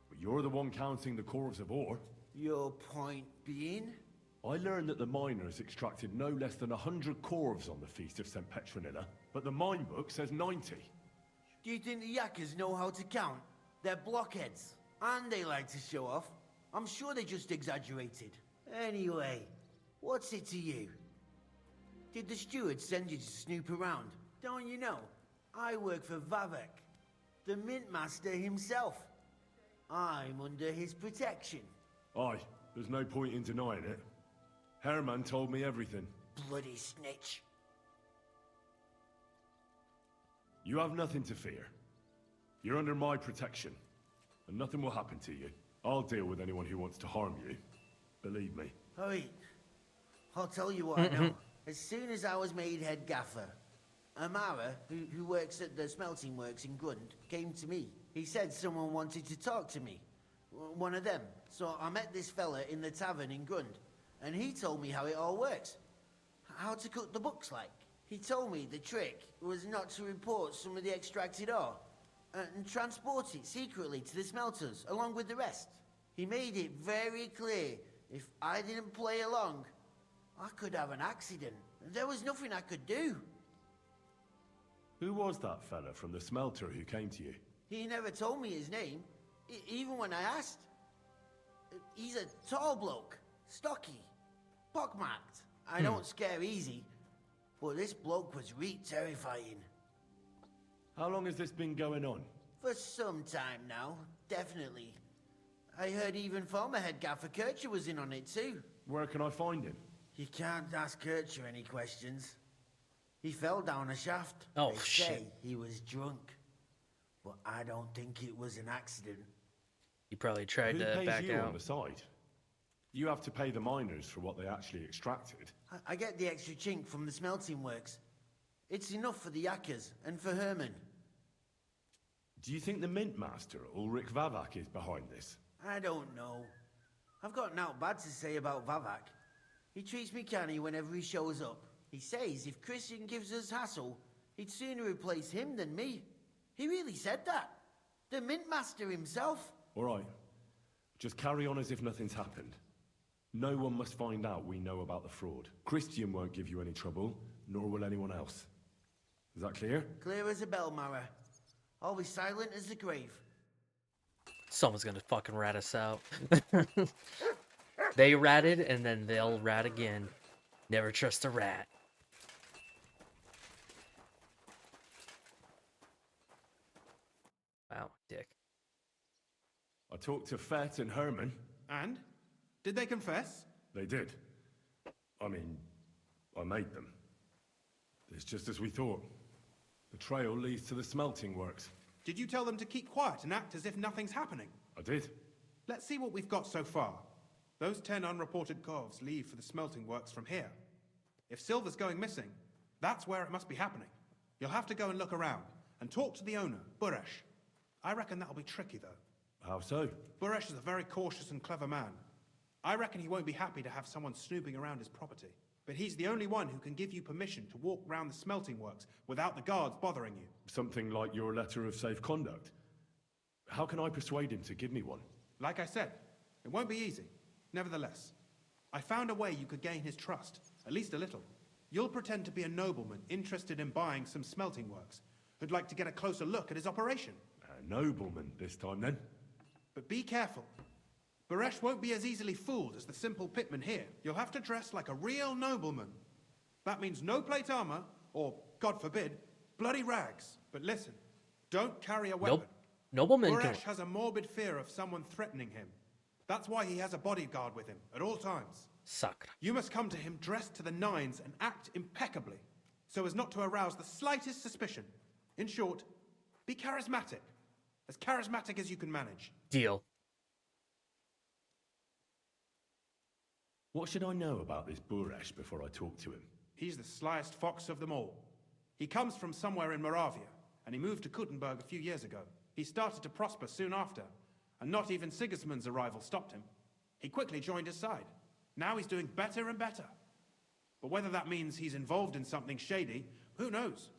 But you're the one counting the corves of ore. Your point being? I learned that the miners extracted no less than 100 corves on the Feast of St. Petronilla, but the mine book says 90. Do you think the yakkers know how to count? They're blockheads, and they like to show off. I'm sure they just exaggerated. Anyway, what's it to you? Did the steward send you to snoop around? Don't you know? I work for Vavek, the mint master himself. I'm under his protection. Aye, there's no point in denying it. Herman told me everything. Bloody snitch. You have nothing to fear. You're under my protection, and nothing will happen to you. I'll deal with anyone who wants to harm you. Believe me. Oi, I'll tell you what I know. As soon as I was made head gaffer, Amara, who works at the smelting works in Grund, came to me. He said someone wanted to talk to me. One of them. So I met this fella in the tavern in Grund, and he told me how it all works. How to cook the books like. He told me the trick was not to report some of the extracted ore, and transport it secretly to the smelters, along with the rest. He made it very clear, if I didn't play along, I could have an accident. There was nothing I could do. Who was that fella from the smelter who came to you? He never told me his name, even when I asked. He's a tall bloke, stocky, pockmarked. I don't scare easy, but this bloke was terrifying. How long has this been going on? For some time now, definitely. I heard even former head gaffer Kircher was in on it too. Where can I find him? You can't ask Kircher any questions. He fell down a shaft. Oh, they shit. say he was drunk, but I don't think it was an accident. He probably tried Who to pays back you out. on the side? You have to pay the miners for what they actually extracted. I get the extra chink from the smelting works. It's enough for the Yakkers and for Herman. Do you think the mint master, Ulrich Vavak, is behind this? I don't know. I've got naught bad to say about Vavak. He treats me canny whenever he shows up. He says if Christian gives us hassle, he'd sooner replace him than me. He really said that. The mint master himself. All right. Just carry on as if nothing's happened. No one must find out we know about the fraud. Christian won't give you any trouble, nor will anyone else. Is that clear? Clear as a bell, Mara. I'll be silent as the grave. Someone's gonna fucking rat us out. They ratted, and then they'll rat again. Never trust a rat. Wow, dick. I talked to Fett and Herman. And? Did they confess? They did. I mean, I made them. It's just as we thought. The trail leads to the smelting works. Did you tell them to keep quiet and act as if nothing's happening? I did. Let's see what we've got so far. Those 10 unreported corves leave for the smelting works from here. If silver's going missing, that's where it must be happening. You'll have to go and look around, and talk to the owner, Buresh. I reckon that'll be tricky, though. How so? Buresh is a very cautious and clever man. I reckon he won't be happy to have someone snooping around his property. But he's the only one who can give you permission to walk round the smelting works without the guards bothering you. Something like your letter of safe conduct. How can I persuade him to give me one? Like I said, it won't be easy. Nevertheless, I found a way you could gain his trust, at least a little. You'll pretend to be a nobleman interested in buying some smelting works, who'd like to get a closer look at his operation. A nobleman this time, then? But be careful. Buresh won't be as easily fooled as the simple pitman here. You'll have to dress like a real nobleman. That means no plate armor, or, God forbid, bloody rags. But listen, don't carry a weapon. Nope. Nobleman Buresh has a morbid fear of someone threatening him. That's why he has a bodyguard with him at all times. Suck. You must come to him dressed to the nines and act impeccably, so as not to arouse the slightest suspicion. In short, be charismatic. As charismatic as you can manage. Deal. What should I know about this Buresh before I talk to him? He's the slyest fox of them all. He comes from somewhere in Moravia, and he moved to Kuttenberg a few years ago. He started to prosper soon after, and not even Sigismund's arrival stopped him. He quickly joined his side. Now he's doing better and better. But whether that means he's involved in something shady, who knows?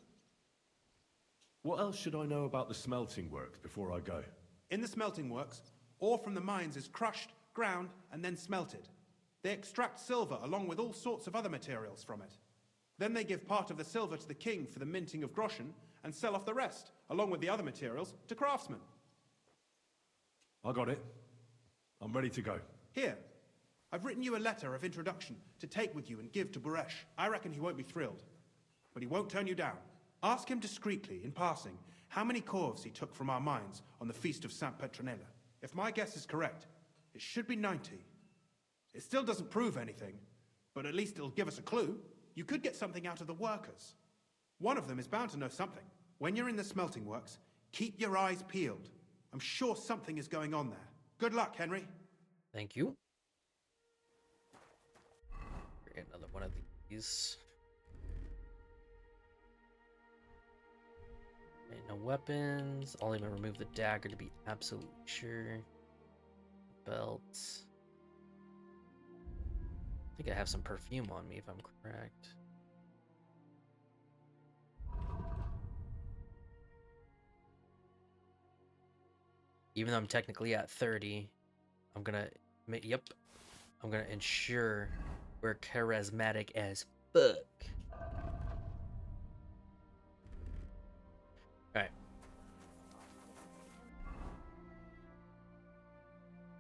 What else should I know about the smelting works before I go? In the smelting works, ore from the mines is crushed, ground, and then smelted. They extract silver along with all sorts of other materials from it. Then they give part of the silver to the king for the minting of groschen and sell off the rest, along with the other materials, to craftsmen. I got it. I'm ready to go. Here, I've written you a letter of introduction to take with you and give to Buresh. I reckon he won't be thrilled, but he won't turn you down. Ask him discreetly, in passing, how many corves he took from our mines on the Feast of Saint Petronilla. If my guess is correct, it should be 90. It still doesn't prove anything, but at least it'll give us a clue. You could get something out of the workers. One of them is bound to know something. When you're in the smelting works, keep your eyes peeled. I'm sure something is going on there. Good luck, Henry. Thank you. Get another one of these. Okay, no weapons. I'll even remove the dagger to be absolutely sure. Belt. I think I have some perfume on me if I'm correct. Even though I'm technically at 30, I'm gonna ensure we're charismatic as fuck. Alright.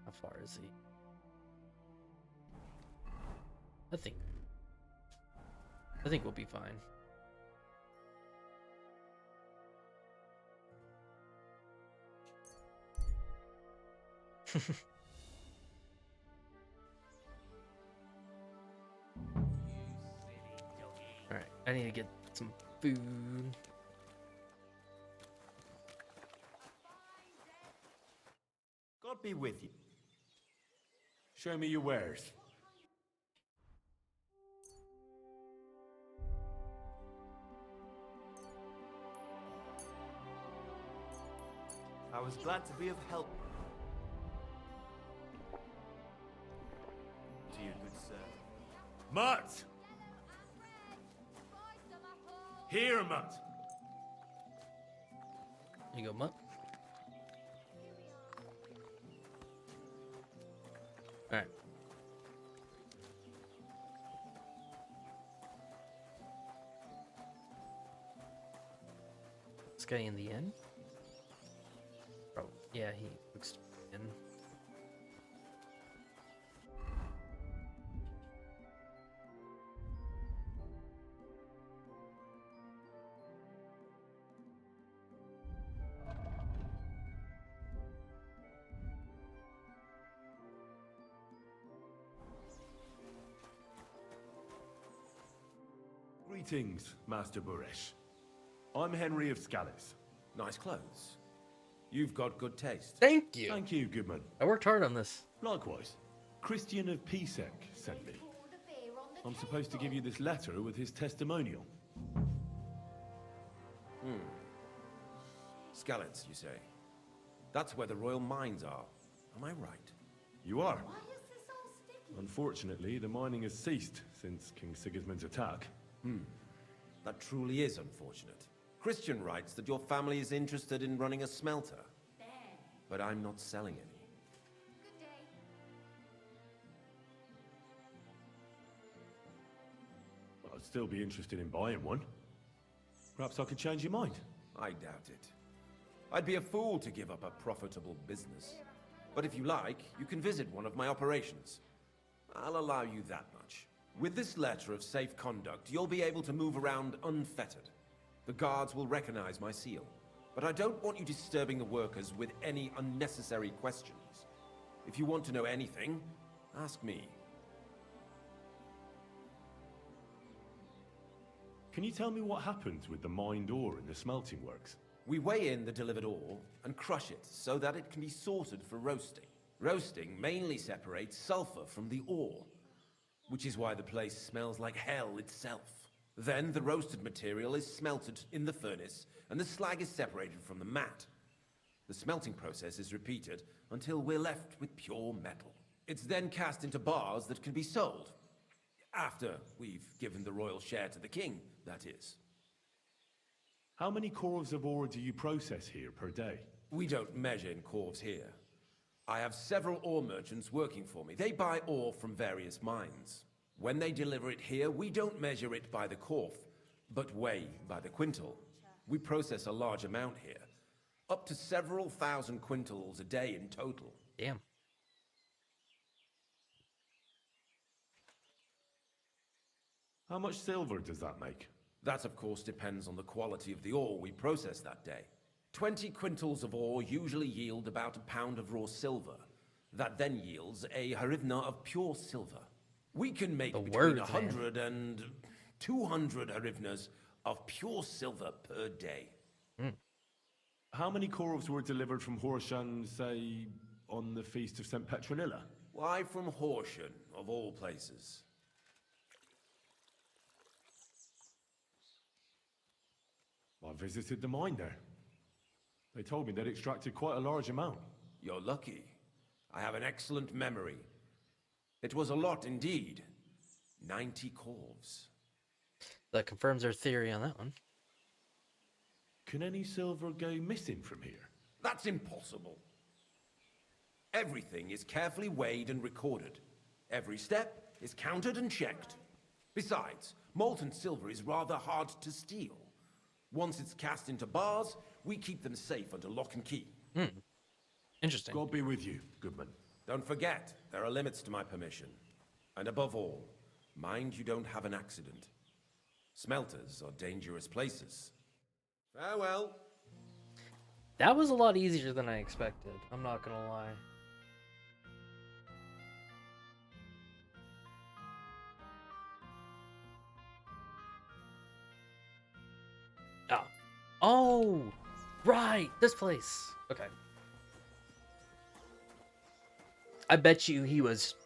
How far is he? I think we'll be fine. Alright, I need to get some food. God be with you. Show me your wares. I was glad to be of help to you, good sir. Mutt! Here, Mutt! Here you go, Mutt. Alright. This guy in the inn? Oh, yeah, he looks to be in. Greetings, Master Buresh. I'm Henry of Scallis. Nice clothes. You've got good taste. Thank you. Thank you, Goodman. I worked hard on this. Likewise. Christian of Pisek sent me. I'm supposed to give you this letter with his testimonial. Scallis, you say? That's where the royal mines are. Am I right? You are. Unfortunately, the mining has ceased since King Sigismund's attack. That truly is unfortunate. Christian writes that your family is interested in running a smelter. But I'm not selling any. Well, I'd still be interested in buying one. Perhaps I could change your mind. I doubt it. I'd be a fool to give up a profitable business. But if you like, you can visit one of my operations. I'll allow you that much. With this letter of safe conduct, you'll be able to move around unfettered. The guards will recognize my seal. But I don't want you disturbing the workers with any unnecessary questions. If you want to know anything, ask me. Can you tell me what happens with the mined ore in the smelting works? We weigh in the delivered ore and crush it so that it can be sorted for roasting. Roasting mainly separates sulfur from the ore, which is why the place smells like hell itself. Then the roasted material is smelted in the furnace and the slag is separated from the matte. The smelting process is repeated until we're left with pure metal. It's then cast into bars that can be sold. After we've given the royal share to the king, that is. How many corves of ore do you process here per day? We don't measure in corves here. I have several ore merchants working for me. They buy ore from various mines. When they deliver it here, we don't measure it by the corf, but weigh by the quintal. We process a large amount here, up to several thousand quintals a day in total. Damn. How much silver does that make? That, of course, depends on the quality of the ore we process that day. 20 quintals of ore usually yield about a pound of raw silver. That then yields a harivna of pure silver. We can make between 100 and 200 harivnas of pure silver per day. How many corves were delivered from Horshan, say, on the Feast of St. Petronilla? Why from Horshan, of all places? I visited the mine there. They told me they'd extracted quite a large amount. You're lucky. I have an excellent memory. It was a lot indeed. 90 corves. That confirms our theory on that one. Can any silver go missing from here? That's impossible. Everything is carefully weighed and recorded. Every step is counted and checked. Besides, molten silver is rather hard to steal. Once it's cast into bars, we keep them safe under lock and key. Interesting. God be with you, Goodman. Don't forget, there are limits to my permission. And above all, mind you don't have an accident. Smelters are dangerous places. Farewell. That was a lot easier than I expected. I'm not gonna lie. Oh, right, this place. Okay. I bet you he was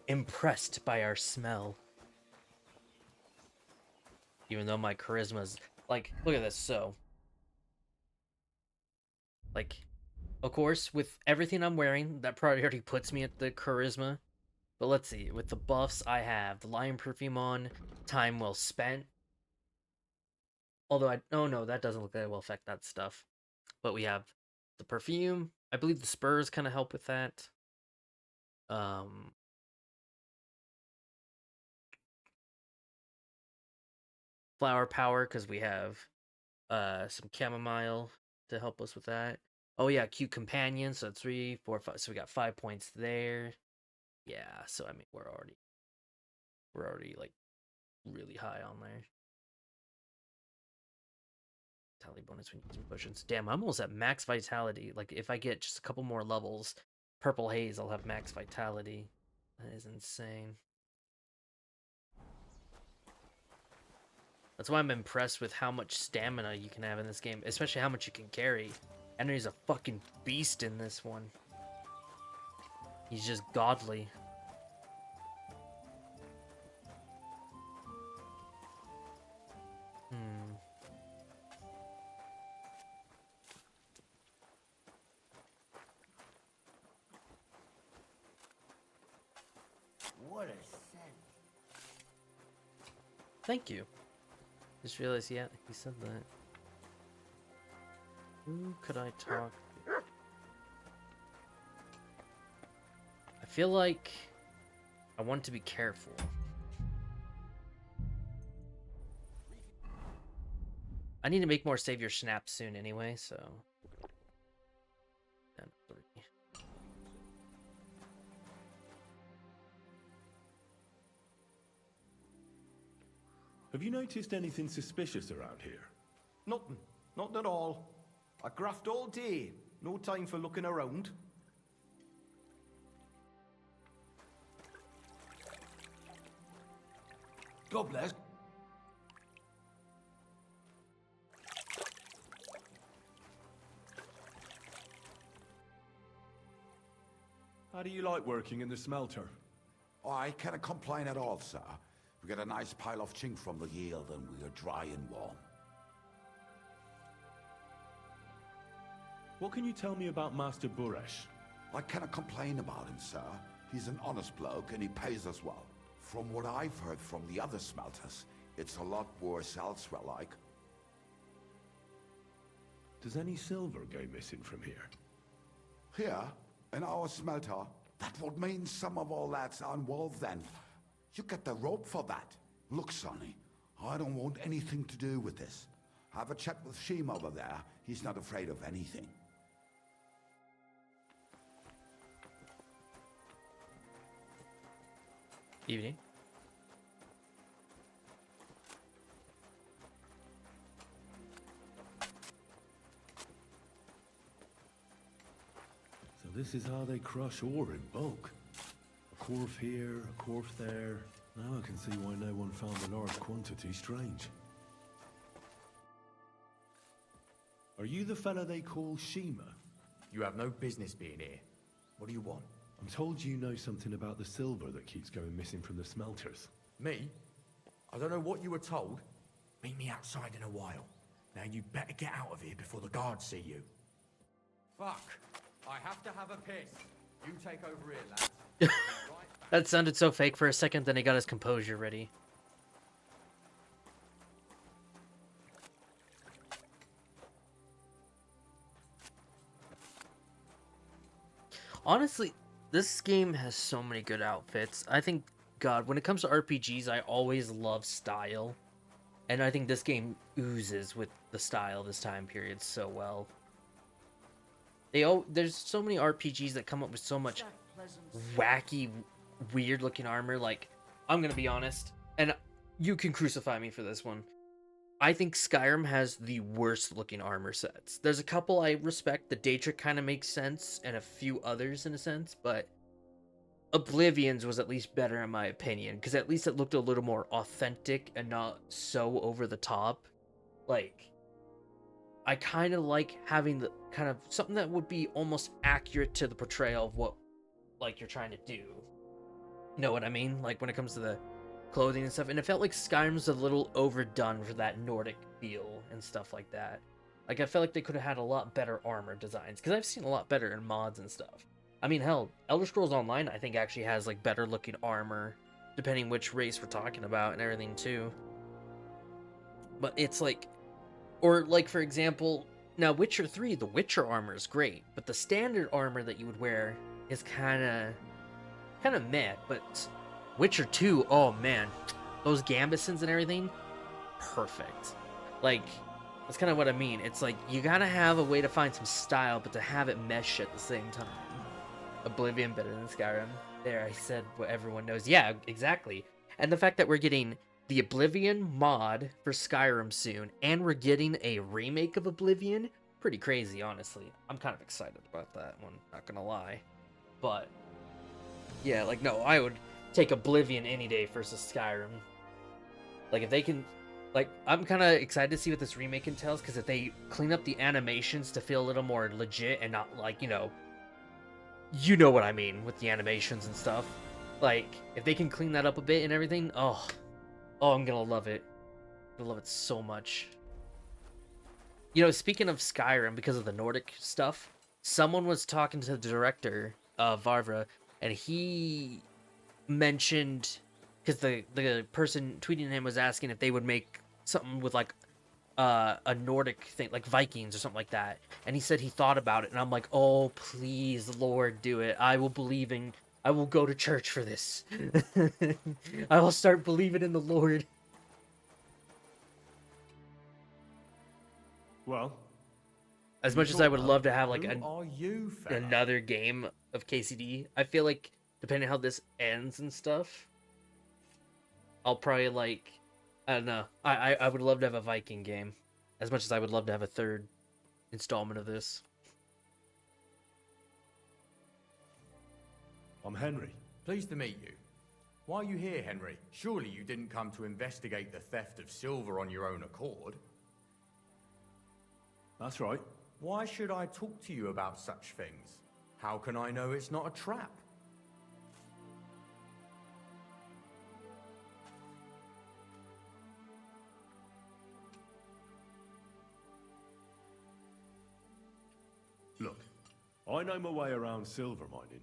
impressed by our smell. Even though my charisma's like, look at this. So, like, of course, with everything I'm wearing, that probably already puts me at the charisma. But let's see, with the buffs I have, the lion perfume on, time well spent. Although oh no, that doesn't look like it will affect that stuff. But we have the perfume. I believe the spurs kind of help with that. Flower power, because we have some chamomile to help us with that. Oh yeah, cute companion. So 3, 4, 5. So we got 5 points there. Yeah. So I mean, we're already like really high on there. Vitality bonus when using potions. Damn, I'm almost at max vitality. Like if I get just a couple more levels, purple haze, I'll have max vitality. That is insane. That's why I'm impressed with how much stamina you can have in this game, especially how much you can carry. Henry's a fucking beast in this one. He's just godly. What a scent. Thank you. Just realized, yeah, he said that. Who could I talk to? I feel like I want to be careful. I need to make more Save Your Snaps soon anyway, so. 10-3. Have you noticed anything suspicious around here? Nothing. Not at all. I graft all day. No time for looking around. God bless. How do you like working in the smelter? Oh, I cannot complain at all, sir. We get a nice pile of chink from the yield and we are dry and warm. What can you tell me about Master Buresh? I cannot complain about him, sir. He's an honest bloke and he pays us well. From what I've heard from the other smelters, it's a lot worse elsewhere, like. Does any silver go missing from here? Here, in our smelter, that would mean some of our lads are involved then. You get the rope for that. Look, Sonny, I don't want anything to do with this. Have a chat with Sheem over there. He's not afraid of anything. Evening. this is how they crush ore in bulk. A quarf here, a quarf there. Now I can see why no one found the large quantity strange. Are you the fella they call Shima? You have no business being here. What do you want? I'm told you know something about the silver that keeps going missing from the smelters. Me? I don't know what you were told. Meet me outside in a while. Now you better get out of here before the guards see you. Fuck. I have to have a piss. You take over here, lads. That sounded so fake for a second, then he got his composure ready. Honestly, this game has so many good outfits. I think, God, when it comes to RPGs, I always love style. And I think this game oozes with the style this time period so well. There's so many RPGs that come up with so much wacky, weird-looking armor. Like, I'm gonna be honest, and you can crucify me for this one. I think Skyrim has the worst-looking armor sets. There's a couple I respect. The Daedric kind of makes sense, and a few others in a sense, but Oblivion's was at least better in my opinion, because at least it looked a little more authentic and not so over the top. Like, I kind of like having the kind of something that would be almost accurate to the portrayal of what, like, you're trying to do. You know what I mean? Like, when it comes to the clothing and stuff. And it felt like Skyrim's a little overdone for that Nordic feel and stuff like that. Like, I felt like they could have had a lot better armor designs, because I've seen a lot better in mods and stuff. I mean, hell, Elder Scrolls Online, I think, actually has, like, better looking armor, depending which race we're talking about and everything, too. But it's like, or, like, for example, now Witcher 3, the Witcher armor is great, but the standard armor that you would wear is kind of meh. But Witcher 2, oh man, those gambesons and everything, perfect. Like, that's kind of what I mean. It's like, you gotta have a way to find some style, but to have it mesh at the same time. Oblivion better than Skyrim. There, I said what everyone knows. Yeah, exactly. And the fact that we're getting the Oblivion mod for Skyrim soon, and we're getting a remake of Oblivion, pretty crazy, honestly. I'm kind of excited about that one, not gonna lie. But, yeah, like, no, I would take Oblivion any day versus Skyrim. Like, if they can, like, I'm kind of excited to see what this remake entails, because if they clean up the animations to feel a little more legit and not, like, you know what I mean with the animations and stuff. Like, if they can clean that up a bit and everything, oh, I'm gonna love it. I'm gonna love it so much. You know, speaking of Skyrim, because of the Nordic stuff, someone was talking to the director of Varvra, and he mentioned, because the person tweeting him was asking if they would make something with, like, a Nordic thing, like Vikings or something like that. And he said he thought about it, and I'm like, oh, please, Lord, do it. I will go to church for this. I will start believing in the Lord. Well, as much as I would love to have, like, fella? another game of KCD, I feel like, depending on how this ends and stuff, I'll probably, like, I don't know. I would love to have a Viking game, as much as I would love to have a third installment of this. I'm Henry. Pleased to meet you. Why are you here, Henry? Surely you didn't come to investigate the theft of silver on your own accord. That's right. Why should I talk to you about such things? How can I know it's not a trap? Look, I know my way around silver mining.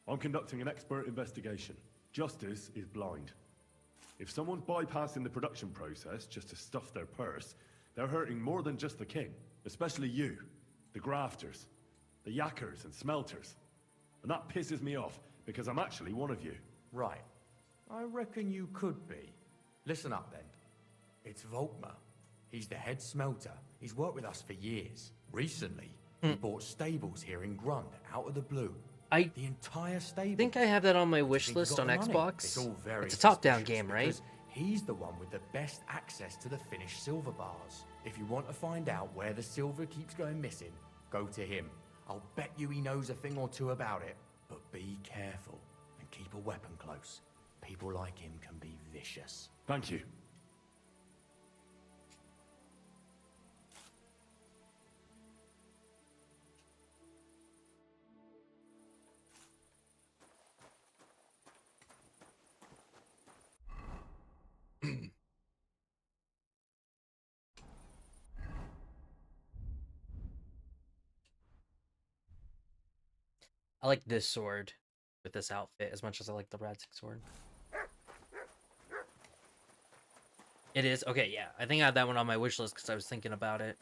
I'm conducting an expert investigation. Justice is blind. If someone's bypassing the production process just to stuff their purse, they're hurting more than just the king. Especially you, the grafters, the yakkers and smelters. And that pisses me off, because I'm actually one of you. Right. I reckon you could be. Listen up then. It's Volkmar. He's the head smelter. He's worked with us for years. Recently, he bought stables here in Grund, out of the blue. The entire stable. I think I have that on my wish list on Xbox. It's a top-down game, right? He's the one with the best access to the finished silver bars. If you want to find out where the silver keeps going missing, go to him. I'll bet you he knows a thing or two about it. But be careful and keep a weapon close. People like him can be vicious. Thank you. I like this sword with this outfit as much as I like the Radzik sword. It is? Okay, yeah. I think I had that one on my wish list because I was thinking about it.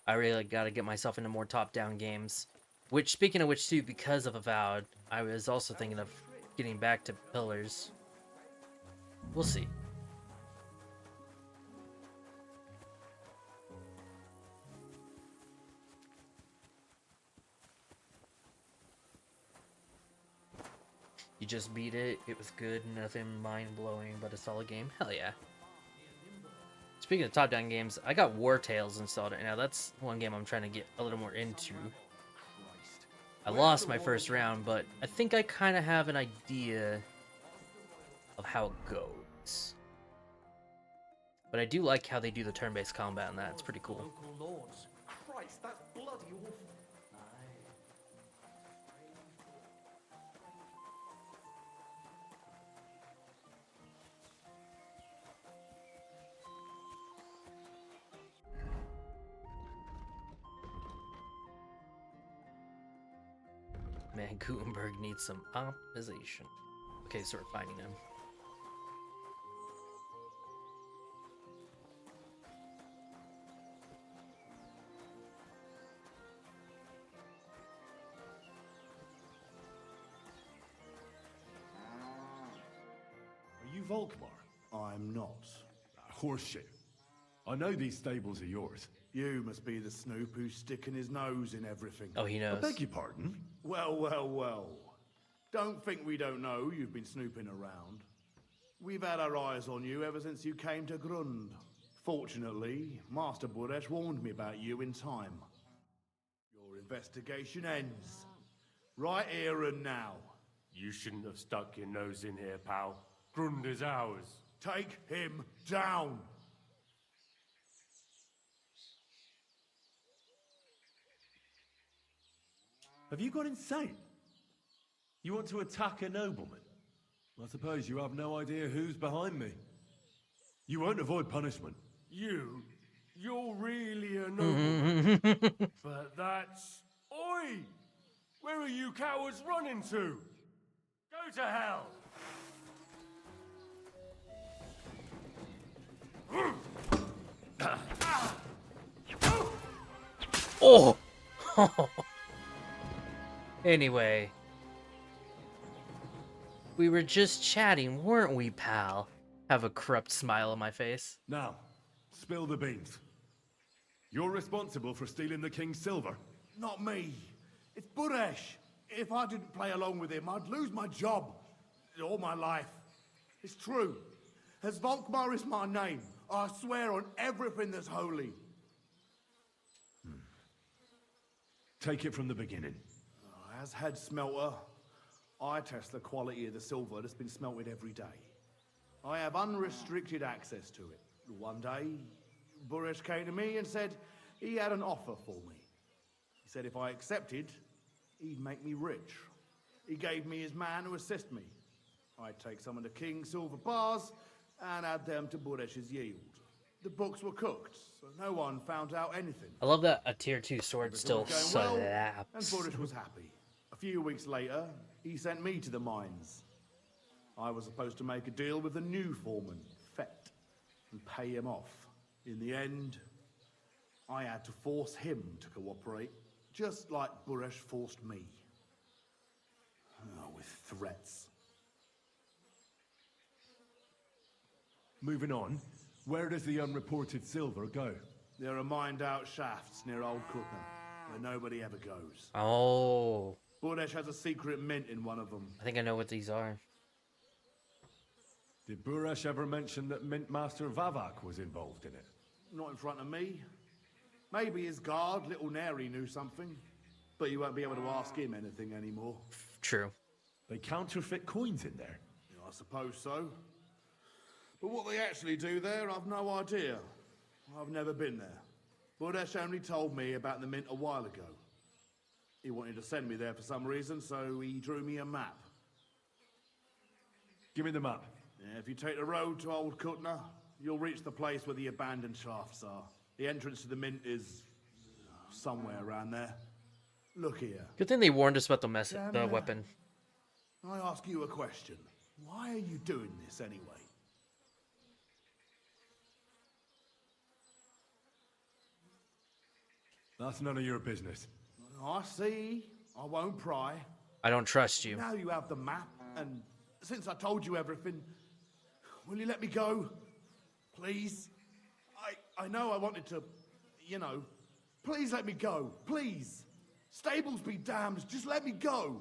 I really got to get myself into more top-down games. Which, speaking of which, too, because of Avowed, I was also thinking of getting back to Pillars. We'll see. You just beat it. It was good. Nothing mind-blowing, but a solid game. Hell yeah. Speaking of top-down games, I got War Tales installed right now. That's one game I'm trying to get a little more into. I lost my first round, but I think I kind of have an idea of how it goes. But I do like how they do the turn-based combat in that. It's pretty cool. Local lords. Christ, that's bloody awful. Man, Gutenberg needs some optimization. Okay, so we're finding him. Are you Volkmar? I'm not. Horseshit. I know these stables are yours. You must be the snoop who's sticking his nose in everything. Oh, he knows. I beg your pardon? Well, well, well. Don't think we don't know you've been snooping around. We've had our eyes on you ever since you came to Grund. Fortunately, Master Buresh warned me about you in time. Your investigation ends. Right here and now. You shouldn't have stuck your nose in here, pal. Grund is ours. Take him down! Have you gone insane? You want to attack a nobleman? I suppose you have no idea who's behind me. You won't avoid punishment. You're really a nobleman. But that's... Oi! Where are you cowards running to? Go to hell! Oh! Anyway. We were just chatting, weren't we, pal? Have a corrupt smile on my face. Now, spill the beans. You're responsible for stealing the king's silver? Not me. It's Buresh. If I didn't play along with him, I'd lose my job. All my life. It's true. As Volkmar is my name, I swear on everything that's holy. Take it from the beginning. As head smelter, I test the quality of the silver that's been smelted every day. I have unrestricted access to it. One day, Buresh came to me and said he had an offer for me. He said if I accepted, he'd make me rich. He gave me his man to assist me. I'd take some of the king's silver bars and add them to Buresh's yield. The books were cooked, so no one found out anything. I love that a tier 2 sword still Everything was going well, slaps. and Buresh was happy. A few weeks later, he sent me to the mines. I was supposed to make a deal with the new foreman, Fett, and pay him off. In the end, I had to force him to cooperate, just like Buresh forced me. With threats. Moving on, where does the unreported silver go? There are mined-out shafts near Old Cookham, where nobody ever goes. Oh. Buresh has a secret mint in one of them. I think I know what these are. Did Buresh ever mention that Mint Master Vavak was involved in it? Not in front of me. Maybe his guard, little Neri, knew something. But you won't be able to ask him anything anymore. True. They counterfeit coins in there? Yeah, I suppose so. But what they actually do there, I've no idea. I've never been there. Budesh only told me about the mint a while ago. He wanted to send me there for some reason, so he drew me a map. Give me the map. Yeah, if you take the road to Old Kutna, you'll reach the place where the abandoned shafts are. The entrance to the mint is somewhere around there. Look here. Good thing they warned us about the weapon. I ask you a question. Why are you doing this anyway? That's none of your business. I see. I won't pry. I don't trust you. Now you have the map, and since I told you everything, will you let me go? Please? I know I wanted to, you know. Please let me go. Please. Stables be damned. Just let me go.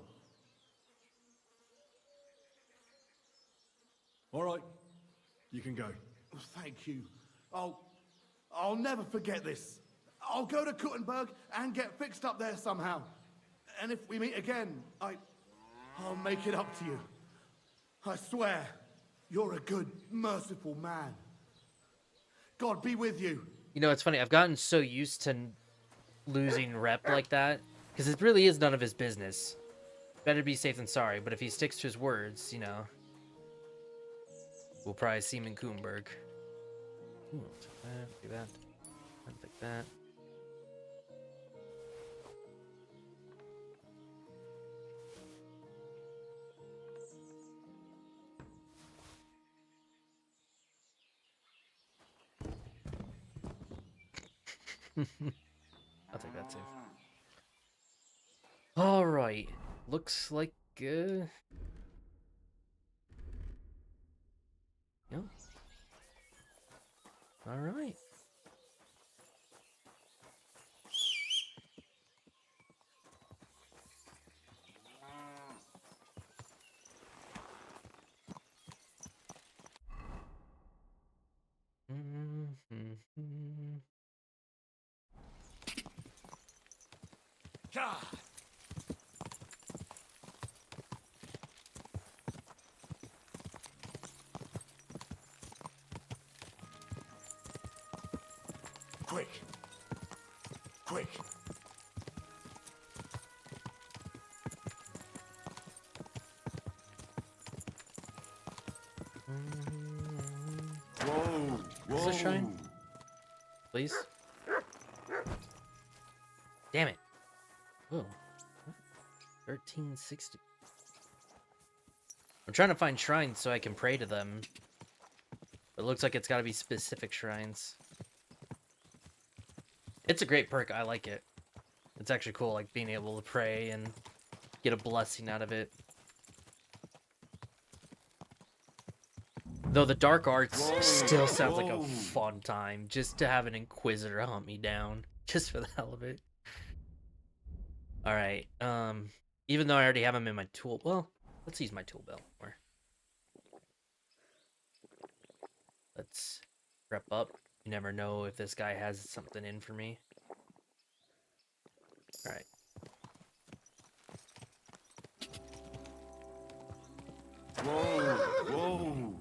All right. You can go. Thank you. I'll never forget this. I'll go to Kuttenberg and get fixed up there somehow. And if we meet again, I'll make it up to you. I swear, you're a good, merciful man. God be with you. You know, it's funny. I've gotten so used to losing rep like that, because it really is none of his business. Better be safe than sorry, but if he sticks to his words, you know, we'll probably see him in Kuttenberg. Ooh, do that. Like that. I'll take that too. All right, looks like yep. All right. God. Quick. Quick. Whoa. Is this a shrine? Please? Damn it. Whoa. 1360. I'm trying to find shrines so I can pray to them. It looks like it's got to be specific shrines. It's a great perk. I like it. It's actually cool, like being able to pray and get a blessing out of it. Though the dark arts still sounds like a fun time, just to have an inquisitor hunt me down, just for the hell of it. All right. Even though I already have him in my tool, well, let's use my tool belt more. Let's prep up. You never know if this guy has something in for me. All right. Whoa.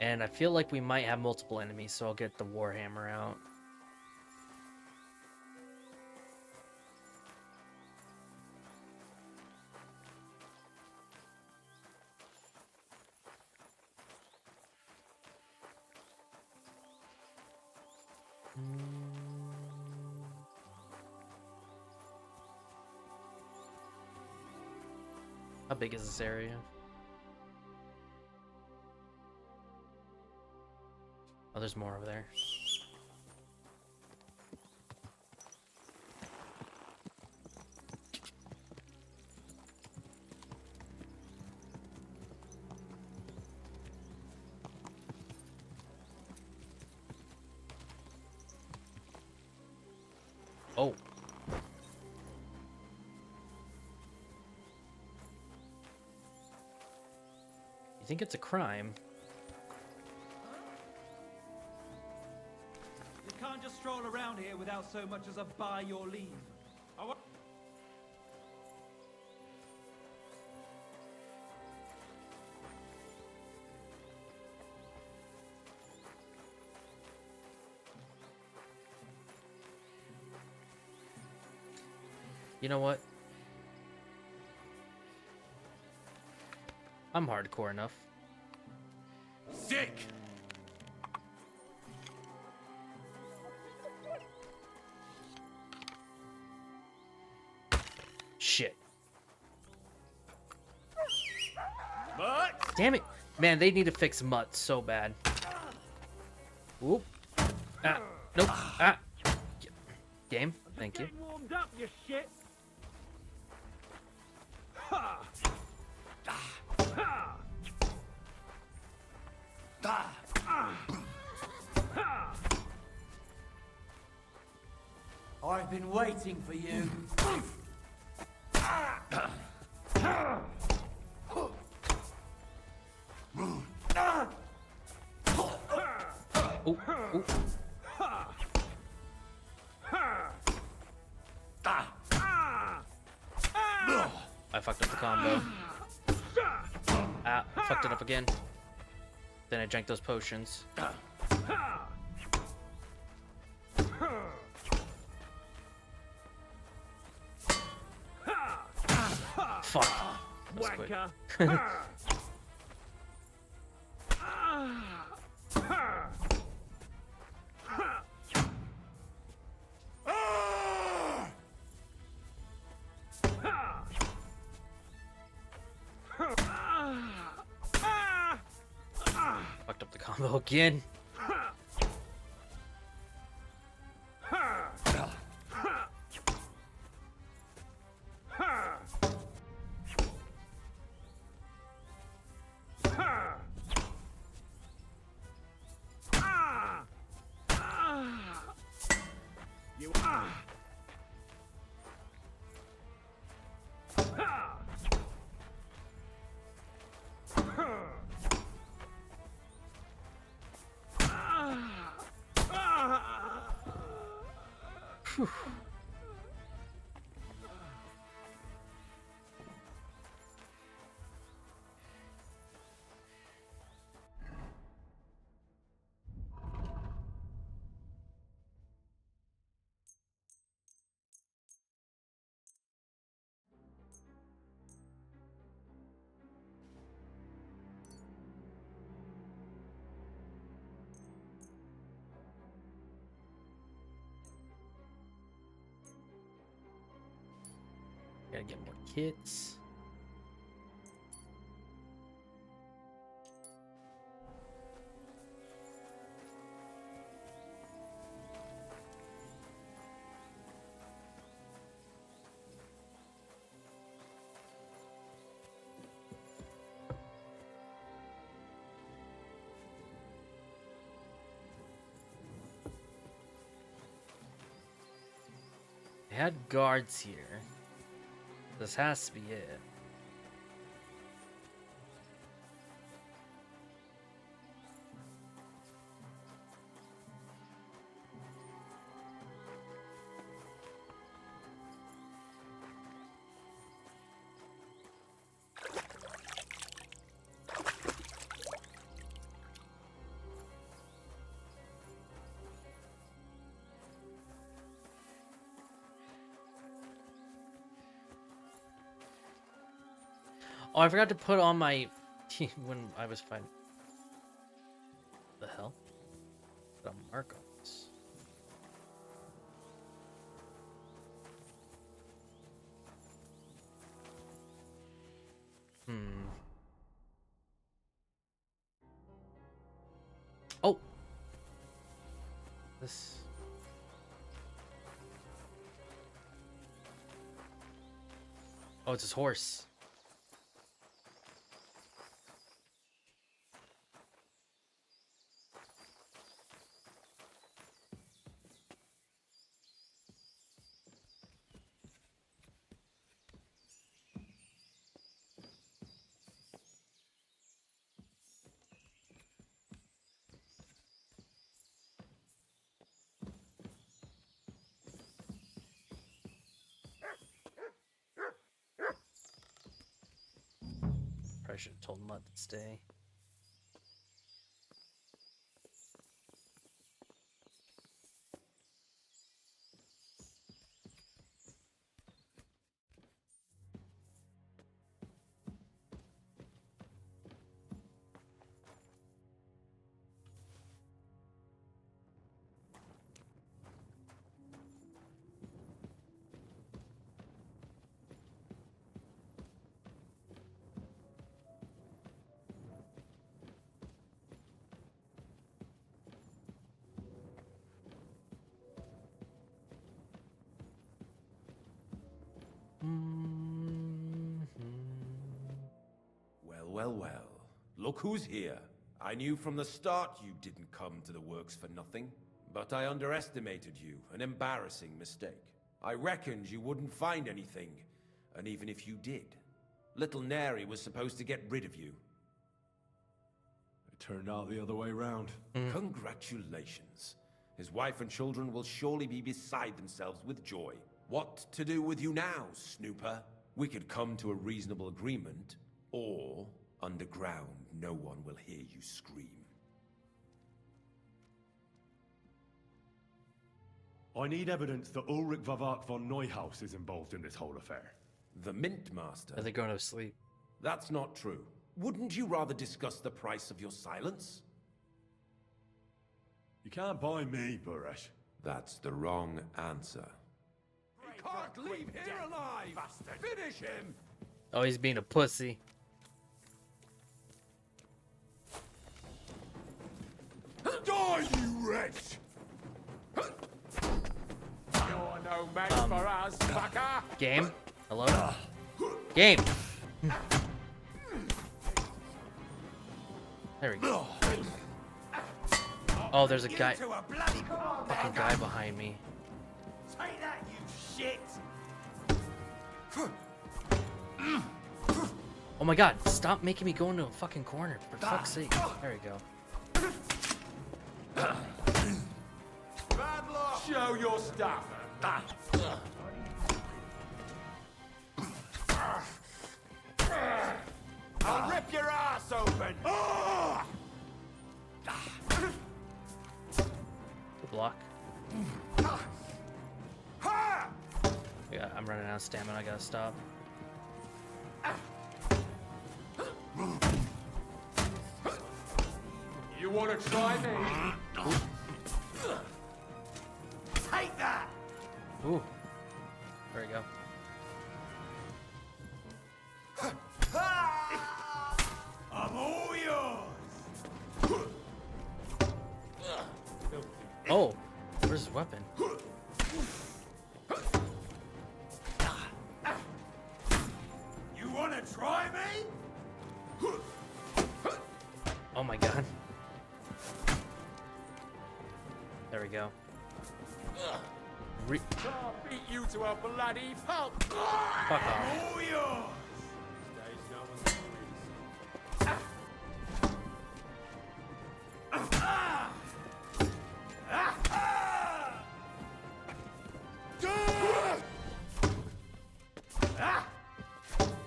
And I feel like we might have multiple enemies, so I'll get the Warhammer out. How big is this area? Oh, there's more over there. Oh. You think it's a crime? can't just stroll around here without so much as a by your leave. You know what? I'm hardcore enough. Sick! Shit. Mutt? Damn it. Man, they need to fix Mutt so bad. Oop. Ah. Nope. Ah. Game. Thank you. Warmed up, you shit! Ha! Ha! I've been waiting for you. Ooh, ooh. I fucked up the combo. Ah, fucked it up again. Then I drank those potions. Fuck. Let's quit. Fucked up the combo again. You Whew. Gotta get more kits. They had guards here. This has to be it. Oh, I forgot to put on my when I was fighting. The hell? Put a mark on this. Oh. This. Oh, it's his horse. Probably should have told Mutt to stay. Well, well, well. Look who's here. I knew from the start you didn't come to the works for nothing. But I underestimated you. An embarrassing mistake. I reckoned you wouldn't find anything. And even if you did, little Neri was supposed to get rid of you. It turned out the other way round. Congratulations. His wife and children will surely be beside themselves with joy. What to do with you now, Snooper? We could come to a reasonable agreement, or underground, no one will hear you scream. I need evidence that Ulrich Vavak von Neuhaus is involved in this whole affair. The Mint Master? Are they going to sleep? That's not true. Wouldn't you rather discuss the price of your silence? You can't buy me, Buresh. That's the wrong answer. He can't leave here alive! Bastard. Finish him! Oh, he's being a pussy. Die, you wretch! You're no match for us, fucker! Game? Hello? Game! There we go. Oh, there's a guy. Fucking guy behind me. Take that, you shit! Oh my god, stop making me go into a fucking corner, for fuck's sake. There we go. Bad luck! Show your stuff! I'll rip your ass open! Good block. Yeah, I'm running out of stamina, I gotta stop. You wanna try me? Take that! Ooh. There we go. I'm all yours! Oh, where's his weapon? You wanna try me? Oh my god. There we go. I'll beat you to a bloody pulp! Fuck off. All yours!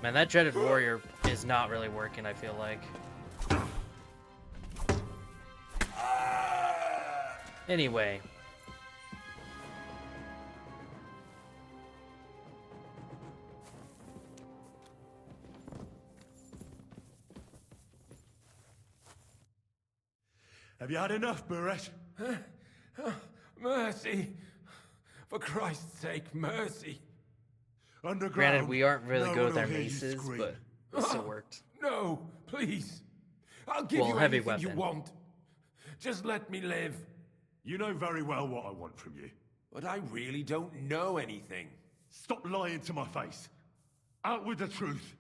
Man, that dreaded warrior is not really working, I feel like. Anyway. Have you had enough, Buresh? Mercy! For Christ's sake, mercy! Underground. Granted, we aren't really no good one with will our hear you maces, scream. but it still worked. No, please. I'll give Well, you heavy anything you weapon. want. Just let me live. You know very well what I want from you. But I really don't know anything. Stop lying to my face. Out with the truth.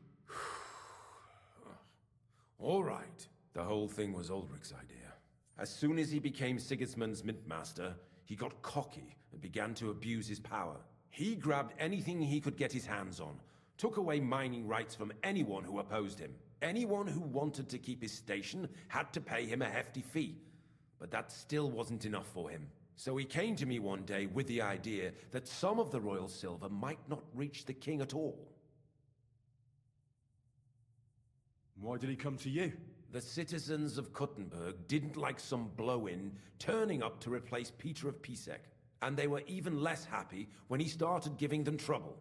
All right. The whole thing was Ulrich's idea. As soon as he became Sigismund's Mint Master, he got cocky and began to abuse his power. He grabbed anything he could get his hands on, took away mining rights from anyone who opposed him. Anyone who wanted to keep his station had to pay him a hefty fee. But that still wasn't enough for him. So he came to me one day with the idea that some of the royal silver might not reach the king at all. Why did he come to you? The citizens of Kuttenberg didn't like some blow-in turning up to replace Peter of Pisek, and they were even less happy when he started giving them trouble.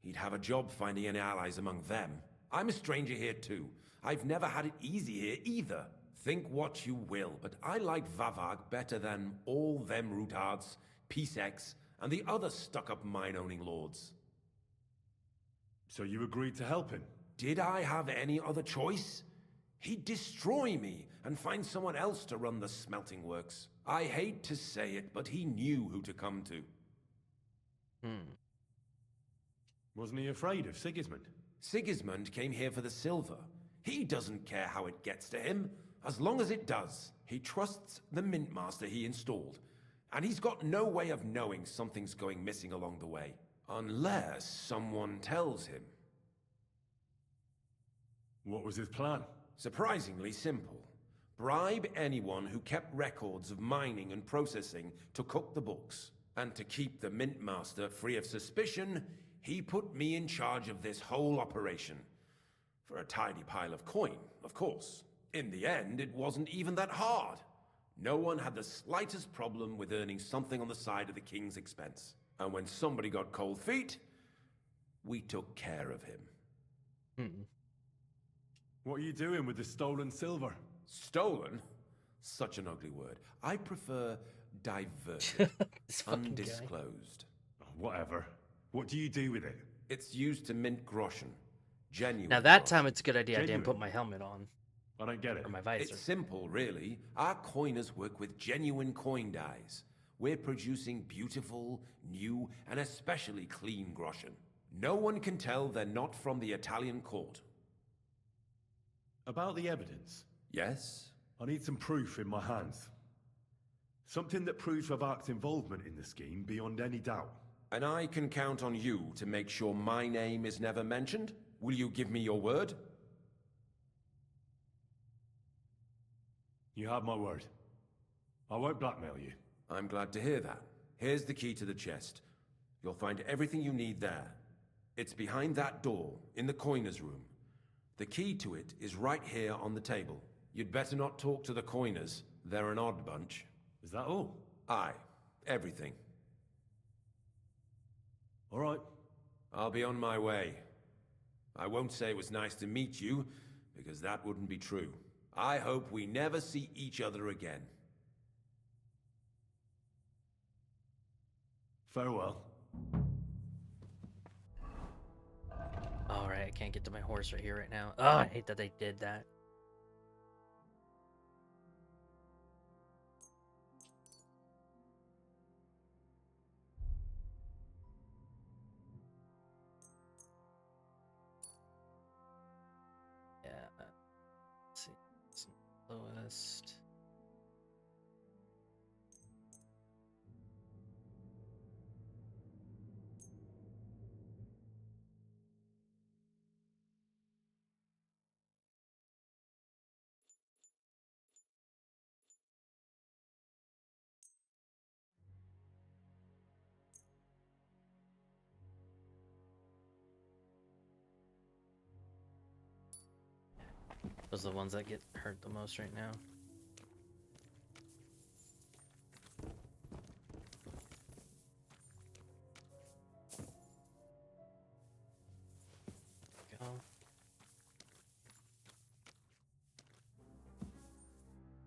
He'd have a job finding any allies among them. I'm a stranger here too. I've never had it easy here either. Think what you will, but I like Vavag better than all them Rutards, Piseks, and the other stuck-up mine-owning lords. So you agreed to help him? Did I have any other choice? He'd destroy me and find someone else to run the smelting works. I hate to say it, but he knew who to come to. Wasn't he afraid of Sigismund? Sigismund came here for the silver. He doesn't care how it gets to him, as long as it does. He trusts the mint master he installed, and he's got no way of knowing something's going missing along the way, unless someone tells him. What was his plan? Surprisingly simple. Bribe anyone who kept records of mining and processing to cook the books. And to keep the mint master free of suspicion, he put me in charge of this whole operation. For a tidy pile of coin, of course. In the end, it wasn't even that hard. No one had the slightest problem with earning something on the side of the king's expense. And when somebody got cold feet, we took care of him. What are you doing with the stolen silver? Stolen? Such an ugly word. I prefer diverted. Undisclosed. Whatever. What do you do with it? It's used to mint groschen. Genuine. Now that time it's a good idea I didn't put my helmet on. I don't get it. Or my visor. It's simple, really. Our coiners work with genuine coin dyes. We're producing beautiful, new, and especially clean groschen. No one can tell they're not from the Italian court. About the evidence? Yes? I need some proof in my hands. Something that proves Vavak's involvement in the scheme beyond any doubt. And I can count on you to make sure my name is never mentioned? Will you give me your word? You have my word. I won't blackmail you. I'm glad to hear that. Here's the key to the chest. You'll find everything you need there. It's behind that door, in the coiner's room. The key to it is right here on the table. You'd better not talk to the coiners. They're an odd bunch. Is that all? Aye. Everything. All right. I'll be on my way. I won't say it was nice to meet you, because that wouldn't be true. I hope we never see each other again. Farewell. Alright, I can't get to my horse right here right now. Oh, I hate that they did that. Yeah. Let's see. It's lowest. Those are the ones that get hurt the most right now. Go.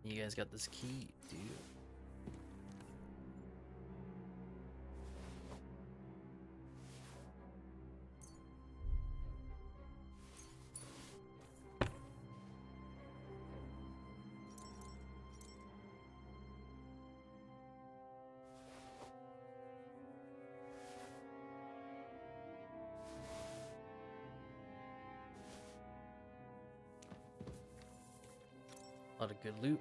You guys got this key, dude. A lot of good loot.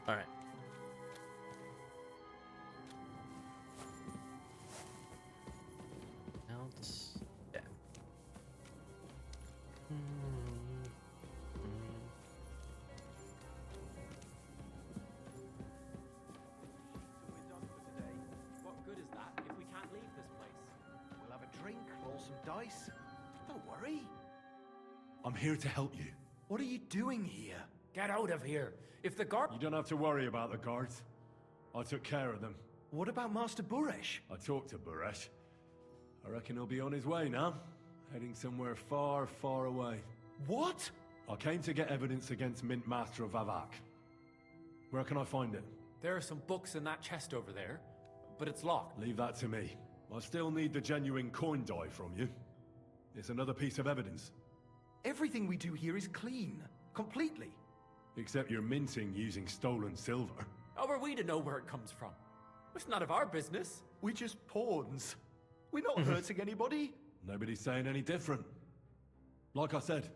All right. dice. Don't worry. I'm here to help you. What are you doing here? Get out of here. If the guard... You don't have to worry about the guards. I took care of them. What about Master Buresh? I talked to Buresh. I reckon he'll be on his way now. Heading somewhere far, far away. What? I came to get evidence against Mint Master of Vavak. Where can I find it? There are some books in that chest over there, but it's locked. Leave that to me. I still need the genuine coin die from you. It's another piece of evidence. Everything we do here is clean. Completely. Except you're minting using stolen silver. How are we to know where it comes from? It's none of our business. We're just pawns. We're not hurting anybody. Nobody's saying any different. Like I said,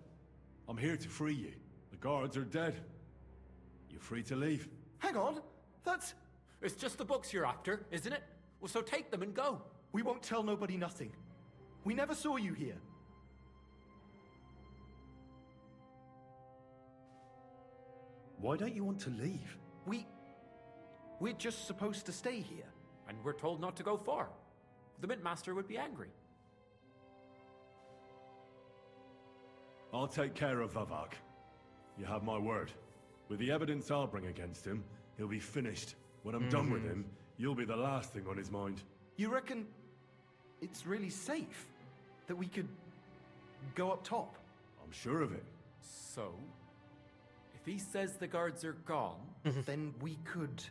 I'm here to free you. The guards are dead. You're free to leave. Hang on. That's... It's just the books you're after, isn't it? Well, so take them and go. We won't tell nobody nothing. We never saw you here. Why don't you want to leave? We're just supposed to stay here. And we're told not to go far. The Mint Master would be angry. I'll take care of Vavak. You have my word. With the evidence I'll bring against him, he'll be finished. When I'm done with him, you'll be the last thing on his mind. You reckon it's really safe that we could go up top? I'm sure of it. So, if he says the guards are gone... then we could...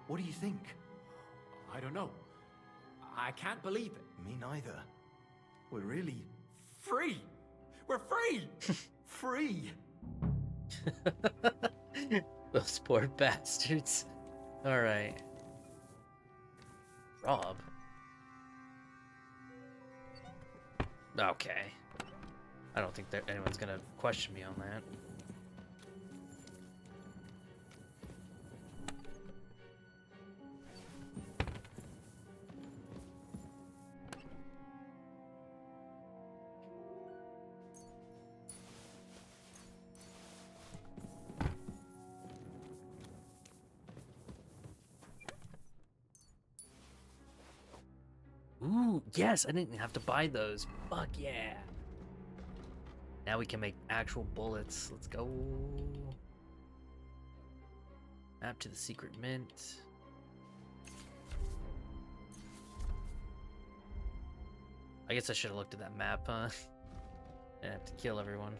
What do you think? I don't know. I can't believe it. Me neither. We're really... Free! We're free! Free! Those poor bastards. Alright. Rob? Okay. I don't think that anyone's gonna question me on that. Ooh, yes, I didn't have to buy those. Fuck yeah. Now we can make actual bullets. Let's go. Map to the secret mint. I guess I should have looked at that map, huh? Didn't have to kill everyone.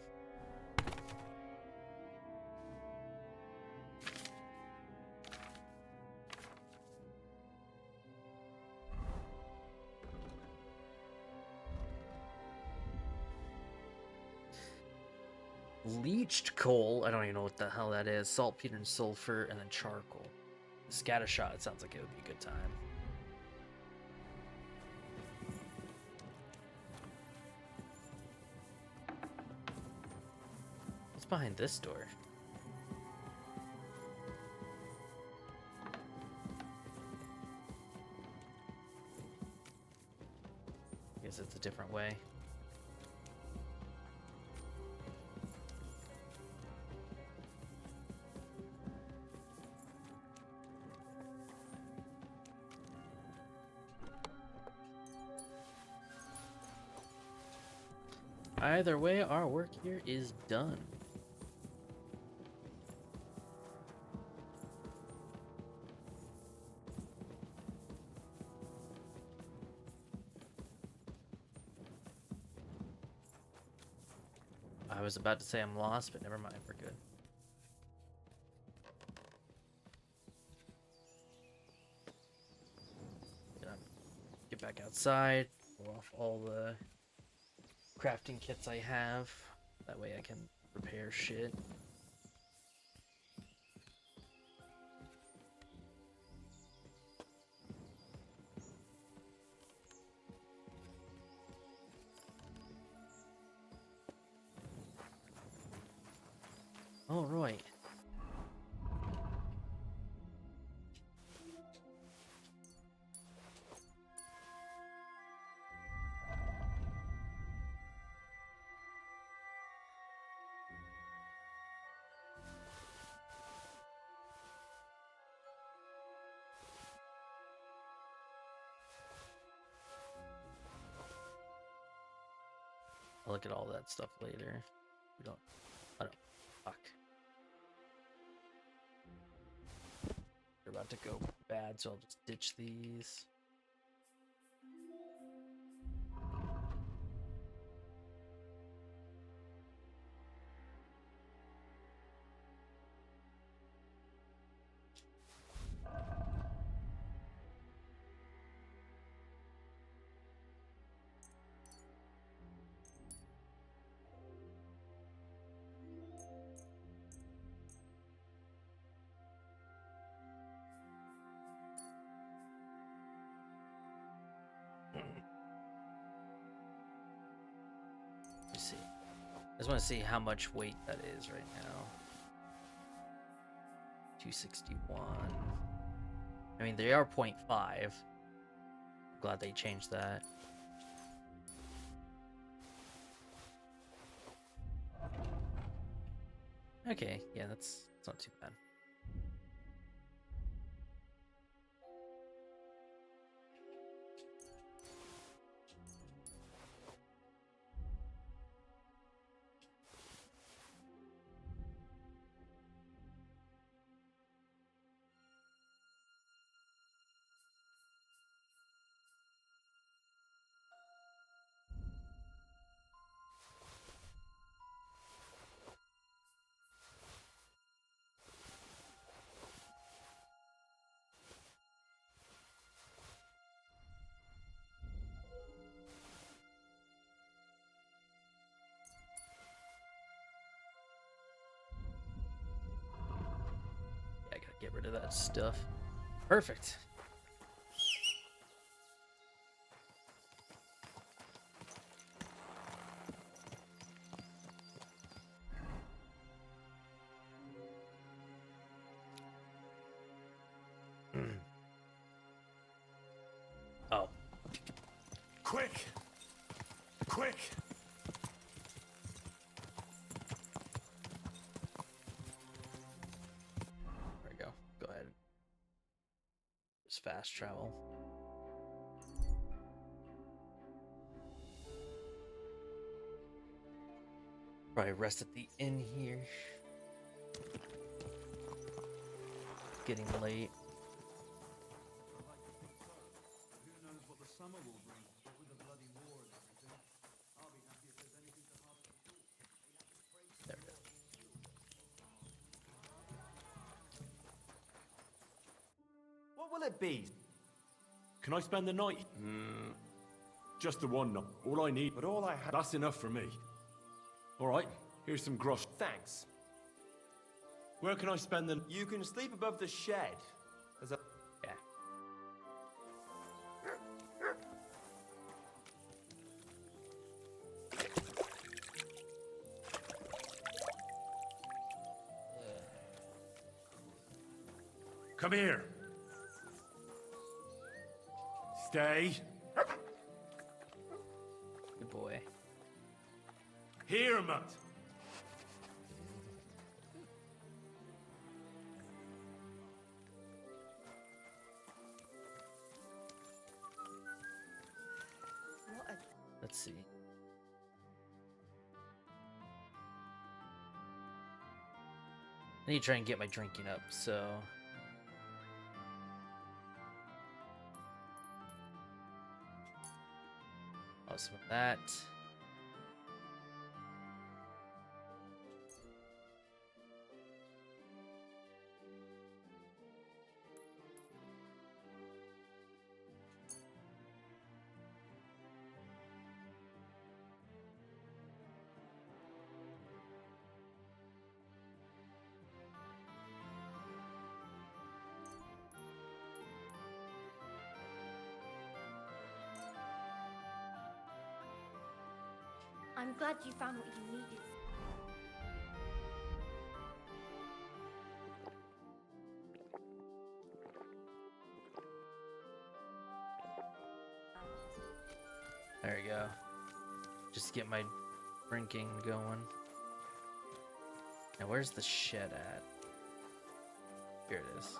Leached coal, I don't even know what the hell that is. Saltpeter and sulfur, and then charcoal. Scatter shot, it sounds like it would be a good time. What's behind this door? I guess it's a different way. Either way, our work here is done. I was about to say I'm lost, but never mind, we're good. Get back outside, pull off all the crafting kits I have. That way I can repair shit. All right. I'll look at all that stuff later. We don't. I don't. Fuck. They're about to go bad, so I'll just ditch these. Let's see. I just want to see how much weight that is right now. 261. I mean, they are 0.5. I'm glad they changed that. Okay, yeah, that's not too bad. I gotta get rid of that stuff. Perfect. Oh. Quick! Quick! There we go. Go ahead. Just fast travel. Probably rest at the inn here. Getting late. Who knows what the summer will bring? What with the bloody war and everything. I'll be happy if there's anything to harvest at all. There we go. What will it be? Can I spend the night? Just the one night. All I need. But all I have. That's enough for me. All right, here's some grosh. Thanks. Where can I spend the... You can sleep above the shed. There's a... Yeah. Come here. Stay. Good boy. Here, mutt. Let's see. I need to try and get my drinking up, so... I'll swim that. I'm glad you found what you needed. There we go. Just get my drinking going. Now, where's the shed at? Here it is.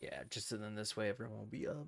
Yeah, just so then this way everyone will be up.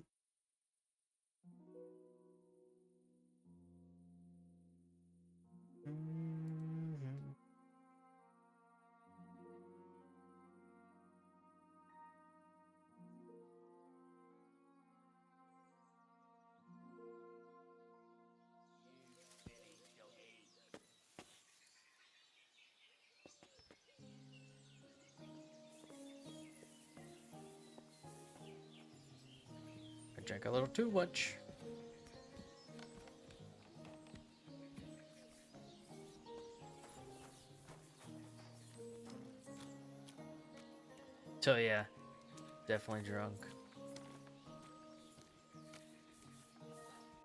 I drank a little too much. So yeah, definitely drunk.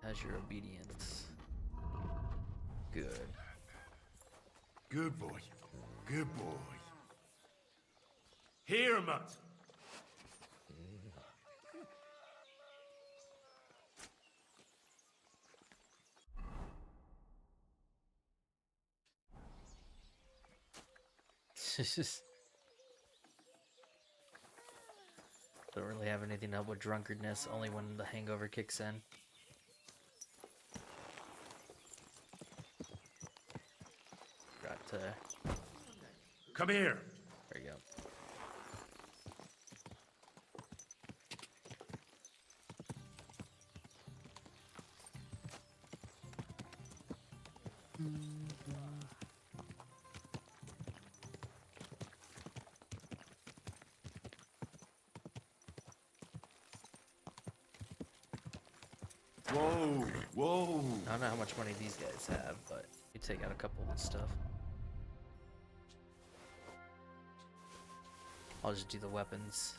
How's your obedience? Good. Good boy. Good boy. Here, Mutt. Don't really have anything to help with drunkardness, only when the hangover kicks in. Got to... Come here. There you go. Whoa, whoa. I don't know how much money these guys have, but you take out a couple of stuff. I'll just do the weapons.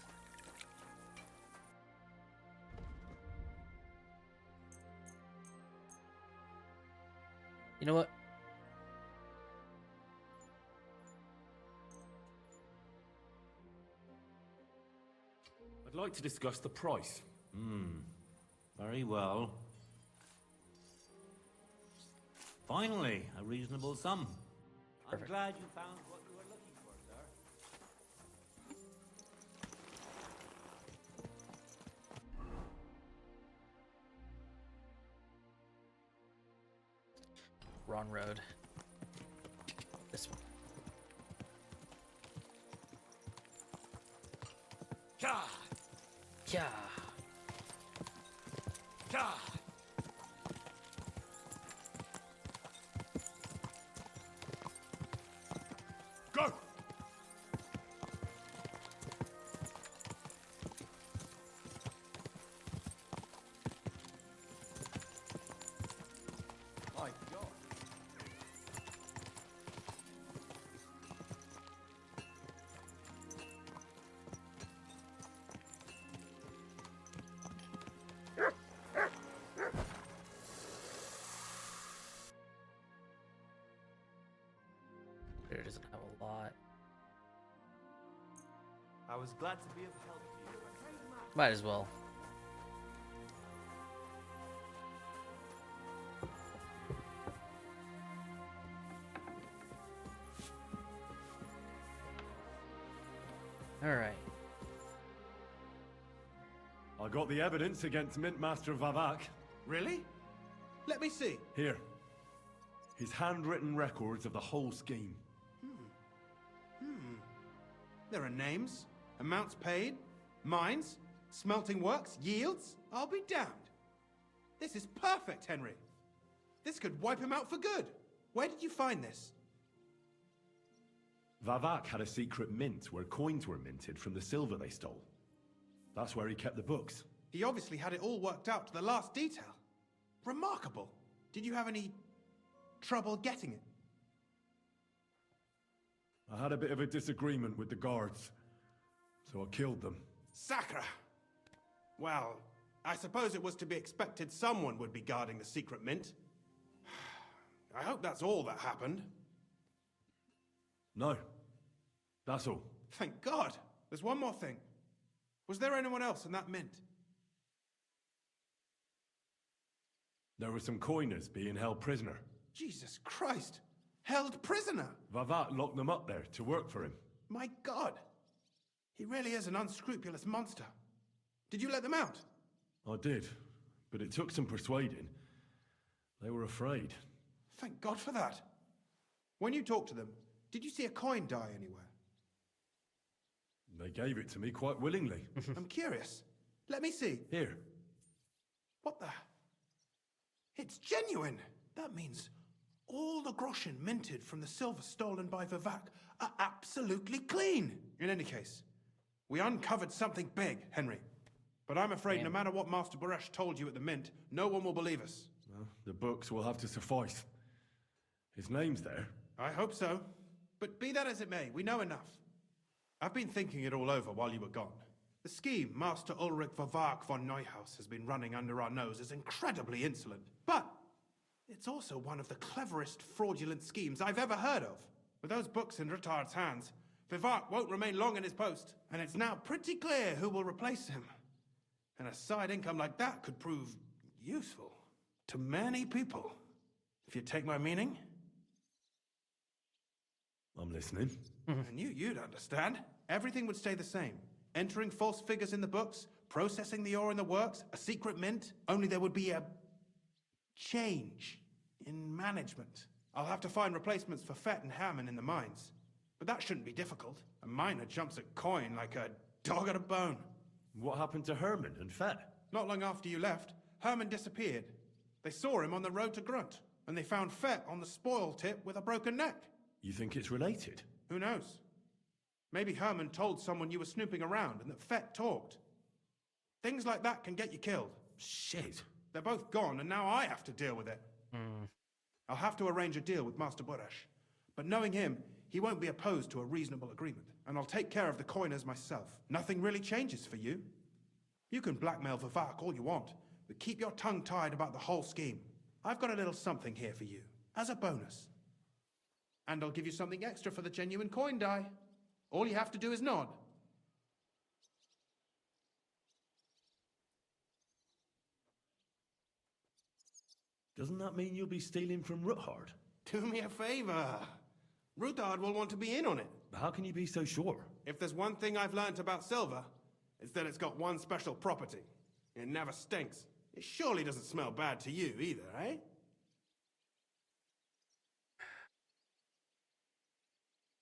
You know what? I'd like to discuss the price. Very well. Finally, a reasonable sum. Perfect. I'm glad you found what you were looking for, sir. Wrong road. This one. Ka! Yeah. Ka! Go! My God. It doesn't have a lot. I was glad to be of help to you. Might as well. All right. I got the evidence against Mintmaster Vavak. Really? Let me see. Here. His handwritten records of the whole scheme. There are names, amounts paid, mines, smelting works, yields. I'll be damned. This is perfect, Henry. This could wipe him out for good. Where did you find this? Vavak had a secret mint where coins were minted from the silver they stole. That's where he kept the books. He obviously had it all worked out to the last detail. Remarkable. Did you have any trouble getting it? I had a bit of a disagreement with the guards, so I killed them. Sacre! Well, I suppose it was to be expected someone would be guarding the secret mint. I hope that's all that happened. No. That's all. Thank God. There's one more thing. Was there anyone else in that mint? There were some coiners being held prisoner. Jesus Christ! Held prisoner! Vavak locked them up there to work for him. My God! He really is an unscrupulous monster. Did you let them out? I did, but it took some persuading. They were afraid. Thank God for that. When you talked to them, did you see a coin die anywhere? They gave it to me quite willingly. I'm curious. Let me see. Here. What the? It's genuine. That means all the groschen minted from the silver stolen by Vivak are absolutely clean. In any case, we uncovered something big, Henry. But I'm afraid no matter what Master Baresh told you at the mint, no one will believe us. Well, the books will have to suffice. His name's there. I hope so. But be that as it may, we know enough. I've been thinking it all over while you were gone. The scheme Master Ulrich Vivak von Neuhaus has been running under our nose is incredibly insolent. But it's also one of the cleverest fraudulent schemes I've ever heard of. With those books in Retard's hands, Vivak won't remain long in his post, and it's now pretty clear who will replace him. And a side income like that could prove useful to many people, if you take my meaning. I'm listening. I knew you'd understand. Everything would stay the same. Entering false figures in the books, processing the ore in the works, a secret mint, only there would be a change in management. I'll have to find replacements for Fett and Hammond in the mines. But that shouldn't be difficult. A miner jumps at coin like a dog at a bone. What happened to Herman and Fett? Not long after you left, Herman disappeared. They saw him on the road to Grunt, and they found Fett on the spoil tip with a broken neck. You think it's related? Who knows? Maybe Herman told someone you were snooping around and that Fett talked. Things like that can get you killed. Shit. They're both gone, and now I have to deal with it. I'll have to arrange a deal with Master Boresh. But knowing him, he won't be opposed to a reasonable agreement. And I'll take care of the coiners myself. Nothing really changes for you. You can blackmail Vivak all you want, but keep your tongue tied about the whole scheme. I've got a little something here for you, as a bonus. And I'll give you something extra for the genuine coin die. All you have to do is nod. Doesn't that mean you'll be stealing from Ruthard? Do me a favor. Ruthard will want to be in on it. How can you be so sure? If there's one thing I've learnt about silver, it's that it's got one special property. It never stinks. It surely doesn't smell bad to you either, eh?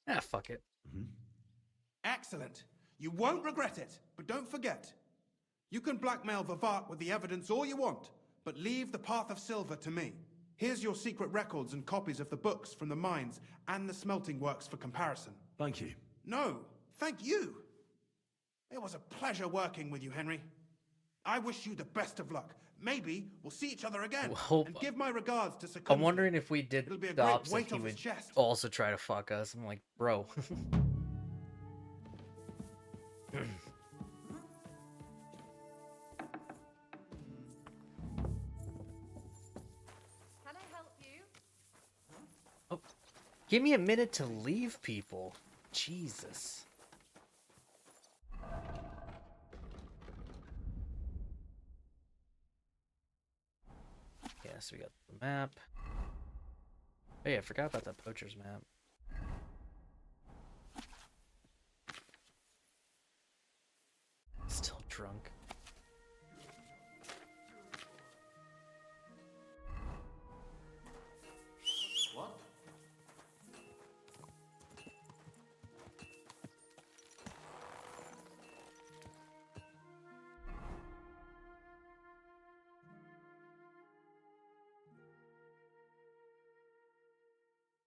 Ah, fuck it. Excellent. You won't regret it, but don't forget. You can blackmail Vivak with the evidence all you want, but leave the path of silver to me. Here's your secret records and copies of the books from the mines and the smelting works for comparison. Thank you. No, thank you. It was a pleasure working with you, Henry. I wish you the best of luck. Maybe we'll see each other again. And give my regards to Secundra. I'm wondering if we did It'll be a the great opposite, weight he off his would chest. also try to fuck us. I'm like, bro. Can I help you? Oh, give me a minute to leave people. Jesus. Yeah, so we got the map. Oh yeah, I forgot about that poacher's map. Still drunk. What?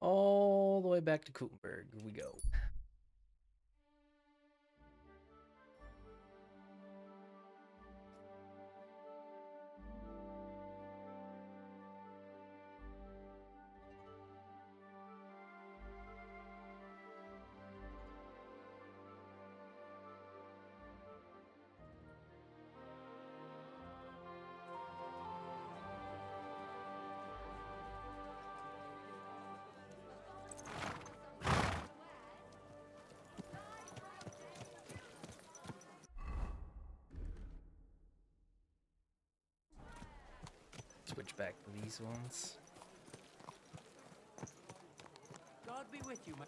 All the way back to Kutenberg we go. Switch back to these ones. God be with you, my...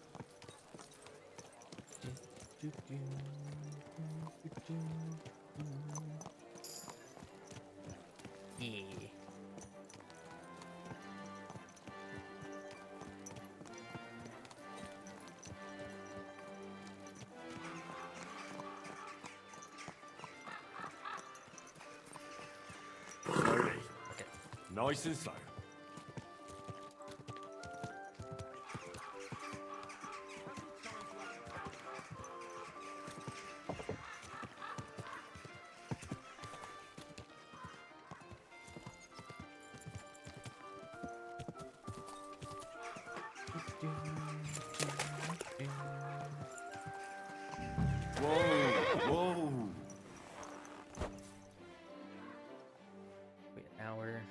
Yeah. Slowly. Okay. Nice and slow. Whoa, whoa. Wait an hour.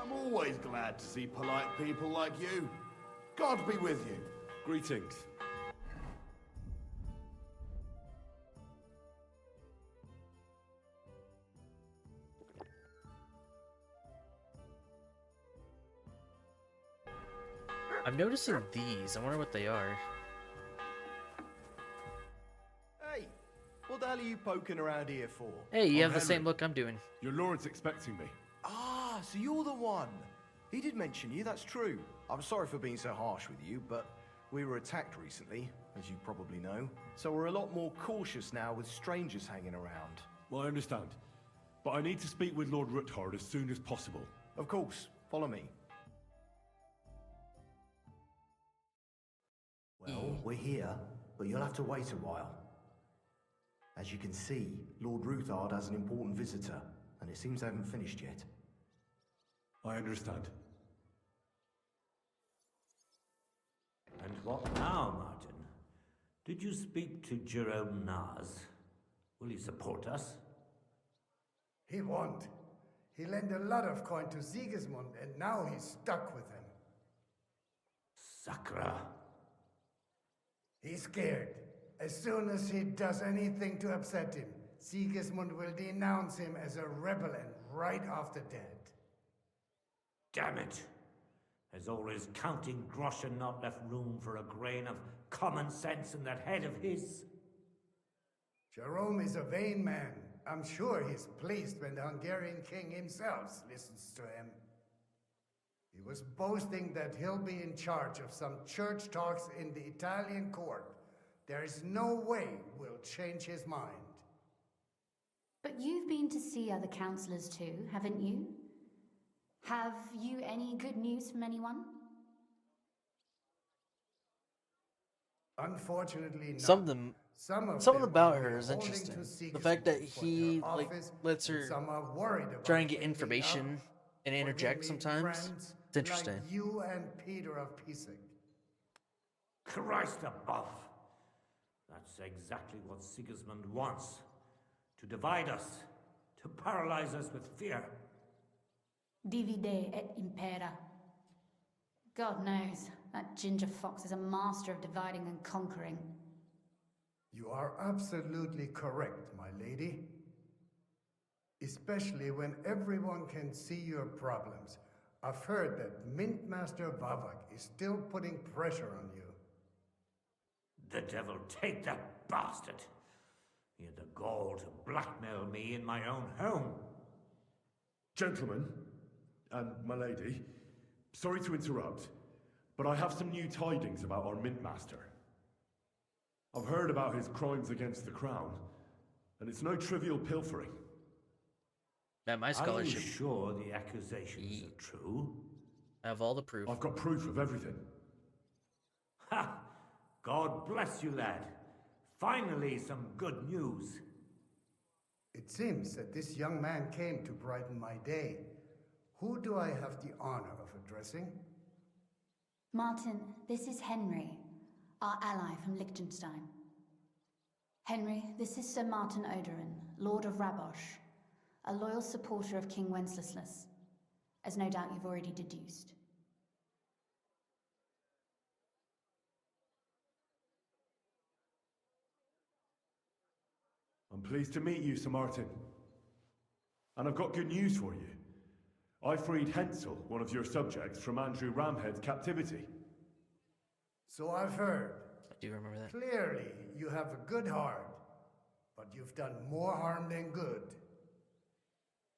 I'm always glad to see polite people like you. God be with you. Greetings. I'm noticing these. I wonder what they are. Hey, what the hell are you poking around here for? Hey, you I'm have the same Henry. look I'm doing. Your lord's expecting me. Ah, so you're the one. He did mention you, that's true. I'm sorry for being so harsh with you, but we were attacked recently, as you probably know. So we're a lot more cautious now with strangers hanging around. Well, I understand. But I need to speak with Lord Ruthard as soon as possible. Of course, follow me. Well, we're here, but you'll have to wait a while. As you can see, Lord Ruthard has an important visitor, and it seems they haven't finished yet. I understand. And what now, Martin? Did you speak to Jerome Nars? Will he support us? He won't. He lent a lot of coin to Sigismund, and now he's stuck with him. Sakra. He's scared. As soon as he does anything to upset him, Sigismund will denounce him as a rebel and right off the dead. Damn it! There's always counting groschen not left room for a grain of common sense in that head of his. Jerome is a vain man. I'm sure he's pleased when the Hungarian king himself listens to him. He was boasting that he'll be in charge of some church talks in the Italian court. There is no way we'll change his mind. But you've been to see other councillors too, haven't you? Have you any good news from anyone? Unfortunately, not. Some of them Some something them about are her is beholden interesting. to The Sigismund fact that for he their like office, lets and her some are worried about try and get ending information up and interject forgetting sometimes. friends It's interesting. Like you and Peter of Pisek. Christ above! That's exactly what Sigismund wants. To divide us. To paralyze us with fear. Divide et impera. God knows, that ginger fox is a master of dividing and conquering. You are absolutely correct, my lady. Especially when everyone can see your problems. I've heard that Mint Master Vavak is still putting pressure on you. The devil take that bastard! He had the gall to blackmail me in my own home. Gentlemen, and my lady, sorry to interrupt, but I have some new tidings about our Mint Master. I've heard about his crimes against the crown, and it's no trivial pilfering. At my scholarship. Are you sure the accusations are true? I have all the proof. I've got proof of everything. Ha! God bless you, lad. Finally, some good news. It seems that this young man came to brighten my day. Who do I have the honor of addressing? Martin, this is Henry, our ally from Liechtenstein. Henry, this is Sir Martin Odorin, Lord of Rabosh, a loyal supporter of King Wenceslas, as no doubt you've already deduced. I'm pleased to meet you, Sir Martin. And I've got good news for you. I freed Hensel, one of your subjects, from Andrew Ramhead's captivity. So I've heard. I do remember that. Clearly, you have a good heart. but you've done more harm than good.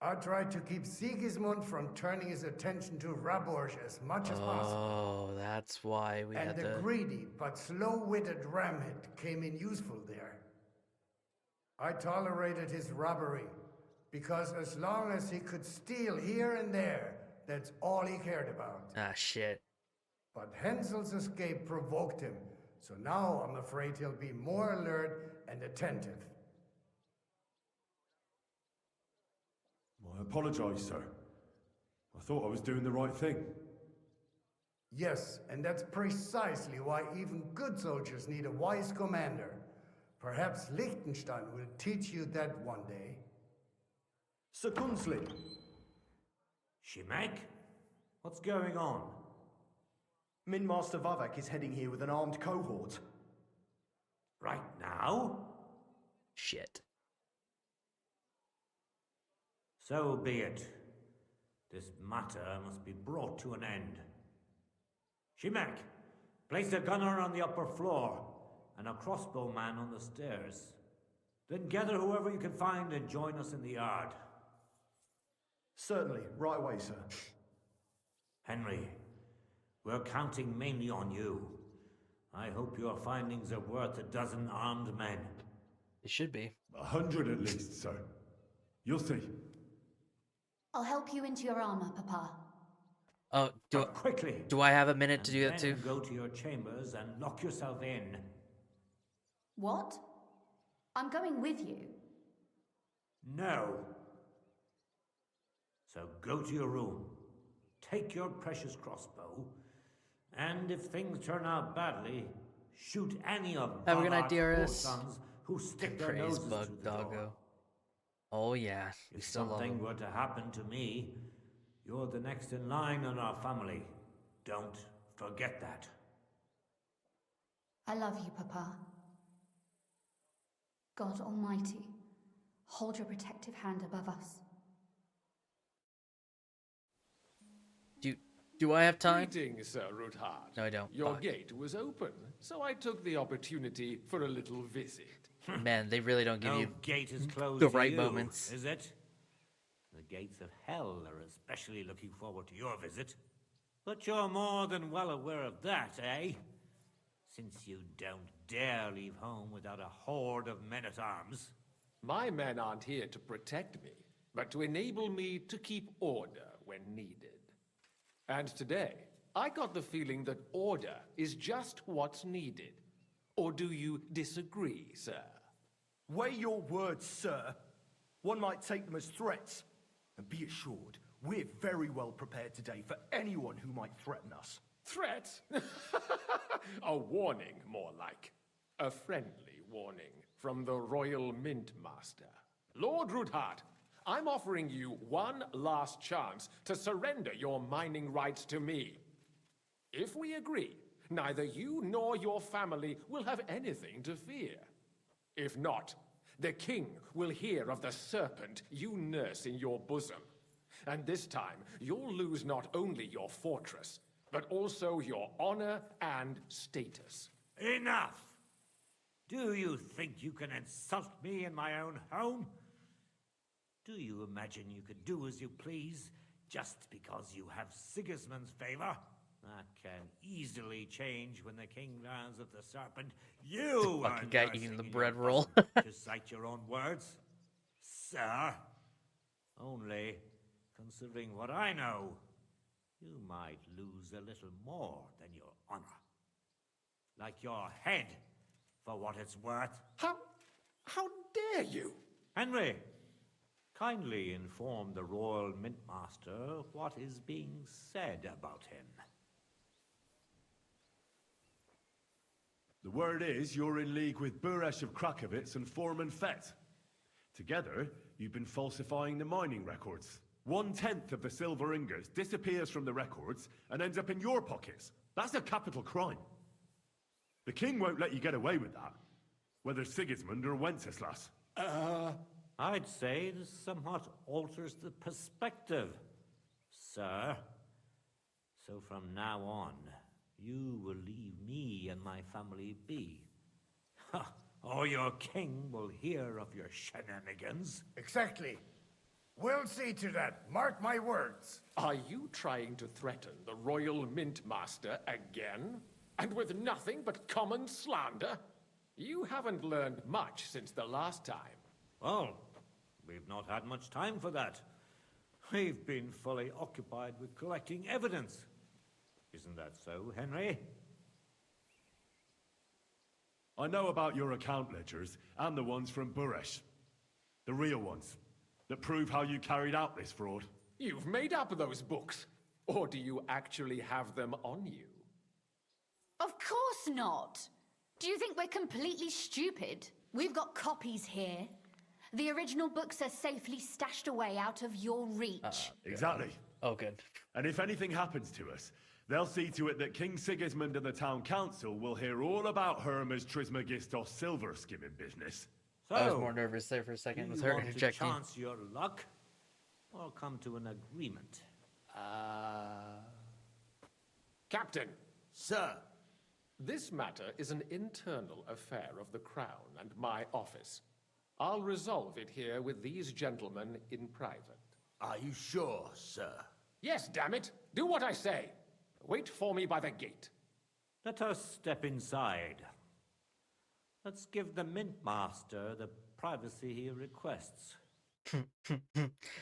I tried to keep Sigismund from turning his attention to Raborj as much as possible. Oh, that's why we And had the to... greedy but slow-witted Ramhead came in useful there. I tolerated his robbery, because as long as he could steal here and there, that's all he cared about. Ah, shit. But Hensel's escape provoked him, so now I'm afraid he'll be more alert and attentive. I apologize, sir. I thought I was doing the right thing. Yes, and that's precisely why even good soldiers need a wise commander. Perhaps Liechtenstein will teach you that one day. Sir Gunsley. Shimek? What's going on? Min Master Vavak is heading here with an armed cohort. Right now? Shit. So be it. This matter must be brought to an end. Shimek, place a gunner on the upper floor and a crossbowman on the stairs. Then gather whoever you can find and join us in the yard. Certainly, right away, sir. Henry, we're counting mainly on you. I hope your findings are worth 12 armed men. It should be. 100 at least, sir. You'll see. I'll help you into your armor, Papa. Oh, quickly. Do I have a minute to do that too? Go to your chambers and lock yourself in. What? I'm going with you. No. So go to your room. Take your precious crossbow. And if things turn out badly, shoot any of Have a good night, Bavar's DRS. four sons who stick their Praise noses bug through the doggo. door. Oh yeah, we If still love something him. were to happen to me, you're the next in line in our family. Don't forget that. I love you, Papa. God Almighty, hold your protective hand above us. Do I have time? Greetings, Sir Ruthard. No, I don't. Your Fuck. gate was open, so I took the opportunity for a little visit. Man, they really don't give No you gate is closed the to right you, moments. is it? The gates of hell are especially looking forward to your visit. But you're more than well aware of that, eh? Since you don't dare leave home without a horde of men-at-arms. My men aren't here to protect me, but to enable me to keep order when needed. And today, I got the feeling that order is just what's needed. Or do you disagree, sir? Weigh your words, sir. One might take them as threats. And be assured, we're very well prepared today for anyone who might threaten us. Threat? A warning, more like. A friendly warning from the Royal Mint Master. Lord Ruthard, I'm offering you one last chance to surrender your mining rights to me. If we agree, neither you nor your family will have anything to fear. If not, the king will hear of the serpent you nurse in your bosom. And this time, you'll lose not only your fortress, but also your honor and status. Enough! Do you think you can insult me in my own home? Do you imagine you could do as you please just because you have Sigismund's favor? That can easily change when the king learns of the serpent you are Fucking guy nursing eating the in bread your roll. bosom, to cite your own words. Sir, only, considering what I know, you might lose a little more than your honor. Like your head, for what it's worth. How dare you? Henry, kindly inform the Royal Mint Master what is being said about him. The word is you're in league with Buresh of Krakowitz and Foreman Fett. Together, you've been falsifying the mining records. 1/10 of the silver ingots disappears from the records and ends up in your pockets. That's a capital crime. The king won't let you get away with that, whether Sigismund or Wenceslas. I'd say this somewhat alters the perspective, sir. So from now on, you will leave me and my family be. or your king will hear of your shenanigans. Exactly. We'll see to that. Mark my words. Are you trying to threaten the Royal Mint Master again? And with nothing but common slander? You haven't learned much since the last time. Well, we've not had much time for that. We've been fully occupied with collecting evidence. Isn't that so, Henry? I know about your account ledgers and the ones from Buresh. The real ones, that prove how you carried out this fraud. You've made up those books. Or do you actually have them on you? Of course not. Do you think we're completely stupid? We've got copies here. The original books are safely stashed away out of your reach. Exactly. Oh, good. And if anything happens to us, they'll see to it that King Sigismund and the town council will hear all about Hermes Trismegistos silver skimming business. So, I was more nervous there for a second. It was her interjecting. Do you want to chance your luck, or come to an agreement? Captain. Sir. This matter is an internal affair of the Crown and my office. I'll resolve it here with these gentlemen in private. Are you sure, sir? Yes, damn it! Do what I say! Wait for me by the gate. Let us step inside. Let's give the Mint Master the privacy he requests.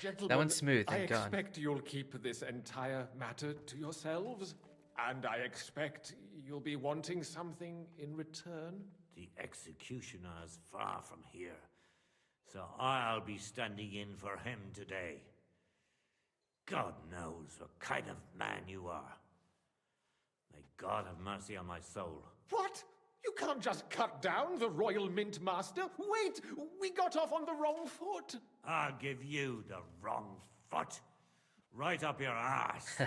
Gentlemen, that one's smooth, thank God. I expect you'll keep this entire matter to yourselves. And I expect you'll be wanting something in return. The executioner is far from here, so I'll be standing in for him today. God knows what kind of man you are. May God have mercy on my soul. What? You can't just cut down the Royal Mint Master. Wait, we got off on the wrong foot. I'll give you the wrong foot. Right up your ass.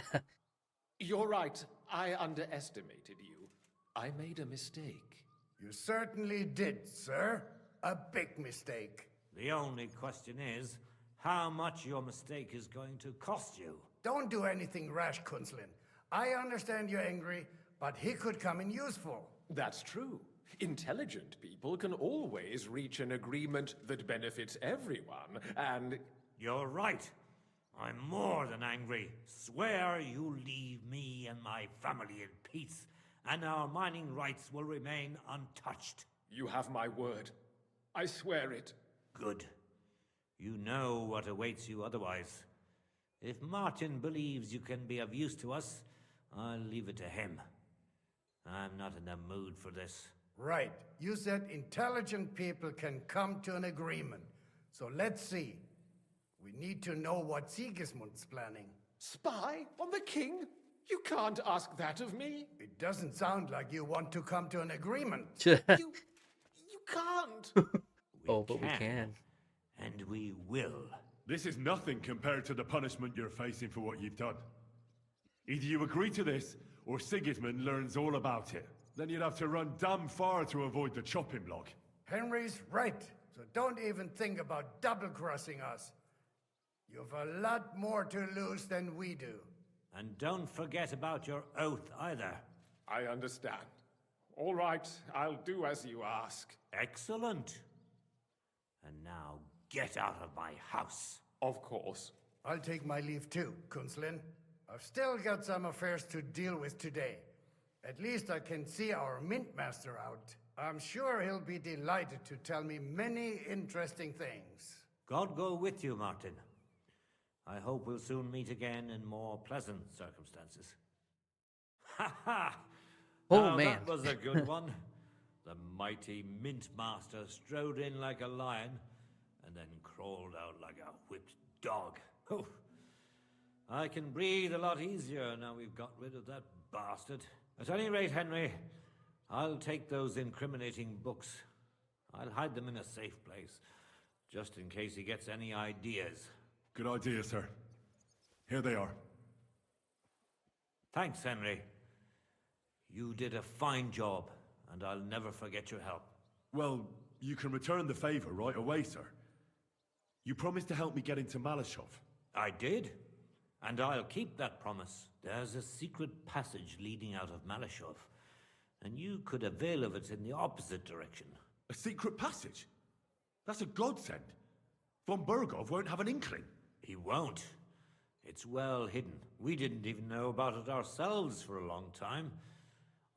You're right. I underestimated you. I made a mistake. You certainly did, sir. A big mistake. The only question is, how much your mistake is going to cost you. Don't do anything rash, Kunslin. I understand you're angry, but he could come in useful. That's true. Intelligent people can always reach an agreement that benefits everyone, and... You're right. I'm more than angry. Swear you leave me and my family in peace, and our mining rights will remain untouched. You have my word. I swear it. Good. You know what awaits you otherwise. If Martin believes you can be of use to us, I'll leave it to him. I'm not in the mood for this. Right. You said intelligent people can come to an agreement. So let's see. We need to know what Sigismund's planning. Spy on the king? You can't ask that of me. It doesn't sound like you want to come to an agreement. You can't. But we can. And we will. This is nothing compared to the punishment you're facing for what you've done. Either you agree to this, or Sigismund learns all about it. Then you'd have to run damn far to avoid the chopping block. Henry's right, so don't even think about double-crossing us. You've a lot more to lose than we do. And don't forget about your oath either. I understand. All right, I'll do as you ask. Excellent. And now get out of my house. Of course. I'll take my leave too, Kunslin. I've still got some affairs to deal with today. At least I can see our Mint Master out. I'm sure he'll be delighted to tell me many interesting things. God go with you, Martin. I hope we'll soon meet again in more pleasant circumstances. Ha ha! Oh, now, man. That was a good one. The mighty Mint Master strode in like a lion and then crawled out like a whipped dog. Oh, I can breathe a lot easier now we've got rid of that bastard. At any rate, Henry, I'll take those incriminating books. I'll hide them in a safe place, just in case he gets any ideas. Good idea, sir. Here they are. Thanks, Henry. You did a fine job, and I'll never forget your help. Well, you can return the favor right away, sir. You promised to help me get into Malashov. I did, and I'll keep that promise. There's a secret passage leading out of Malashov, and you could avail of it in the opposite direction. A secret passage? That's a godsend. Von Bergov won't have an inkling. He won't. It's well hidden. We didn't even know about it ourselves for a long time.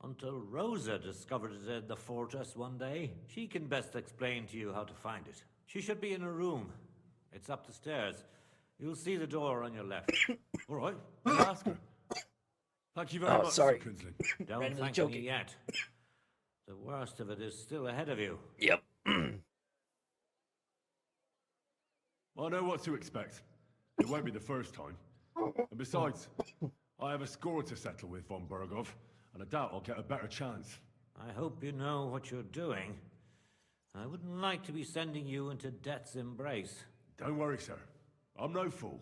Until Rosa discovered it at the fortress one day. She can best explain to you how to find it. She should be in a room. It's up the stairs. You'll see the door on your left. All right, I'll ask her. Thank you very much, sorry. Sir Kinsley. Don't Randomly thank joking. me yet. The worst of it is still ahead of you. Yep. I know what to expect. It won't be the first time. And besides, I have a score to settle with Von Bergov, and I doubt I'll get a better chance. I hope you know what you're doing. I wouldn't like to be sending you into death's embrace. Don't worry, sir. I'm no fool.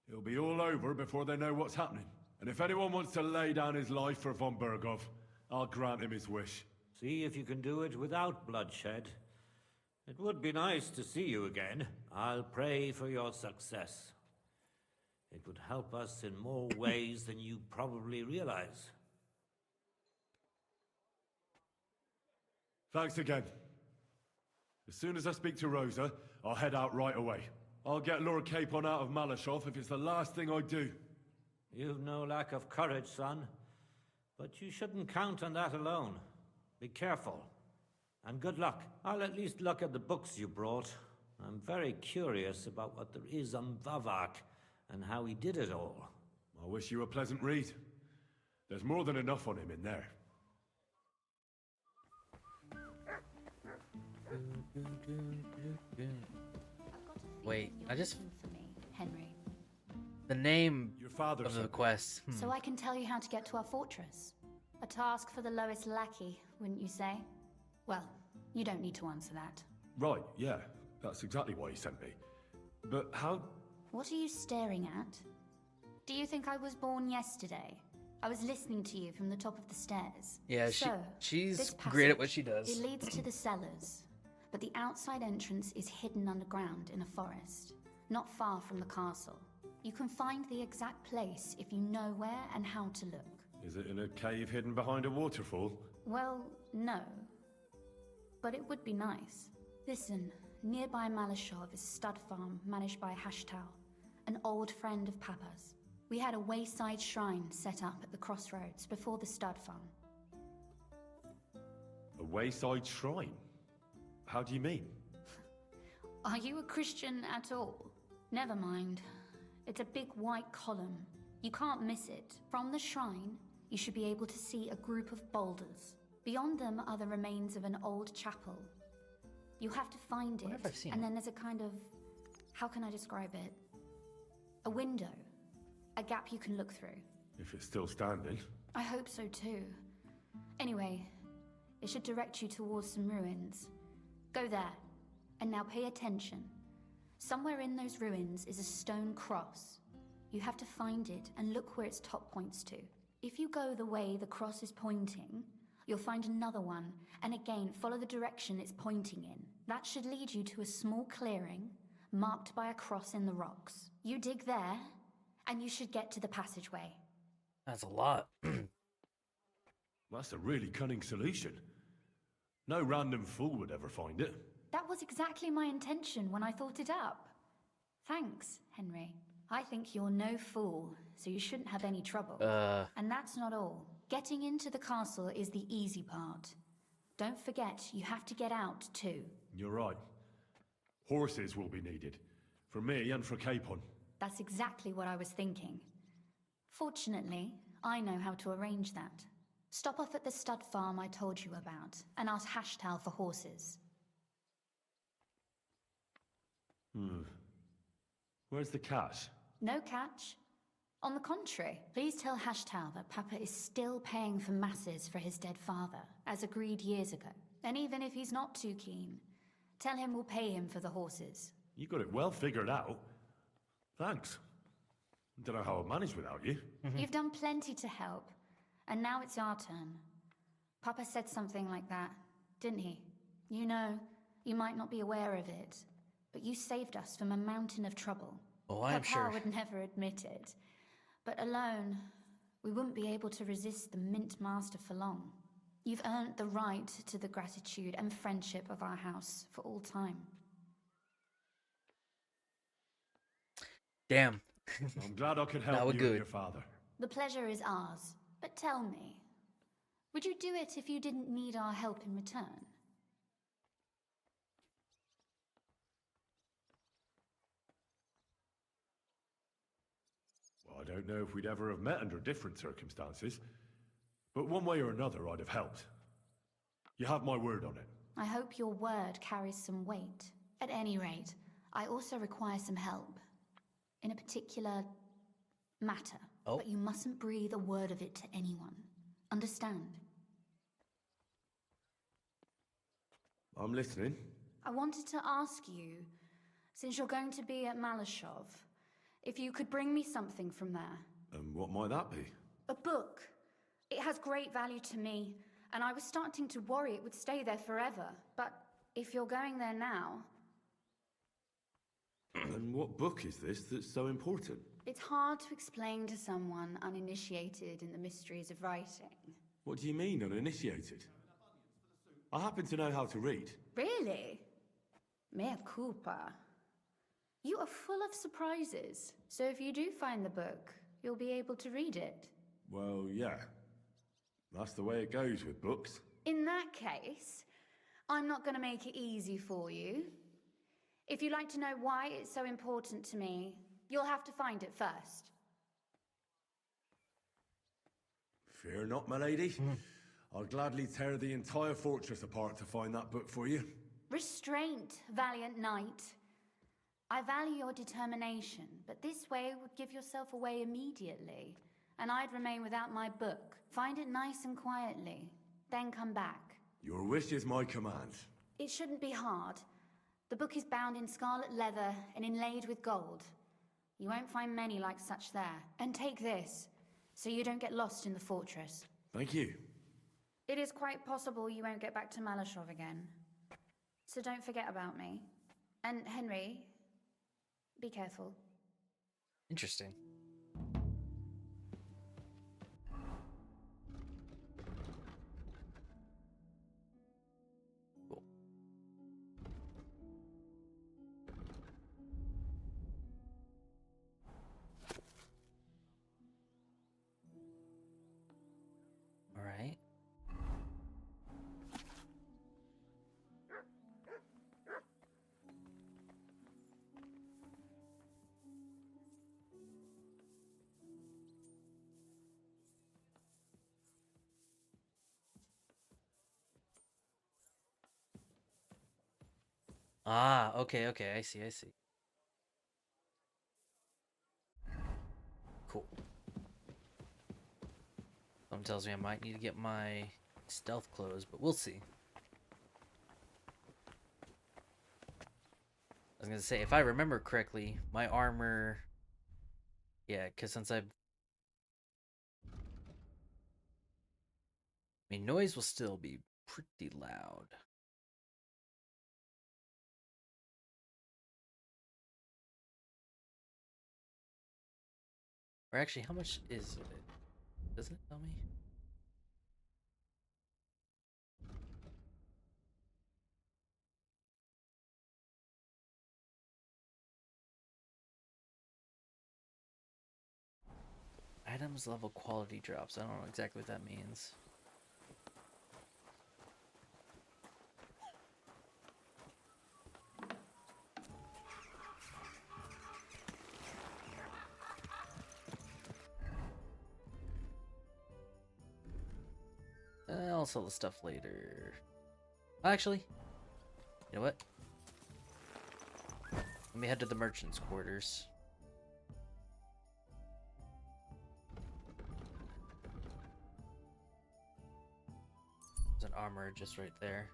It'll be all over before they know what's happening. And if anyone wants to lay down his life for Von Bergov, I'll grant him his wish. See if you can do it without bloodshed. It would be nice to see you again. I'll pray for your success. It would help us in more ways than you probably realize. Thanks again. As soon as I speak to Rosa, I'll head out right away. I'll get Lord Capon out of Malashov if it's the last thing I do. You've no lack of courage, son. But you shouldn't count on that alone. Be careful. And good luck. I'll at least look at the books you brought. I'm very curious about what there is on Vavak and how he did it all. I wish you a pleasant read. There's more than enough on him in there. Wait, I just... For me, Henry. The name Your father of the quest. So I can tell you how to get to our fortress. A task for the lowest lackey, wouldn't you say? Well, you don't need to answer that. Right, yeah. That's exactly why he sent me. But how... What are you staring at? Do you think I was born yesterday? I was listening to you from the top of the stairs. Yeah, so, she's this great at what passage, she does. It leads to the cellars, but the outside entrance is hidden underground in a forest, not far from the castle. You can find the exact place if you know where and how to look. Is it in a cave hidden behind a waterfall? Well, no. But it would be nice. Listen, nearby Malashov is Stud Farm managed by Hashtal, an old friend of Papa's. We had a wayside shrine set up at the crossroads before the Stud Farm. A wayside shrine? How do you mean? Are you a Christian at all? Never mind. It's a big white column. You can't miss it. From the shrine, you should be able to see a group of boulders. Beyond them are the remains of an old chapel. You have to find it, and then there's a kind of... how can I describe it? A window. A gap you can look through. If it's still standing. I hope so too. Anyway, it should direct you towards some ruins. Go there, and now pay attention. Somewhere in those ruins is a stone cross. You have to find it and look where its top points to. If you go the way the cross is pointing, you'll find another one, and again follow the direction it's pointing in. That should lead you to a small clearing, marked by a cross in the rocks. You dig there, and you should get to the passageway. That's a lot. That's a really cunning solution. No random fool would ever find it. That was exactly my intention when I thought it up. Thanks, Henry. I think you're no fool, so you shouldn't have any trouble. And that's not all. Getting into the castle is the easy part. Don't forget, you have to get out too. You're right. Horses will be needed. For me and for Capon. That's exactly what I was thinking. Fortunately, I know how to arrange that. Stop off at the stud farm I told you about, and ask Hashtal for horses. Where's the cash? No catch. On the contrary, please tell Hashtal that Papa is still paying for masses for his dead father, as agreed years ago. And even if he's not too keen, tell him we'll pay him for the horses. You got it well figured out. Thanks. Don't know how I'll manage without you. You've done plenty to help, and now it's our turn. Papa said something like that, didn't he? You know, you might not be aware of it, but you saved us from a mountain of trouble. Oh, I'm sure. Papa would never admit it. But alone, we wouldn't be able to resist the Mint Master for long. You've earned the right to the gratitude and friendship of our house for all time. Damn. I'm glad I could Now help we're you good. and your father. The pleasure is ours. But tell me, would you do it if you didn't need our help in return? Well, I don't know if we'd ever have met under different circumstances, but one way or another I'd have helped. You have my word on it. I hope your word carries some weight. At any rate, I also require some help. In a particular matter. Oh. But you mustn't breathe a word of it to anyone. Understand? I'm listening. I wanted to ask you, since you're going to be at Malashov, if you could bring me something from there. And what might that be? A book. It has great value to me, and I was starting to worry it would stay there forever. But if you're going there now... And what book is this that's so important? It's hard to explain to someone uninitiated in the mysteries of writing. What do you mean, uninitiated? I happen to know how to read. Really? Mea culpa. You are full of surprises, so if you do find the book, you'll be able to read it. Well, yeah. That's the way it goes with books. In that case, I'm not going to make it easy for you. If you'd like to know why it's so important to me, you'll have to find it first. Fear not, my lady. I'll gladly tear the entire fortress apart to find that book for you. Restraint, valiant knight. I value your determination, but this way would give yourself away immediately, and I'd remain without my book. Find it nice and quietly, then come back. Your wish is my command. It shouldn't be hard. The book is bound in scarlet leather and inlaid with gold. You won't find many like such there. And take this, so you don't get lost in the fortress. Thank you. It is quite possible you won't get back to Malashov again. So don't forget about me. And Henry, be careful. Interesting. Cool. All right. Ah, okay, okay, I see, I see. Cool. Something tells me I might need to get my stealth clothes, but we'll see. I was gonna say, if I remember correctly, my armor... Yeah, because since I've... I mean, noise will still be pretty loud. Or actually, how much is it? Doesn't it tell me? Items level quality drops. I don't know exactly what that means. I'll sell the stuff later. Actually, you know what? Let me head to the merchant's quarters. There's an armor just right there.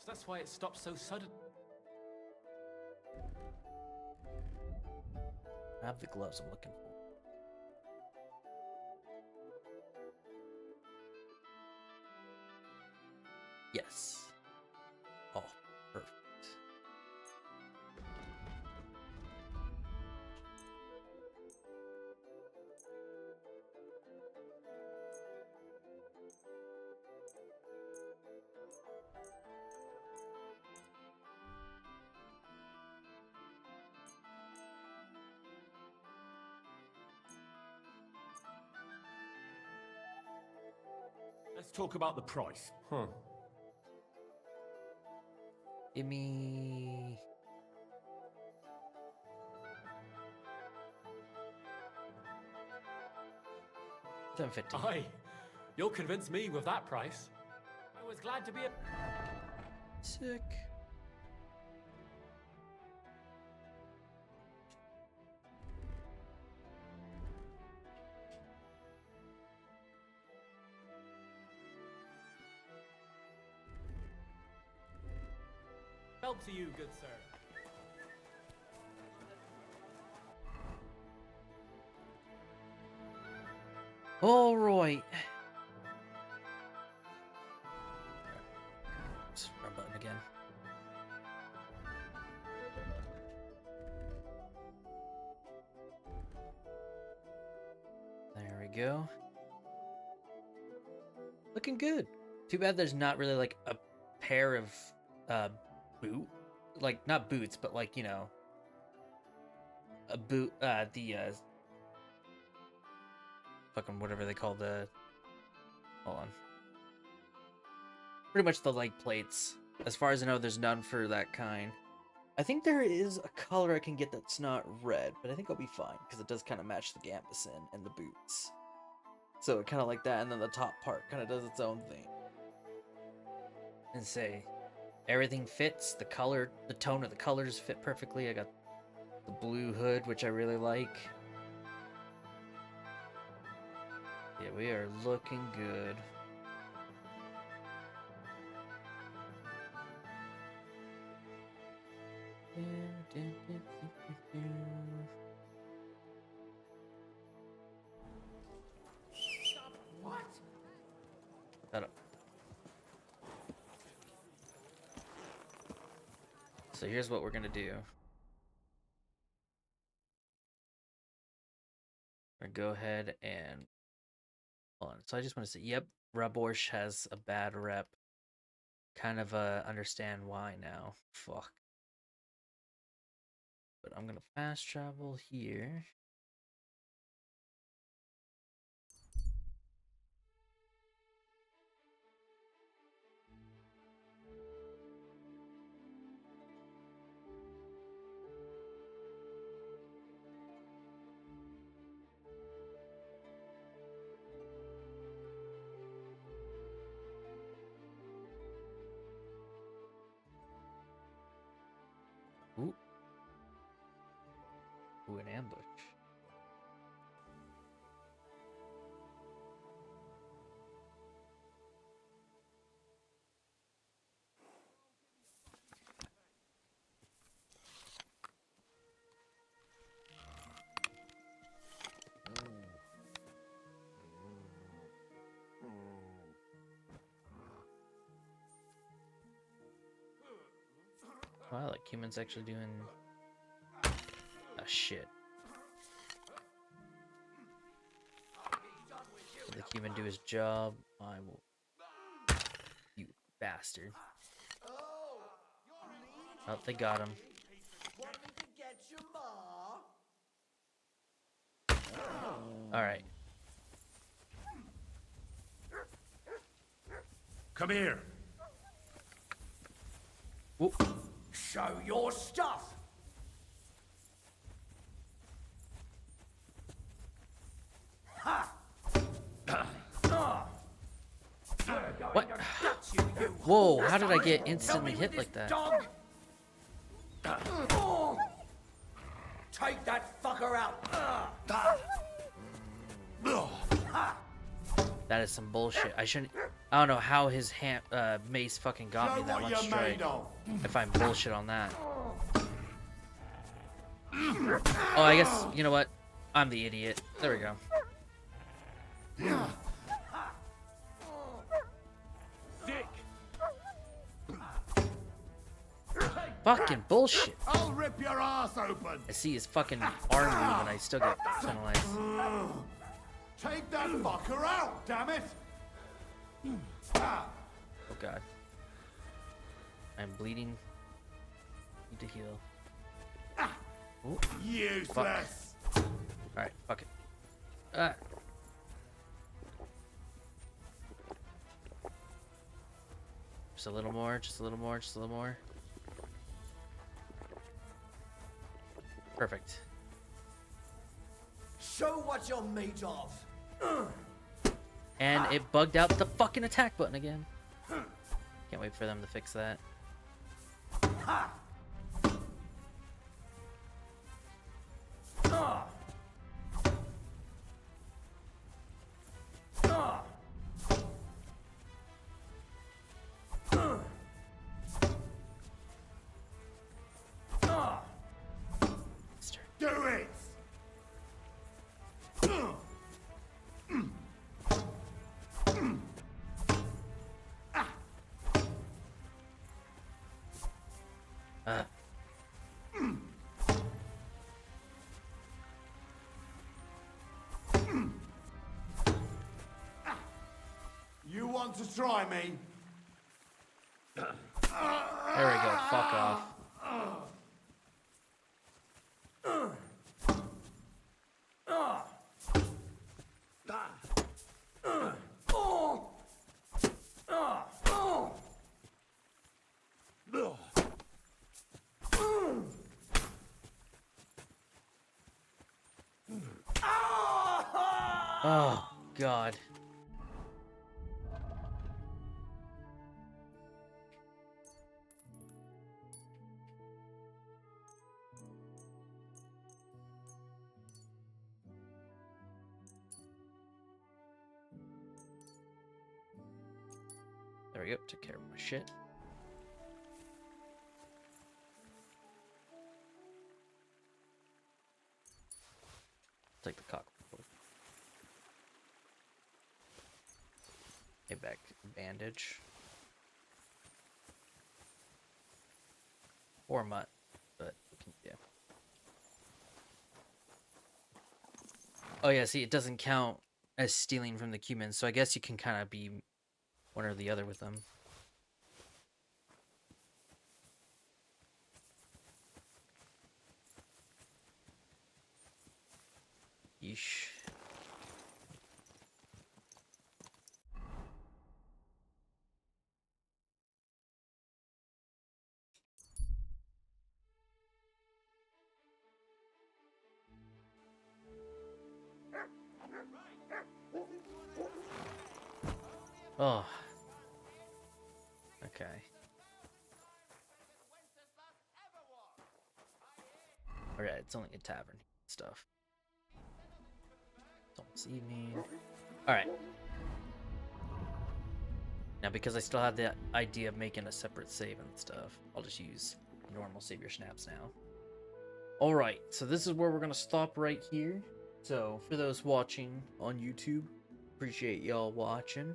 That's why it stopped so sudden. I have the gloves I'm looking for. Yes. Oh, perfect. Let's talk about the price. Huh. Give me... $7.50. Aye, you'll convince me with that price. I was glad to be a... Sick. Help to you, good sir. All right. Oops, wrong button again. There we go. Looking good. Too bad there's not really like a pair of like not boots, but like, you know, a boot, fucking whatever they call the, hold on. Pretty much the leg plates. As far as I know, there's none for that kind. I think there is a color I can get that's not red, but I think I'll be fine because it does kind of match the gambeson and the boots. So kind of like that, and then the top part kind of does its own thing. And say, everything fits. The color, the tone of the colors fit perfectly. I got the blue hood, which I really like. Yeah, we are looking good. What? Shut up. So here's what we're gonna do. We're gonna go ahead and hold on. So I just want to say, yep, Raborsh has a bad rep. Kind of understand why now. Fuck. But I'm gonna fast travel here. Ooh. Ooh, an ambush. Wow, like humans actually doing shit. Let the human do his job. I will. You bastard. Oh, they got him. Alright. Come here. Whoop. Show your stuff! Ha! What? Whoa, how did I get instantly hit like that? Take that fucker out! That is some bullshit. I shouldn't... I don't know how his mace fucking got me that one strike. I find bullshit on that. Oh, I guess, you know what? I'm the idiot. There we go. Fucking bullshit. I'll rip your ass open. I see his fucking arm move and I still get penalized. Take that fucker out, damn it! Oh god. I'm bleeding. Need to heal. Ooh. Useless. Alright, fuck it. Just a little more, just a little more, just a little more. Perfect. Show what you're made of. And it bugged out the fucking attack button again. Can't wait for them to fix that. Do it! You want to try me? There we go, fuck off. Oh, God. There we go, took care of my shit. Take the cock. A back bandage. Or mutt, but yeah. Oh yeah, see, it doesn't count as stealing from the humans, so I guess you can kind of be one or the other with them. Yeesh. Oh. Okay. Alright, it's only a tavern stuff. It's almost evening. Alright. Now, because I still have the idea of making a separate save and stuff, I'll just use normal save your snaps now. Alright, so this is where we're going to stop right here. So, for those watching on YouTube, appreciate y'all watching.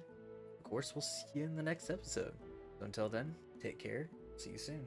Of course, we'll see you in the next episode. So until then, take care. See you soon.